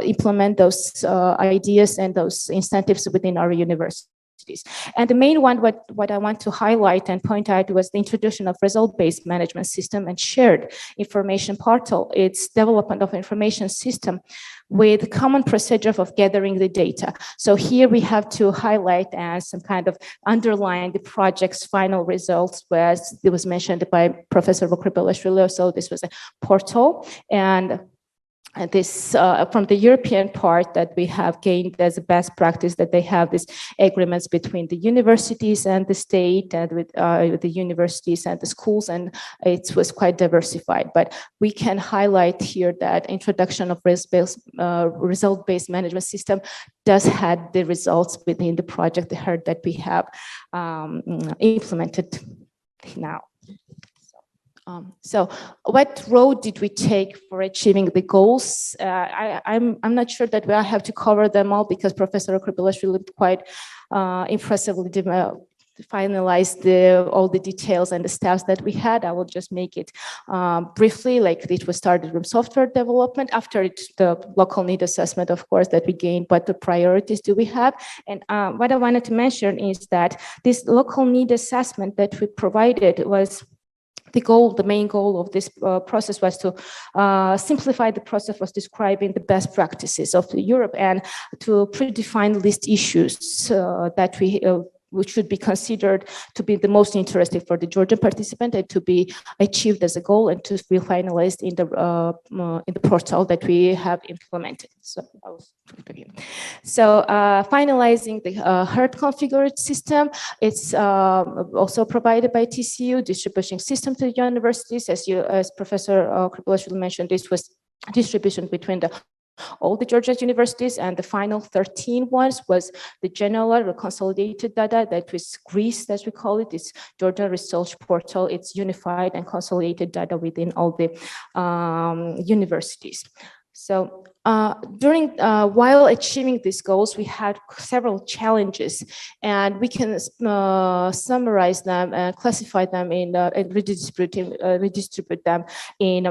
implement those ideas and those incentives within our university. And the main one, what I want to highlight and point out was the introduction of result-based management system and shared information portal. It's development of information system with common procedure of gathering the data. So here we have to highlight and some kind of underline the project's final results, as it was mentioned by Professor Vokribelashvili. So this was a portal, and this from the European part that we have gained as a best practice that they have these agreements between the universities and the state and with the universities and the schools, and it was quite diversified. But we can highlight here that introduction of result-based management system does have the results within the project that we have implemented now. So what road did we take for achieving the goals? I'm not sure that I have to cover them all because Professor Vokribelashvili quite impressively finalized all the details and the steps that we had. I will just make it briefly, like it was started from software development. After it, the local need assessment, of course, that we gained, what the priorities do we have? And what I wanted to mention is that this local need assessment that we provided was the main goal of this process was to simplify the process, was describing the best practices of Europe and to predefine list issues that which should be considered to be the most interesting for the Georgian participant and to be achieved as a goal and to be finalized in the portal that we have implemented. So finalizing the herd configured system, it's also provided by TCU, distribution system to the universities. As Professor Vokribelashvili mentioned, this was distribution between all the Georgian universities, and the final 13 ones was the general consolidated data that was GREECE, as we call it. It's Georgian Research Portal. It's unified and consolidated data within all the universities. So while achieving these goals, we had several challenges, and we can summarize them and classify them and redistribute them in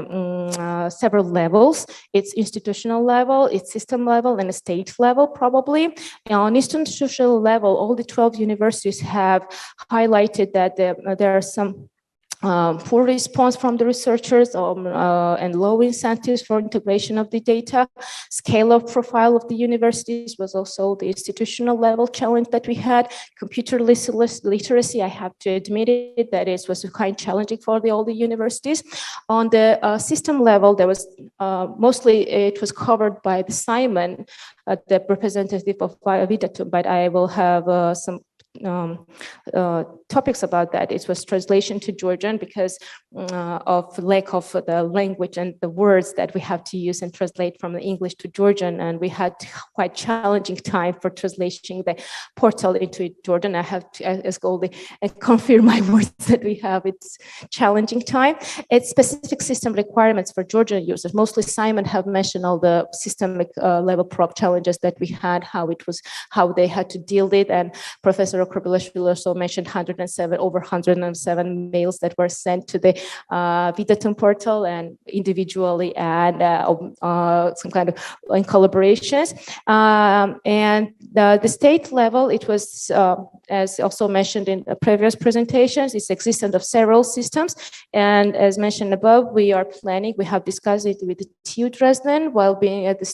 several levels. It's institutional level, it's system level, and a state level, probably. And on institutional level, all the 12 universities have highlighted that there are some poor response from the researchers and low incentives for integration of the data. Scale of profile of the universities was also the institutional level challenge that we had. Computer literacy, I have to admit it, that it was quite challenging for all the universities. On the system level, there was mostly it was covered by the Simon, the representative of Vitatum, but I will have some topics about that. It was translation to Georgian because of lack of the language and the words that we have to use and translate from English to Georgian, and we had quite challenging time for translating the portal into Georgian. I have to ask all the confirm my words that we have. It's challenging time. It's specific system requirements for Georgian users. Mostly Simon have mentioned all the systemic level prop challenges that we had, how they had to deal with, and Professor Professor Okrobelashvili also mentioned 107, over 107 mails that were sent to the Vidatum portal and individually and some kind of in collaborations. And the state level, it was, as also mentioned in the previous presentations, it's existence of several systems. And as mentioned above, we are planning, we have discussed it with the TU Dresden while being at the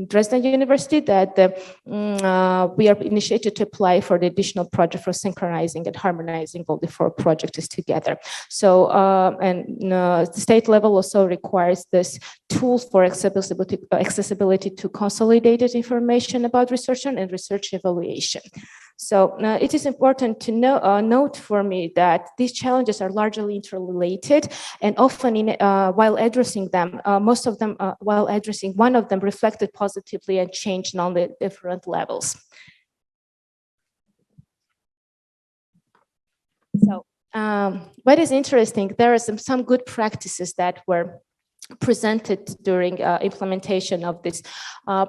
Dresden University that we are initiated to apply for the additional project for synchronizing and harmonizing all the 4 projects together. So, the state level also requires this tools for accessibility to consolidated information about research and research evaluation. So it is important to note for me that these challenges are largely interrelated, and often while addressing them, most of them, while addressing one of them, reflected positively and changed on the different levels. So what is interesting, there are some good practices that were presented during implementation of this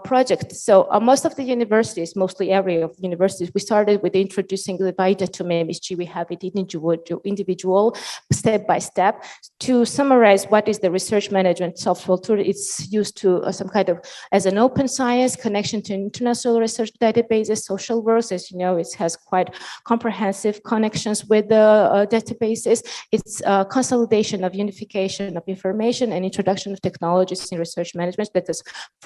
project. So most of the universities, mostly every of the universities, we started with introducing the Vidatum MSG. We have it individual step by step to summarize what is the research management software tool. It's used to some kind of as an open science connection to international research databases, social works. As you know, it has quite comprehensive connections with the databases. It's consolidation of unification of information and introduction of technologies in research management. That is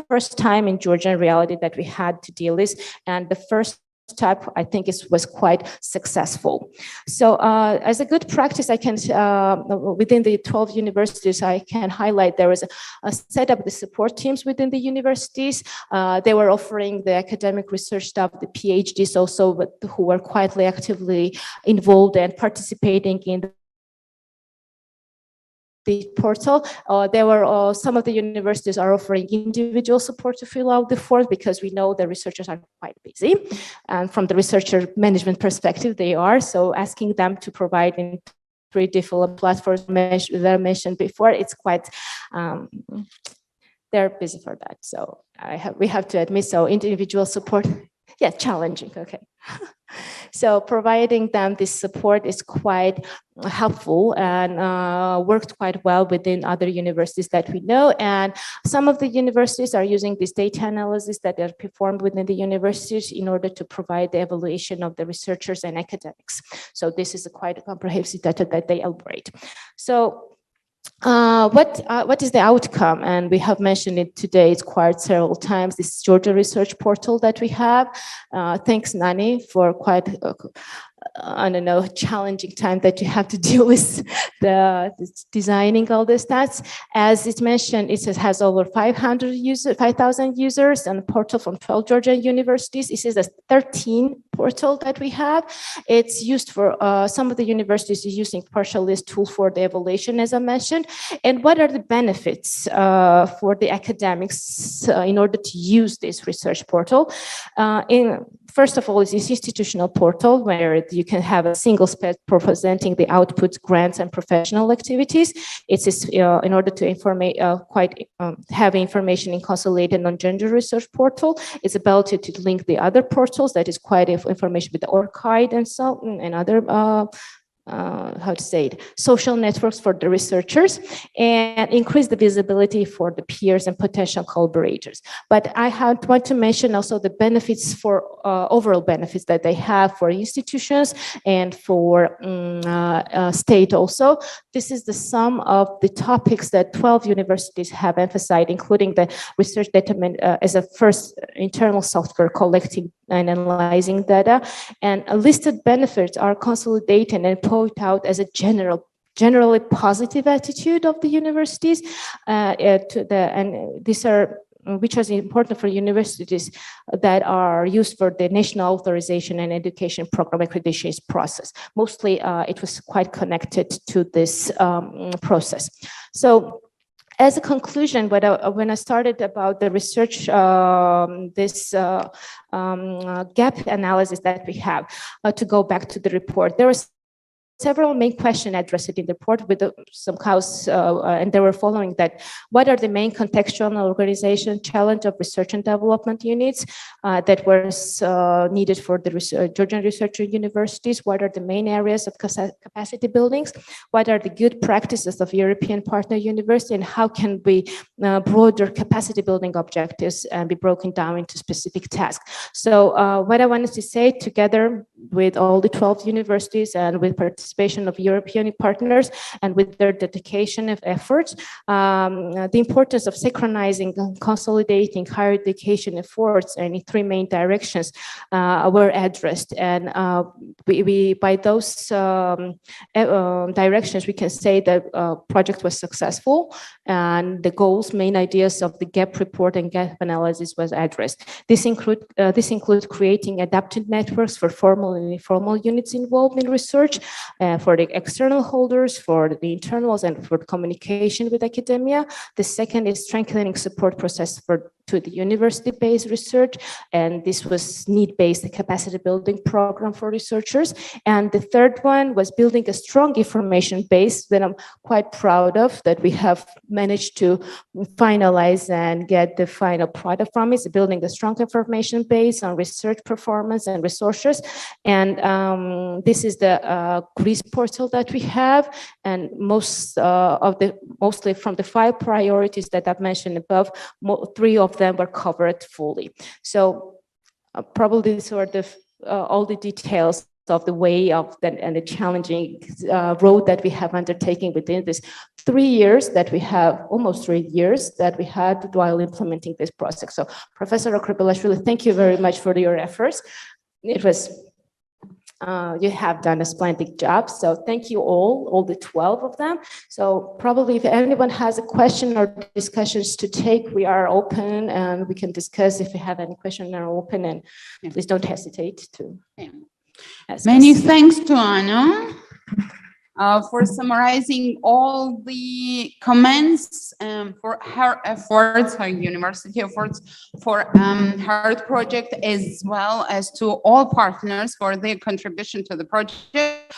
first time in Georgian reality that we had to deal with, and the first type I think was quite successful. So as a good practice, I can within the 12 universities I can highlight there was a set up the support teams within the universities. They were offering the academic research staff, the PhDs also, who were quietly actively involved and participating in the portal. There were some of the universities are offering individual support to fill out the form because we know the researchers are quite busy, and from the researcher management perspective they are, so asking them to provide in 3 different platforms that I mentioned before, it's quite they're busy for that, so we have to admit, so individual support, yeah, challenging, okay. So providing them this support is quite helpful and worked quite well within other universities that we know. And some of the universities are using this data analysis that are performed within the universities in order to provide the evaluation of the researchers and academics. So this is a quite comprehensive data that they elaborate. So what is the outcome? And we have mentioned it today, it's quite several times, this Georgia Research Portal that we have. Thanks, Nani, for quite, I don't know, challenging time that you have to deal with designing all the stats. As it's mentioned, it has over 5,000 users and a portal from 12 Georgian universities. This is the 13th portal that we have. It's used for some of the universities is using partial list tool for the evaluation, as I mentioned. And what are the benefits for the academics in order to use this research portal? First of all, it's this institutional portal where you can have a single space for presenting the outputs, grants, and professional activities. It's in order to have information in consolidated non-gender research portal. It's ability to link the other portals, that is quite information with the ORCID and so and other social networks for the researchers, and increase the visibility for the peers and potential collaborators. But I want to mention also the benefits for overall benefits that they have for institutions and for state also. This is the sum of the topics that 12 universities have emphasized, including the research data as a first internal software collecting and analyzing data, and listed benefits are consolidated and point out as a generally positive attitude of the universities and these are which is important for universities that are used for the national authorization and education program accreditation process. Mostly it was quite connected to this process. So as a conclusion, when I started about the research, this gap analysis that we have, to go back to the report, there was several main questions addressed in the report with some cows, and they were following that. What are the main contextual and organization challenge of research and development units that was needed for the Georgian researcher universities? What are the main areas of capacity buildings? What are the good practices of European partner university, and how can we broader capacity building objectives and be broken down into specific tasks? So what I wanted to say, together with all the 12 universities and with participation of European partners and with their dedication of efforts, the importance of synchronizing and consolidating higher education efforts in 3 main directions were addressed. And we by those directions, we can say that project was successful, and the goals, main ideas of the gap report and gap analysis was addressed. This includes creating adapted networks for formal and informal units involved in research, for the external holders, for the internals, and for communication with academia. The second is strengthening support process to the university-based research, and this was need-based capacity building program for researchers. And the third one was building a strong information base that I'm quite proud of, that we have managed to finalize and get the final product from. Is building a strong information base on research performance and resources. And this is the Greece portal that we have, and mostly from the 5 priorities that I've mentioned above, 3 of them were covered fully. So probably sort of all the details of the way of that and the challenging road that we have undertaken within this 3 years that we have, almost 3 years that we had while implementing this project. So Professor Kribalashvili, thank you very much for your efforts. It was you have done a splendid job. So thank you all the 12 of them. So probably if anyone has a question or discussions to take, we are open and we can discuss. If you have any questions, are open, and please don't hesitate to. Many thanks to Anna for summarizing all the comments for her efforts, her university efforts, for her project, as well as to all partners for their contribution to the project.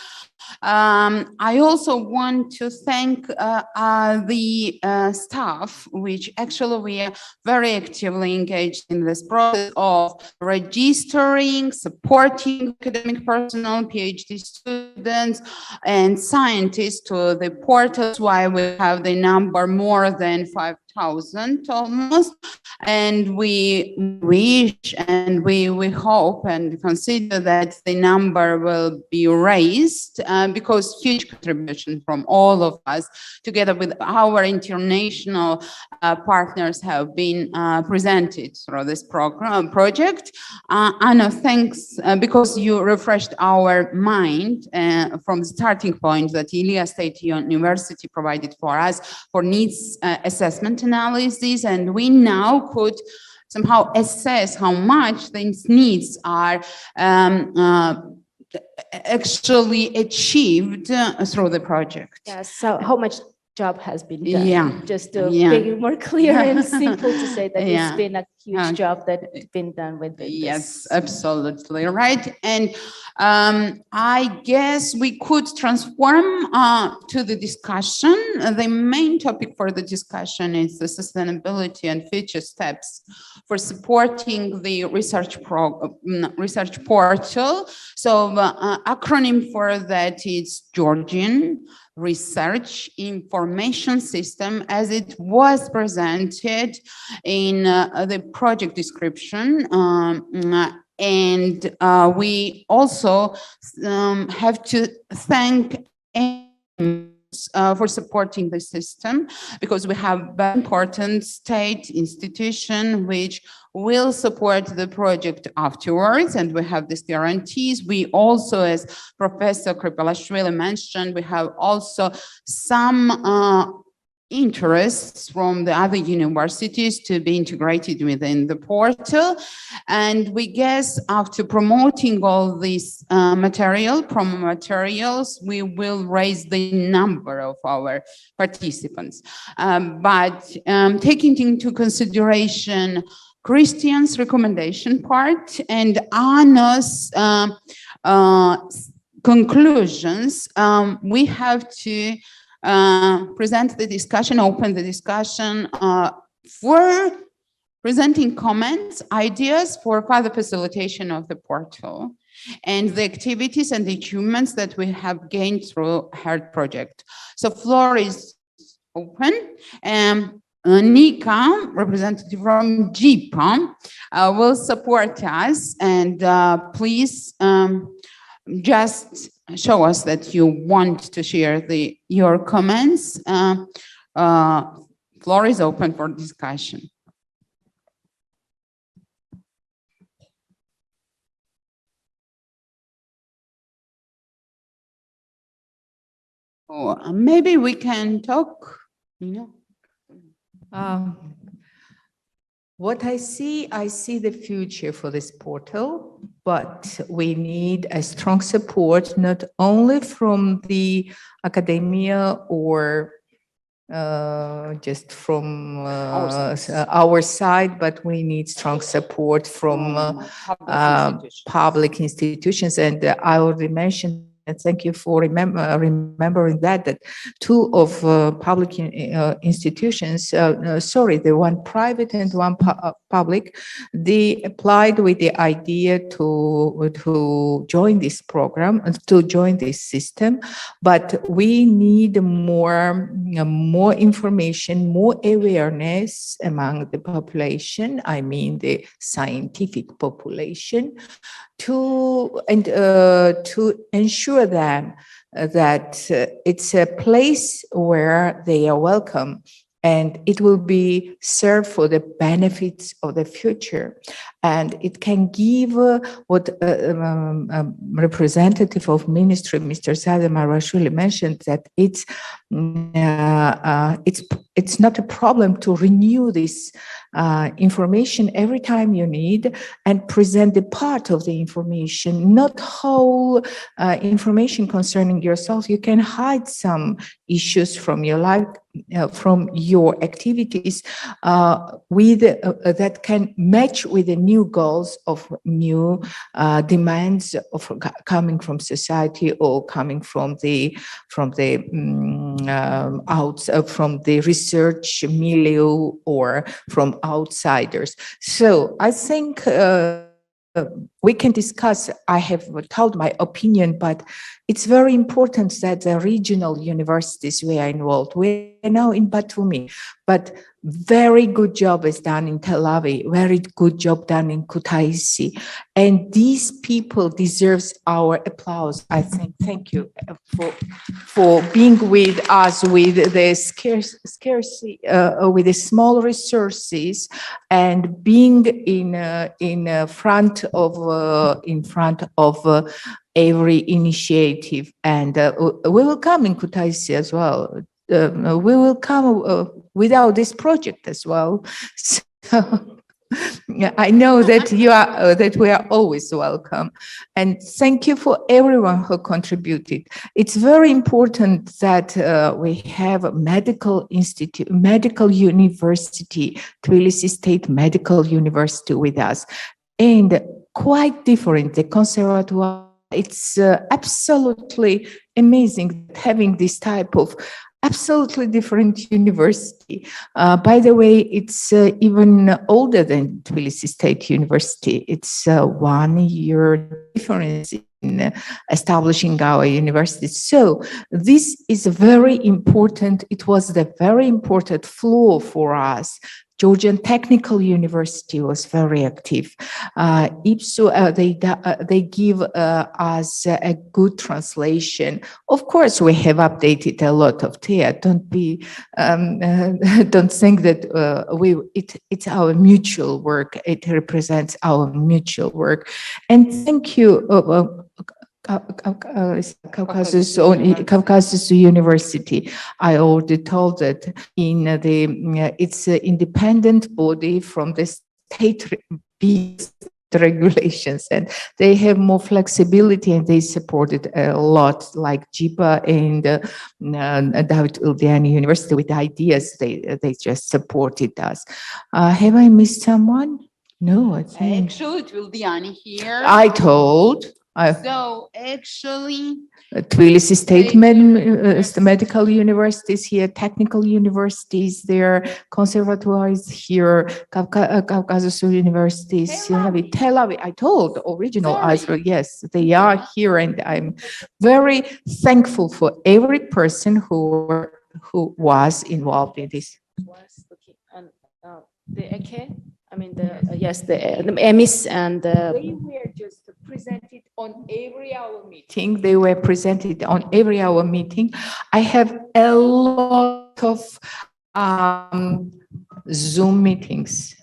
I also want to thank the staff, which actually we are very actively engaged in this process of registering, supporting academic personnel, PhD students, and scientists to the portals, why we have the number more than 5,000 almost. And we wish and we hope and consider that the number will be raised because huge contribution from all of us, together with our international partners, have been presented through this project. Anna, thanks because you refreshed our mind from the starting point that Ilia State University provided for us for needs assessment analysis, and we now could somehow assess how much these needs are actually achieved through the project. Yes, so how much job has been done? Yeah. Just to make it more clear and simple to say that it's been a huge job that's been done with this. Yes, absolutely right. And I guess we could transform to the discussion. The main topic for the discussion is the sustainability and future steps for supporting the research portal. So acronym for that is Georgian Research Information System, as it was presented in the project description. And we also have to thank for supporting the system, because we have very important state institution which will support the project afterwards, and we have these guarantees. We also, as Professor Kribalashvili mentioned, we have also some interests from the other universities to be integrated within the portal. And we guess after promoting all these promo materials, we will raise the number of our participants. But taking into consideration Christian's recommendation part and Anna's conclusions, we have to present the discussion, open the discussion for presenting comments, ideas for further facilitation of the portal and the activities and the achievements that we have gained through HEART project. So floor is open. Nika, representative from JIPA, will support us, and please just show us that you want to share your comments. Floor is open for discussion. Oh, maybe we can talk, you know. What I see the future for this portal, but we need a strong support, not only from the academia or just from our side, but we need strong support from public institutions. And I already mentioned, and thank you for remembering that two of public institutions, the one private and one public, they applied with the idea to join this program, to join this system, but we need more information, more awareness among the population, I mean the scientific population, to ensure them that it's a place where they are welcome and it will be served for the benefits of the future. And it can give what representative of ministry, Mr. Sadeh Marashvili, mentioned, that it's not a problem to renew this information every time you need and present the part of the information, not whole information concerning yourself. You can hide some issues from your life, from your activities with that can match with the new goals of new demands of coming from society or coming from the research milieu or from outsiders. So I think we can discuss. I have told my opinion, but it's very important that the regional universities were involved. We're now in Batumi, but very good job is done in Tel Aviv, very good job done in Kutaisi. And these people deserves our applause, I think. Thank you for being with us with the scarcity, with the small resources, and being in front of every initiative. And we will come in Kutaisi as well. We will come without this project as well. So I know that we are always welcome. And thank you for everyone who contributed. It's very important that we have a medical institute, medical university, Tbilisi State Medical University with us. And quite different, the conservatoire. It's absolutely amazing having this type of absolutely different university. By the way, it's even older than Tbilisi State University. It's 1 year difference in establishing our university. So this is very important. It was the very important flaw for us. Georgian Technical University was very active. IPSO, they give us a good translation. Of course, we have updated a lot of TEA. Don't think that it's our mutual work. It represents our mutual work. And thank you. Caucasus University. I already told that it's an independent body from the state regulations, and they have more flexibility, and they supported a lot, like JIPA and David Ildiani University with ideas. They just supported us. Have I missed someone? No, I think. Actually, it will be Ani here. I told. So actually, Tbilisi State Medical Universities here, technical universities there, conservatoires here, Caucasus universities, Tel Aviv. I told original Israel, yes, they are here, and I'm very thankful for every person who was involved in this. The EKE, I mean, the EMIS and they were just presented on every hour meeting. They were presented on every hour meeting. I have a lot of Zoom meetings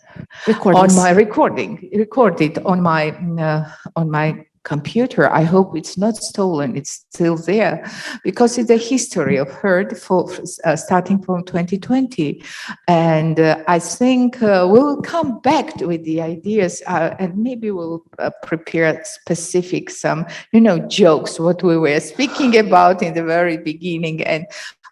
on my recorded on my computer. I hope it's not stolen. It's still there because it's a history of HERD starting from 2020. And I think we will come back with the ideas and maybe we'll prepare specific jokes, what we were speaking about in the very beginning and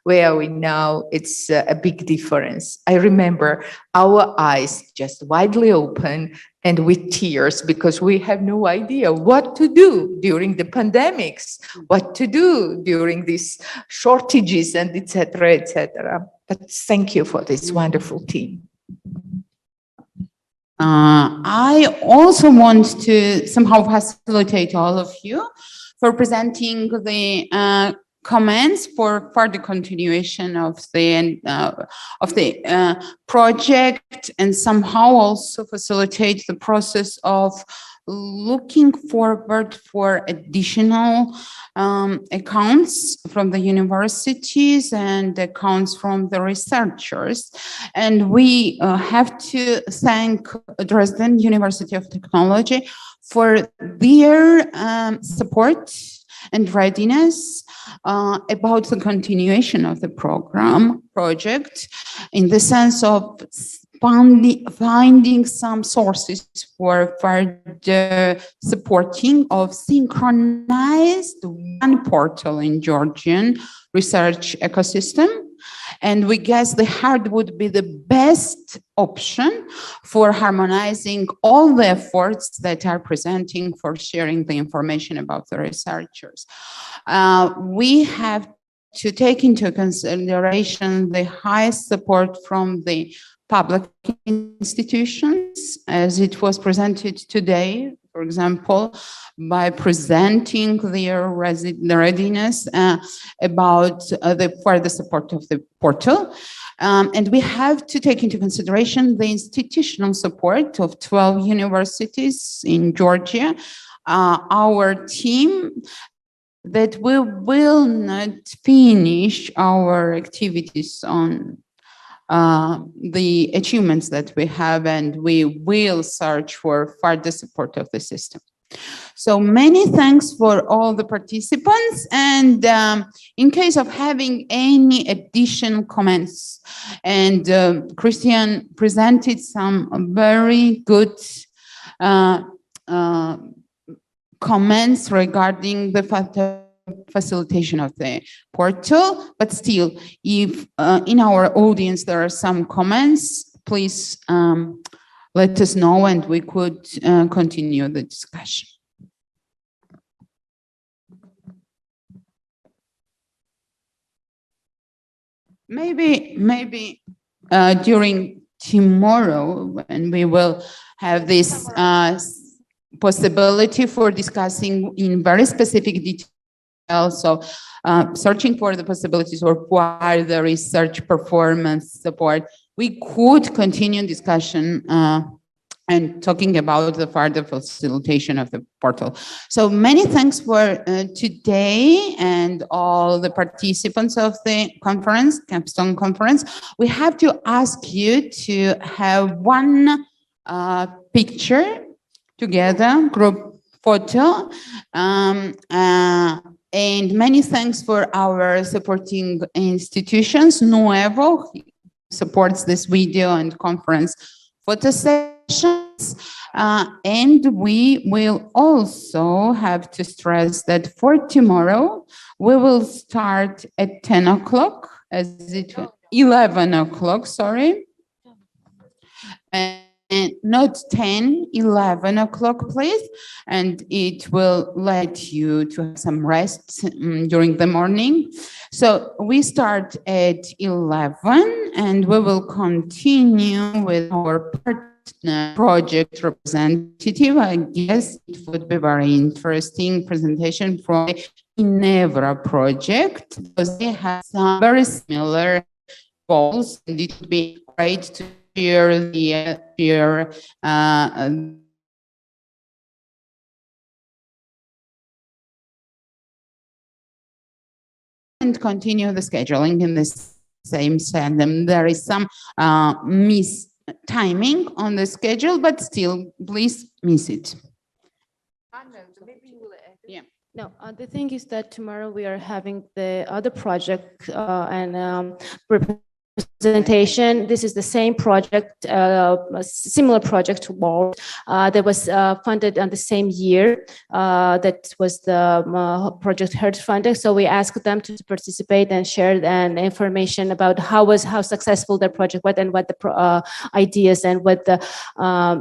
where we now, it's a big difference. I remember our eyes just widely open and with tears because we have no idea what to do during the pandemics, what to do during these shortages and et cetera, et cetera. But thank you for this wonderful team. I also want to somehow facilitate all of you for presenting the comments for further continuation of the project and somehow also facilitate the process of looking forward for additional accounts from the universities and accounts from the researchers. And we have to thank Dresden University of Technology for their support and readiness about the continuation of the project in the sense of finding some sources for further supporting of synchronized one portal in Georgian research ecosystem. And we guess the HERD would be the best option for harmonizing all the efforts that are presenting for sharing the information about the researchers. We have to take into consideration the highest support from the public institutions, as it was presented today, for example, by presenting their readiness about the further support of the portal. And we have to take into consideration the institutional support of 12 universities in Georgia, our team, that we will not finish our activities on the achievements that we have, and we will search for further support of the system. So many thanks for all the participants, and in case of having any additional comments, and Christian presented some very good comments regarding the facilitation of the portal, but still, if in our audience there are some comments, please let us know and we could continue the discussion. Maybe during tomorrow, when we will have this possibility for discussing in very specific detail, so searching for the possibilities or for the research performance support, we could continue discussion and talking about the further facilitation of the portal. So many thanks for today and all the participants of the conference, Capstone Conference. We have to ask you to have one picture together, group photo. And many thanks for our supporting institutions. Nuevo supports this video and conference photo sessions. And we will also have to stress that for tomorrow, we will start at 10 o'clock, as it 11 o'clock, sorry. And not 10, 11 o'clock, please. And it will let you to have some rest during the morning. So we start at 11 and we will continue with our partner project representative. I guess it would be very interesting presentation from the Ginevra project because they have some very similar goals, and it would be great to share and continue the scheduling in the same setting. There is some miss timing on the schedule, but still, please miss it. Yeah. No, the thing is that tomorrow we are having the other project and presentation. This is the same project, a similar project to WARD that was funded on the same year. That was the project HERT funding. So we asked them to participate and share information about how successful their project was and what the ideas and what the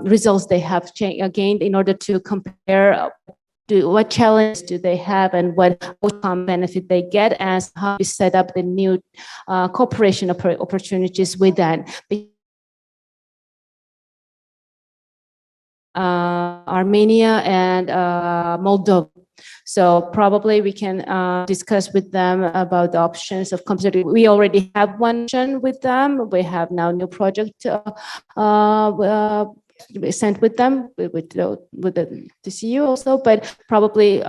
results they have gained in order to compare what challenges do they have and what outcome benefit they get, as how we set up the new cooperation opportunities with that. Armenia and Moldova. So probably we can discuss with them about the options of considering. We already have one option with them. We have now new project sent with them with the TCU also, but probably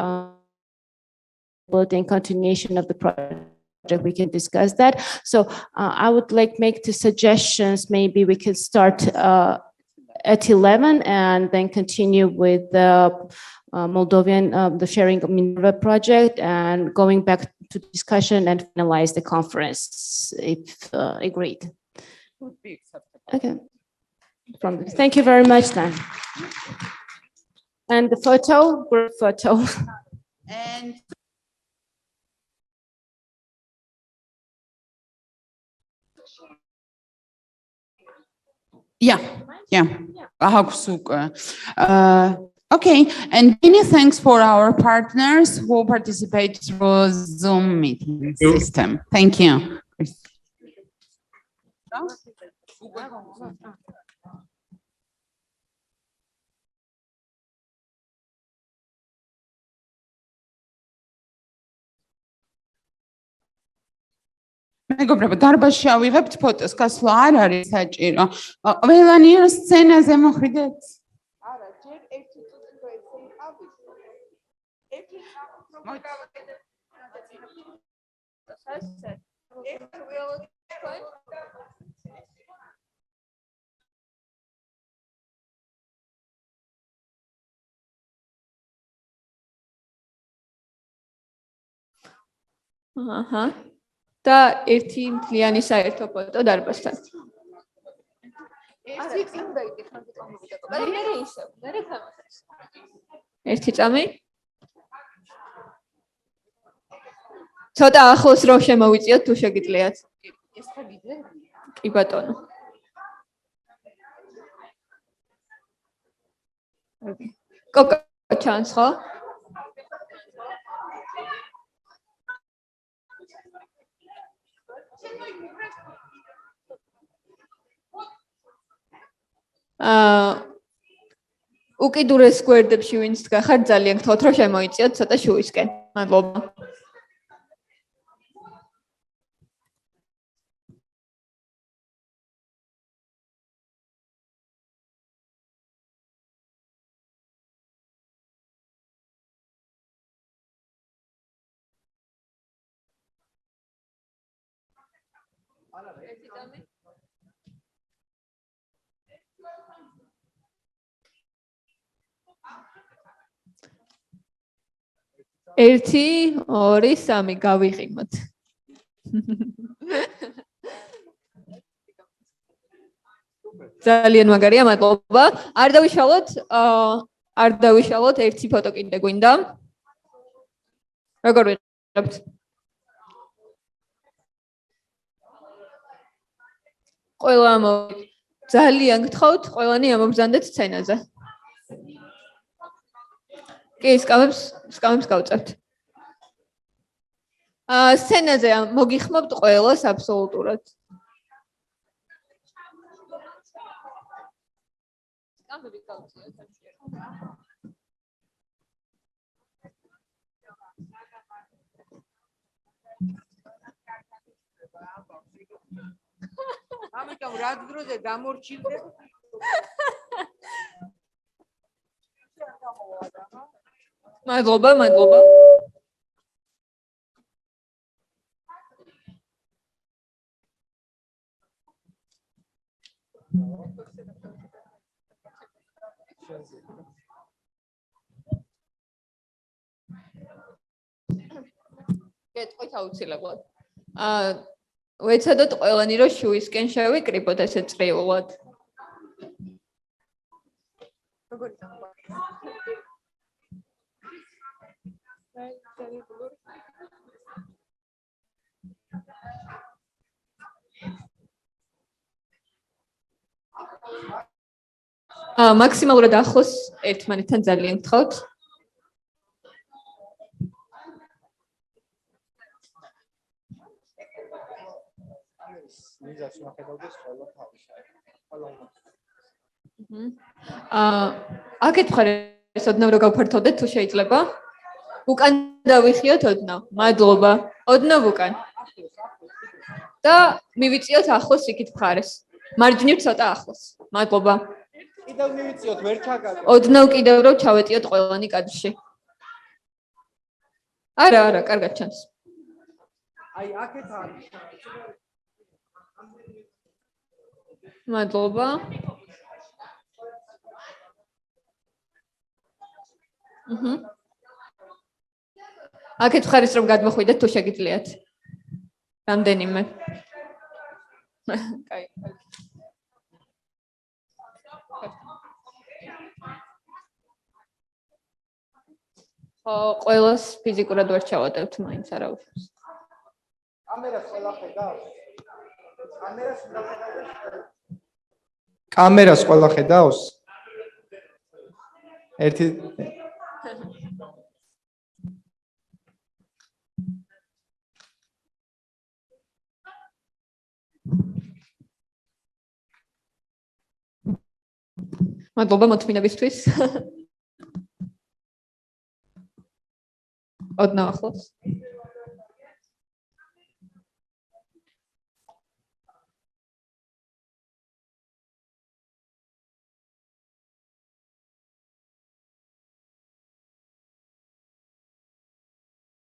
in continuation of the project we can discuss that. So I would make the suggestions. Maybe we could start at 11 and then continue with the Moldovan the sharing of Minerva project and going back to discussion and finalize the conference if agreed. Would be acceptable. Okay. Thank you very much then. And the photo, group photo. And yeah. Okay, and many thanks for our partners who participate through Zoom meeting system. Thank you. მეგობრებო, დარბაზში ავიღებთ ფოტოს, გასვლა არ არის საჭირო. ველანიერ სცენაზე მოხვიდეთ. არა, ჯერ ერთი წუთი გვეცი ავიღოთ. ერთი აჰა. და ერთი მთლიანი საერთო ფოტო დარბაზთან. ერთი წამი უნდა იკითხოთ კომპიუტერ. მე ისევ, მე გამახსენე. ერთი წამი. ცოტა ახლოს რო შემოვიწიოთ თუ შეგიძლიათ. ეს ხაგიდე? კი ბატონო. კოკო ჩანს ხო? უკიდურეს გვერდებში ვინც გახართ ძალიან გთხოვთ რომ შემოიწიოთ ცოტა შუისკენ. მადლობა. ერთი, ორი, სამი გავიღიმოთ. ძალიან მაგარია, მადლობა. არ დავიშალოთ, ერთი ფოტო კიდე გვინდა. როგორ ვიღებთ? ყველა ძალიან გთხოვთ, ყველანი ამობრძანდეთ სცენაზე. კი, სკამებს გავწევთ. სცენაზე მოგიხმობთ ყველას აბსოლუტურად. სკამები გავწევთ. ამიტომ რა დროზე გამორჩილდე? მადლობა. კეთყვით აუცილებლად. ვეცადოთ ყველანი რომ შუისკენ შევიკრიბოთ ესე წრიულად. როგორ მაქსიმალურად ახლოს ერთმანეთთან ძალიან გთხოვთ. აქეთ მხარეს ოდნავ რო გავფართოვდეთ თუ შეიძლება. უკან დავიხიოთ ოდნავ. მადლობა. ოდნავ უკან. და მივიწიოთ ახლოს იქით მხარეს. მარჯვნივ ცოტა ახლოს. მადლობა. კიდევ მივიწიოთ, ვერ ჩაგაგო. ოდნავ კიდევ რო ჩავეტიოთ ყველანი კადრში. არა, კარგად ჩანს. აი, აქეთ არის. მადლობა. აქეთ მხარეს რომ გადმოხვიდეთ თუ შეგიძლიათ. რამდენიმე. კაი. ყველას ფიზიკურად ვერ ჩავატევთ მაინც არა უშავს. კამერას ყველა ხედავს? კამერას ყველა ხედავს? ერთი მადლობა მოთმინებისთვის. ოდნავ ახლოს.